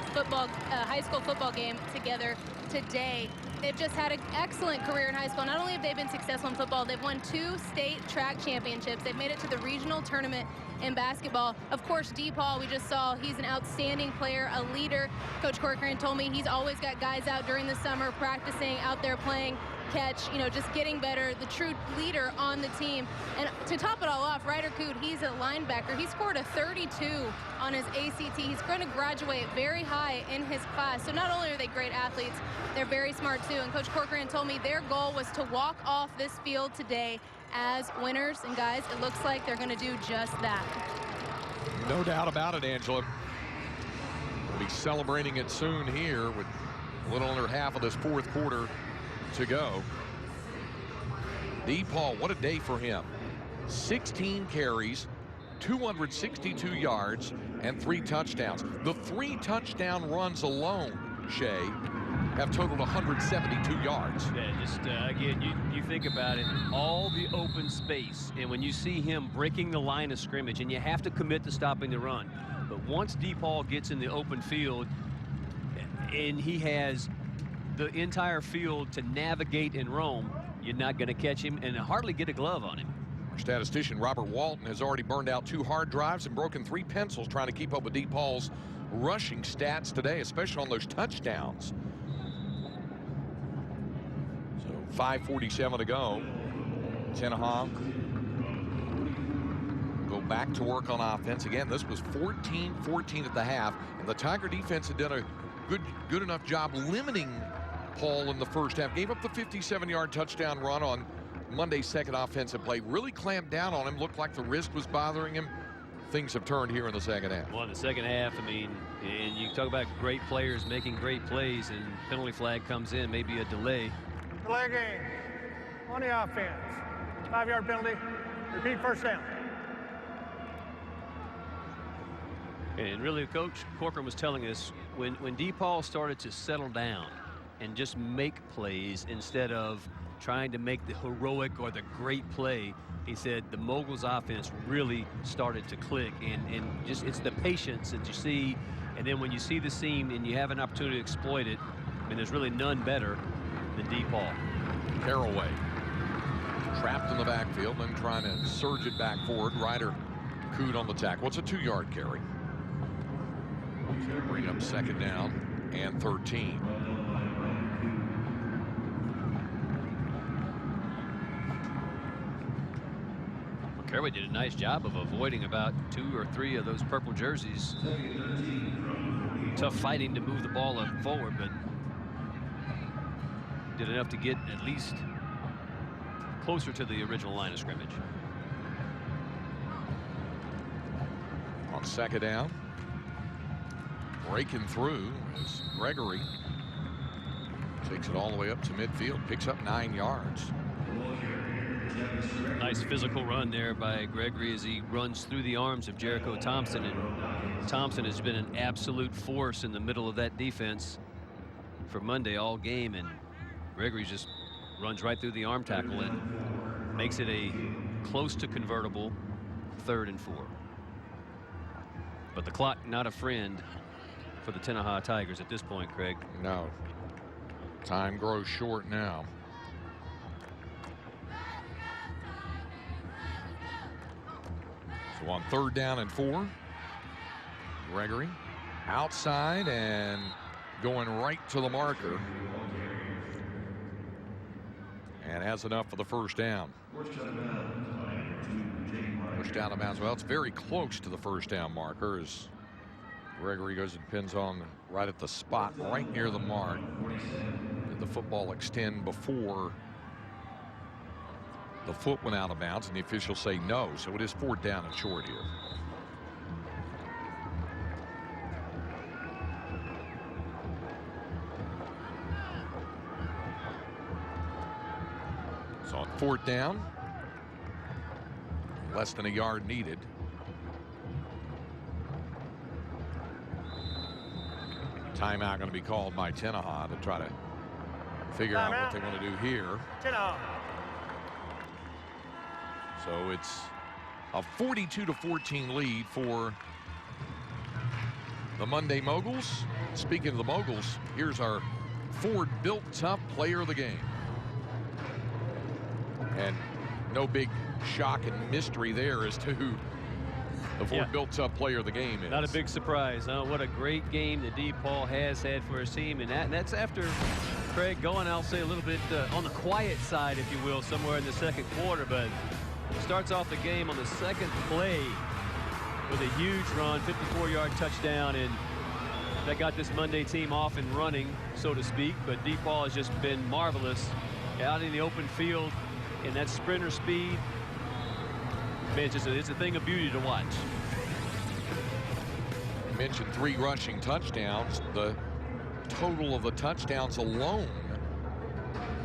high school football game together today. They've just had an excellent career in high school. Not only have they been successful in football, they've won 2 state track championships. They've made it to the regional tournament in basketball. Of course, DePaul, we just saw, he's an outstanding player, a leader. Coach Corcoran told me he's always got guys out during the summer practicing, out there playing. catch, you know, just getting better, the true leader on the team. And to top it all off, Ryder Coote, he's a linebacker. He scored a 32 on his ACT. He's going to graduate very high in his class. So not only are they great athletes, they're very smart too. And Coach Corcoran told me their goal was to walk off this field today as winners. And guys, it looks like they're going to do just that. No doubt about it, Angela. We'll be celebrating it soon here with a little under half of this fourth quarter to go. DePaul, what a day for him. 16 carries, 262 yards, and 3 touchdowns. The 3 touchdown runs alone, Shay, have totaled 172 yards. Yeah, just again, you think about it, all the open space, and when you see him breaking the line of scrimmage, and you have to commit to stopping the run. But once DePaul gets in the open field, and he has the entire field to navigate and roam, you're not going to catch him and hardly get a glove on him. Our statistician Robert Walton has already burned out 2 hard drives and broken 3 pencils trying to keep up with DePaul's rushing stats today, especially on those touchdowns. So 5:47 to go. Tenaha go back to work on offense. Again, this was 14-14 at the half, and the Tiger defense had done a good enough job limiting Paul in the first half. Gave up the 57-yard touchdown run on Monday's second offensive play. Really clamped down on him. Looked like the wrist was bothering him. Things have turned here in the second half. Well, in the second half, I mean, and you talk about great players making great plays, and penalty flag comes in, maybe a delay. Delay game on the offense. 5-yard penalty. Repeat first down. And really, Coach Corcoran was telling us when DePaul started to settle down and just make plays instead of trying to make the heroic or the great play, he said the Moguls offense really started to click, and just it's the patience that you see, and then when you see the seam and you have an opportunity to exploit it, I mean, there's really none better than DePaul. Caraway trapped in the backfield, then trying to surge it back forward. Ryder Coote on the tackle. It's a 2-yard carry. So bring up second down and 13. Caraway did a nice job of avoiding about 2 or 3 of those purple jerseys. Tough fighting to move the ball up forward, but did enough to get at least closer to the original line of scrimmage. On second down, breaking through is Gregory. Takes it all the way up to midfield, picks up 9 yards. Nice physical run there by Gregory as he runs through the arms of Jericho Thompson, and Thompson has been an absolute force in the middle of that defense for Munday all game, and Gregory just runs right through the arm tackle and makes it a close to convertible 3rd and 4. But the clock not a friend for the Tenaha Tigers at this point, Craig. No. Time grows short now. So on 3rd down and 4, Gregory outside and going right to the marker. And has enough for the first down. Pushed out of bounds. Well, it's very close to the first down marker as Gregory goes and pins on right at the spot, right near the mark. Did the football extend before the foot went out of bounds, and the officials say no, so it is 4th down and short here. So on 4th down, less than a yard needed. Timeout going to be called by Tenaha to try to figure out what they want to do here. Tenaha. So it's a 42-14 lead for the Munday Moguls. Speaking of the Moguls, here's our Ford Built Tough Player of the Game. And no big shock and mystery there as to who the Ford Built Tough Player of the Game is. Not a big surprise, huh? What a great game that DePaul has had for his team, and that's after Craig going, I'll say, a little bit on the quiet side, if you will, somewhere in the second quarter, but starts off the game on the second play with a huge run, 54-yard touchdown, and that got this Munday team off and running, so to speak. But DePaul has just been marvelous out in the open field, and that sprinter speed, man, it's a thing of beauty to watch. You mentioned 3 rushing touchdowns. The total of the touchdowns alone,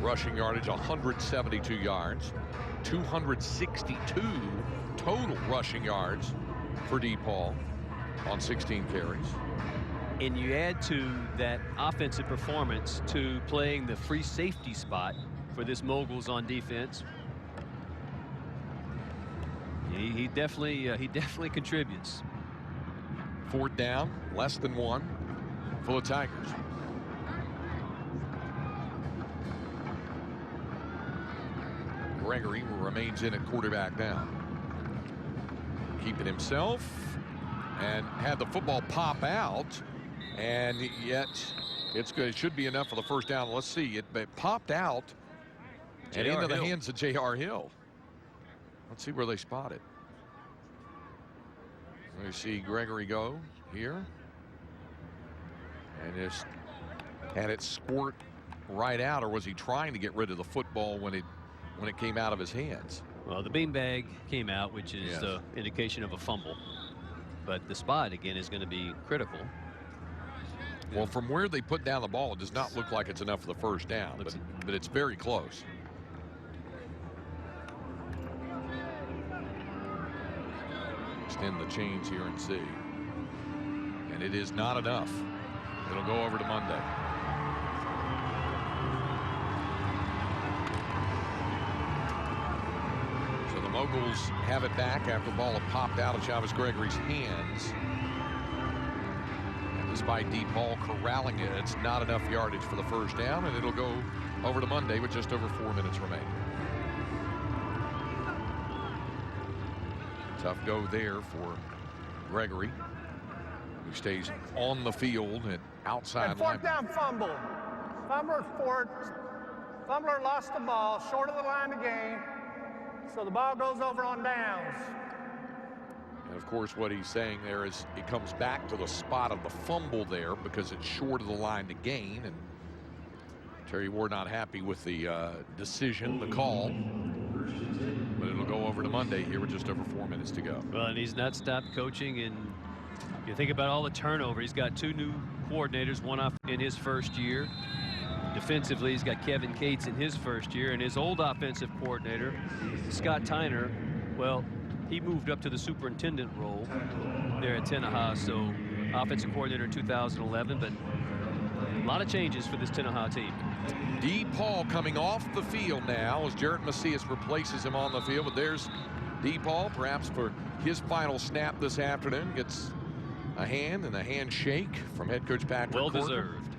rushing yardage 172 yards, 262 total rushing yards for DePaul on 16 carries. And you add to that offensive performance to playing the free safety spot for this Moguls on defense. He definitely contributes. 4th down, less than 1 for the Tigers. Gregory remains in at quarterback now. Keeping himself, and had the football pop out, and yet it's good. It should be enough for the first down. Let's see. It popped out and into the hands of J.R. Hill. Let's see where they spot it. We see Gregory go here, and just had it squirt right out, or was he trying to get rid of the football when it came out of his hands? Well, the beanbag came out, which is the indication of a fumble, but the spot again is going to be critical. Well, from where they put down the ball, it does not look like it's enough for the first down, but it's very close. Extend the chains here and see. And it is not enough. It'll go over to Munday. So the Moguls have it back after the ball had popped out of Chavez Gregory's hands. And despite DePaul corralling it, it's not enough yardage for the first down, and it'll go over to Munday with just over 4 minutes remaining. Tough go there for Gregory, who stays on the field at outside line. 4th down fumble. Fumbler lost the ball short of the line of gain, so the ball goes over on downs. And of course, what he's saying there is it comes back to the spot of the fumble there because it's short of the line to gain. And Terry Ward not happy with the decision, the call. But it'll go over to Munday here with just over 4 minutes to go. Well, and he's not stopped coaching, and you think about all the turnover. He's got 2 new coordinators, one off in his first year. Defensively, he's got Kevin Cates in his first year, and his old offensive coordinator, Scott Tyner, well, he moved up to the superintendent role there at Tenaha, so offensive coordinator in 2011, but a lot of changes for this Tenaha team. DePaul coming off the field now as Jarrett Macias replaces him on the field. But there's DePaul, perhaps for his final snap this afternoon. Gets a hand and a handshake from head coach Patrick Well Corbin. deserved.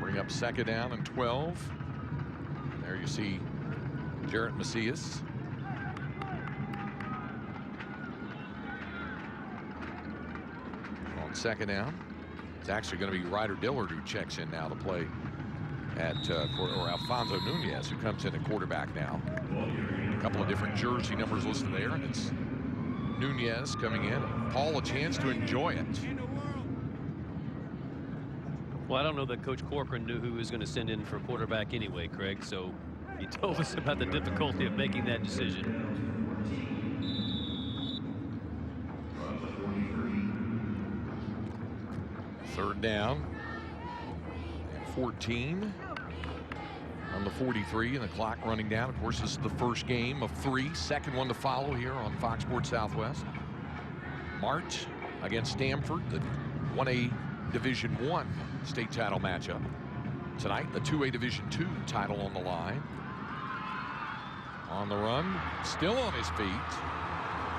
Bring up 2nd down and 12. There you see Jarrett Macias. On 2nd down. It's actually going to be Ryder Dillard who checks in now to play at, or Alfonso Nunez, who comes in at quarterback now. A couple of different jersey numbers listed there, and it's Nunez coming in. Paul, a chance to enjoy it. Well, I don't know that Coach Corcoran knew who he was going to send in for quarterback anyway, Craig, so he told us about the difficulty of making that decision. 3rd down and 14 on the 43, and the clock running down. Of course, this is the first game of 3, second one to follow here on Fox Sports Southwest. March against Stanford, the 1A Division I state title matchup. Tonight, the 2A Division II title on the line. On the run, still on his feet,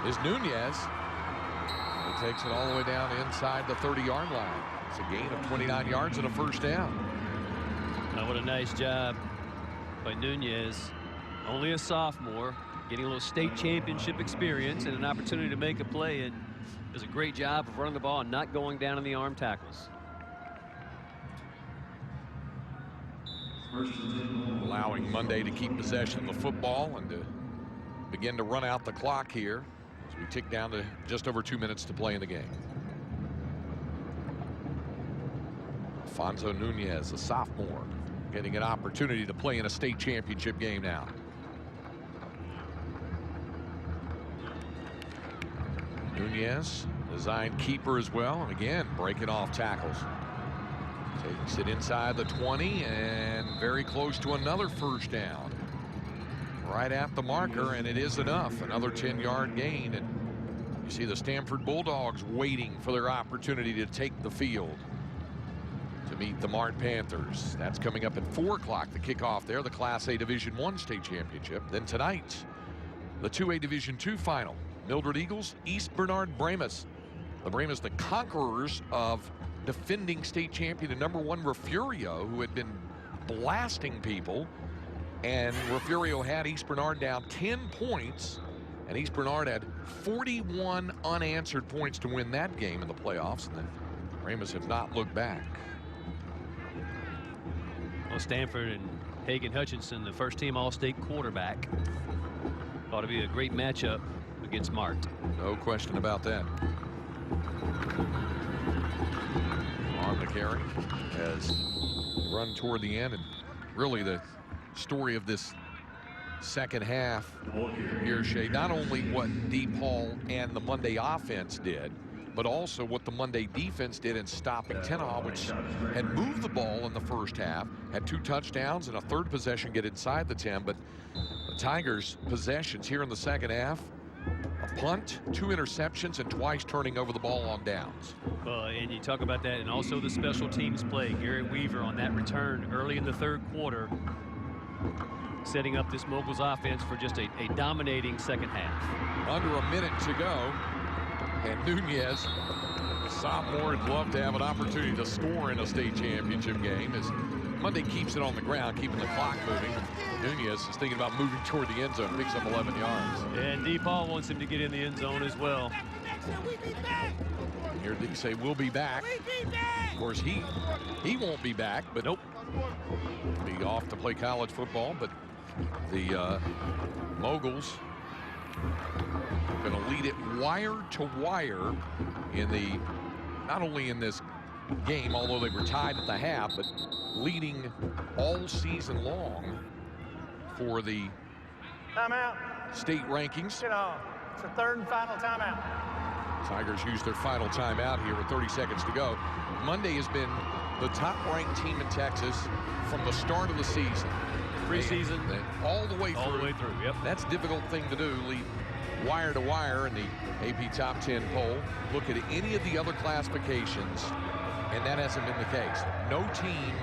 is Nunez. He takes it all the way down inside the 30-yard line. It's a gain of 29 yards and a first down. Now, what a nice job by Nunez. Only a sophomore, getting a little state championship experience and an opportunity to make a play, and does a great job of running the ball and not going down in the arm tackles. allowing Munday to keep possession of the football and to begin to run out the clock here as we tick down to just over 2 minutes to play in the game. Alfonso Nunez, a sophomore, getting an opportunity to play in a state championship game now. Nunez, designed keeper as well, and again breaking off tackles. Takes it inside the 20 and very close to another first down. Right at the marker, and it is enough. Another 10-yard gain, and you see the Stanford Bulldogs waiting for their opportunity to take the field to meet the Mart Panthers. That's coming up at 4 o'clock, the kickoff there, the Class A Division I state championship. Then tonight, the 2A Division II final. Mildred Eagles, East Bernard Brahmas. The Brahmas, the conquerors of defending state champion and #1 Refugio, who had been blasting people. And Refugio had East Bernard down 10 points. And East Bernard had 41 unanswered points to win that game in the playoffs. And the Brahmas have not looked back. Well, Stanford and Hagan Hutchinson, the first team All-State quarterback. Ought to be a great matchup against Mart. No question about that. On the carry has run toward the end, and really the story of this second half here, Shay, not only what DePaul and the Munday offense did, but also what the Munday defense did in stopping Tenaha, which had moved the ball in the first half, had 2 touchdowns and a third possession get inside the 10. But the Tigers' possessions here in the second half, a punt, 2 interceptions, and twice turning over the ball on downs. Well, and you talk about that, and also the special teams play. Garrett Weaver on that return early in the third quarter, setting up this Moguls offense for just a dominating second half. Under a minute to go, and Nunez, sophomore, would love to have an opportunity to score in a state championship game as Munday keeps it on the ground, keeping the clock moving. Nunez is thinking about moving toward the end zone, picks up 11 yards. And DePaul wants him to get in the end zone as well. Here they say, we'll be back. Of course, he won't be back, but nope. Be off to play college football, but the Moguls going to lead it wire to wire in the, not only in this game, although they were tied at the half, but leading all season long for the timeout state rankings. Get on. It's the third and final timeout. Tigers use their final timeout here with 30 seconds to go. Munday has been the top-ranked team in Texas from the start of the season. Preseason. All the way through. All the way through, yep. That's a difficult thing to do, lead wire to wire in the AP Top 10 poll. Look at any of the other classifications, and that hasn't been the case. No team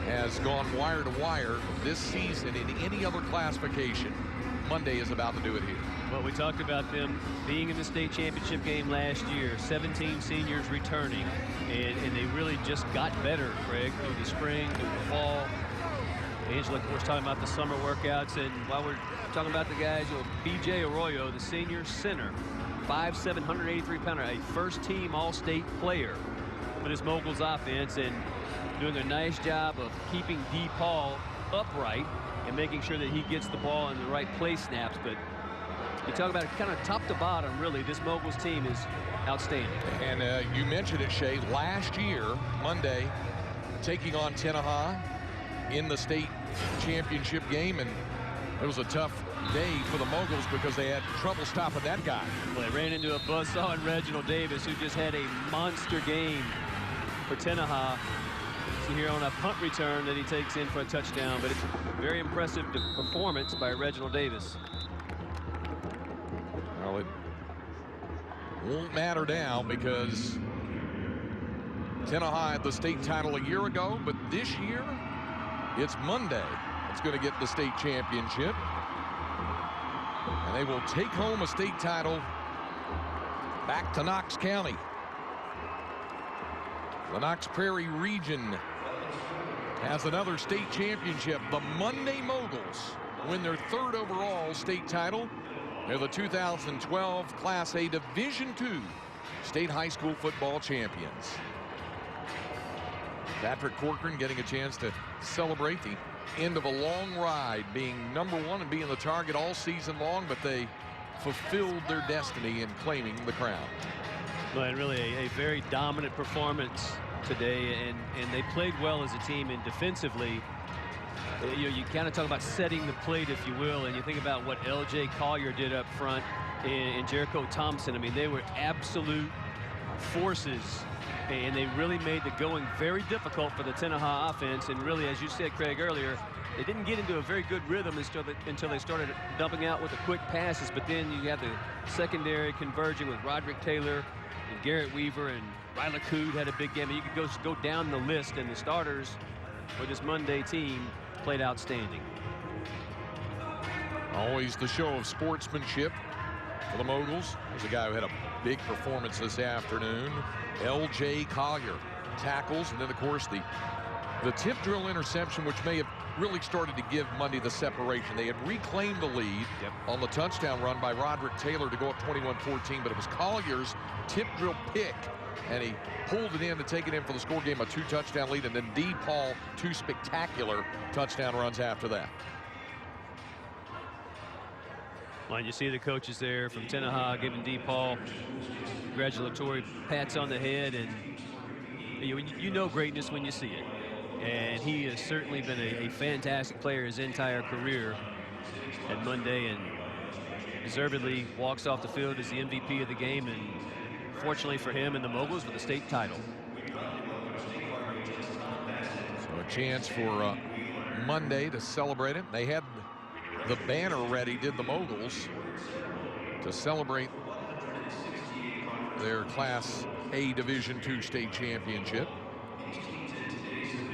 has gone wire to wire this season in any other classification. Munday is about to do it here. Well, we talked about them being in the state championship game last year, 17 seniors returning, and they really just got better, Craig, through the spring, through the fall. Angela, of course, talking about the summer workouts, and while we're talking about the guys, you know, B.J. Arroyo, the senior center, 5'7", 183-pounder, a first-team All-State player for this Moguls offense, and doing a nice job of keeping DePaul upright and making sure that he gets the ball in the right play snaps. But you talk about it kind of top to bottom, really, this Moguls team is outstanding. And you mentioned it, Shay, last year, Munday, taking on Tenaha in the state championship game, and it was a tough day for the Moguls because they had trouble stopping that guy. Well, they ran into a buzzsaw in Reginald Davis, who just had a monster game for Tenaha. See here on a punt return that he takes in for a touchdown, but it's a very impressive performance by Reginald Davis. Well, it won't matter now because Tenaha had the state title a year ago, but this year it's Munday that's going to get the state championship. And they will take home a state title back to Knox County. The Knox Prairie region has another state championship. The Munday Moguls win their 3rd overall state title. They're the 2012 Class A Division II state high school football champions. Patrick Corcoran getting a chance to celebrate the end of a long ride, being #1 and being the target all season long, but they fulfilled their destiny in claiming the crown. Well, and really a very dominant performance today, and they played well as a team, and defensively, you kind of talk about setting the plate, if you will, and you think about what L.J. Collier did up front and Jericho Thompson. I mean, they were absolute forces, and they really made the going very difficult for the Tenaha offense. And really, as you said, Craig, earlier, they didn't get into a very good rhythm until they started dumping out with the quick passes. But then you have the secondary converging with Roderick Taylor and Garrett Weaver, and Ryler Cood had a big game. You could go down the list, and the starters for this Munday team played outstanding. Always the show of sportsmanship for the Moguls. There's a guy who had a big performance this afternoon. L.J. Collier tackles, and then, of course, the tip drill interception, which may have really started to give Munday the separation. They had reclaimed the lead on the touchdown run by Roderick Taylor to go up 21-14, but it was Collier's tip drill pick, and he pulled it in to take it in for the score, game a 2-touchdown lead, and then D. Paul 2 spectacular touchdown runs after that. Well, and you see the coaches there from Tenaha giving D. Paul congratulatory pats on the head, and you know greatness when you see it. And he has certainly been a fantastic player his entire career at Munday, and deservedly walks off the field as the MVP of the game, and fortunately for him and the Moguls with the state title. So a chance for Munday to celebrate it. They had the banner ready, did the Moguls, to celebrate their Class A Division II state championship.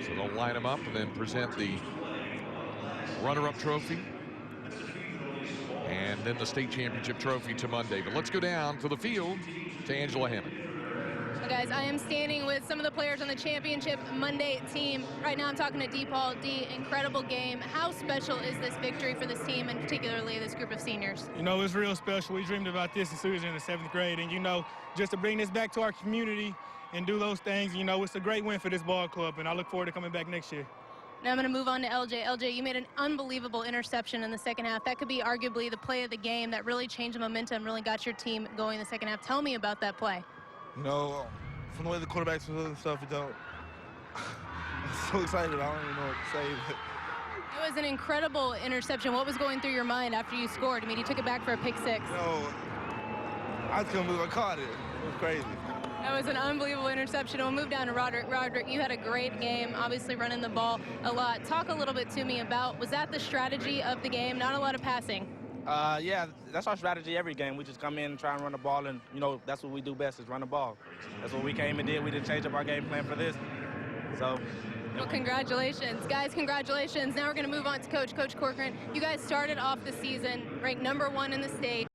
So they'll line them up and then present the runner-up trophy and then the state championship trophy to Munday. But let's go down to the field to Angela Hammond. Well, guys, I am standing with some of the players on the championship Munday team. Right now I'm talking to D. Paul. D, incredible game. How special is this victory for this team, and particularly this group of seniors? You know, it's real special. We dreamed about this as soon as in the 7th grade, and, you know, just to bring this back to our community and do those things, you know, it's a great win for this ball club, and I look forward to coming back next year. Now I'm going to move on to LJ. LJ, you made an unbelievable interception in the second half. That could be arguably the play of the game that really changed the momentum, really got your team going in the second half. Tell me about that play. You know, from the way the quarterbacks were and stuff, I'm so excited. I don't even know what to say. It was an incredible interception. What was going through your mind after you scored? I mean, you took it back for a pick six. You know, I just couldn't believe I caught it. It was crazy. That was an unbelievable interception. We'll move down to Roderick. Roderick, you had a great game, obviously running the ball a lot. Talk a little bit to me about, was that the strategy of the game? Not a lot of passing. Yeah, that's our strategy every game. We just come in and try and run the ball, and, you know, that's what we do best is run the ball. That's what we came and did. We didn't change up our game plan for this. So. Well, congratulations. Guys, congratulations. Now we're going to move on to Coach Corcoran. You guys started off the season ranked #1 in the state.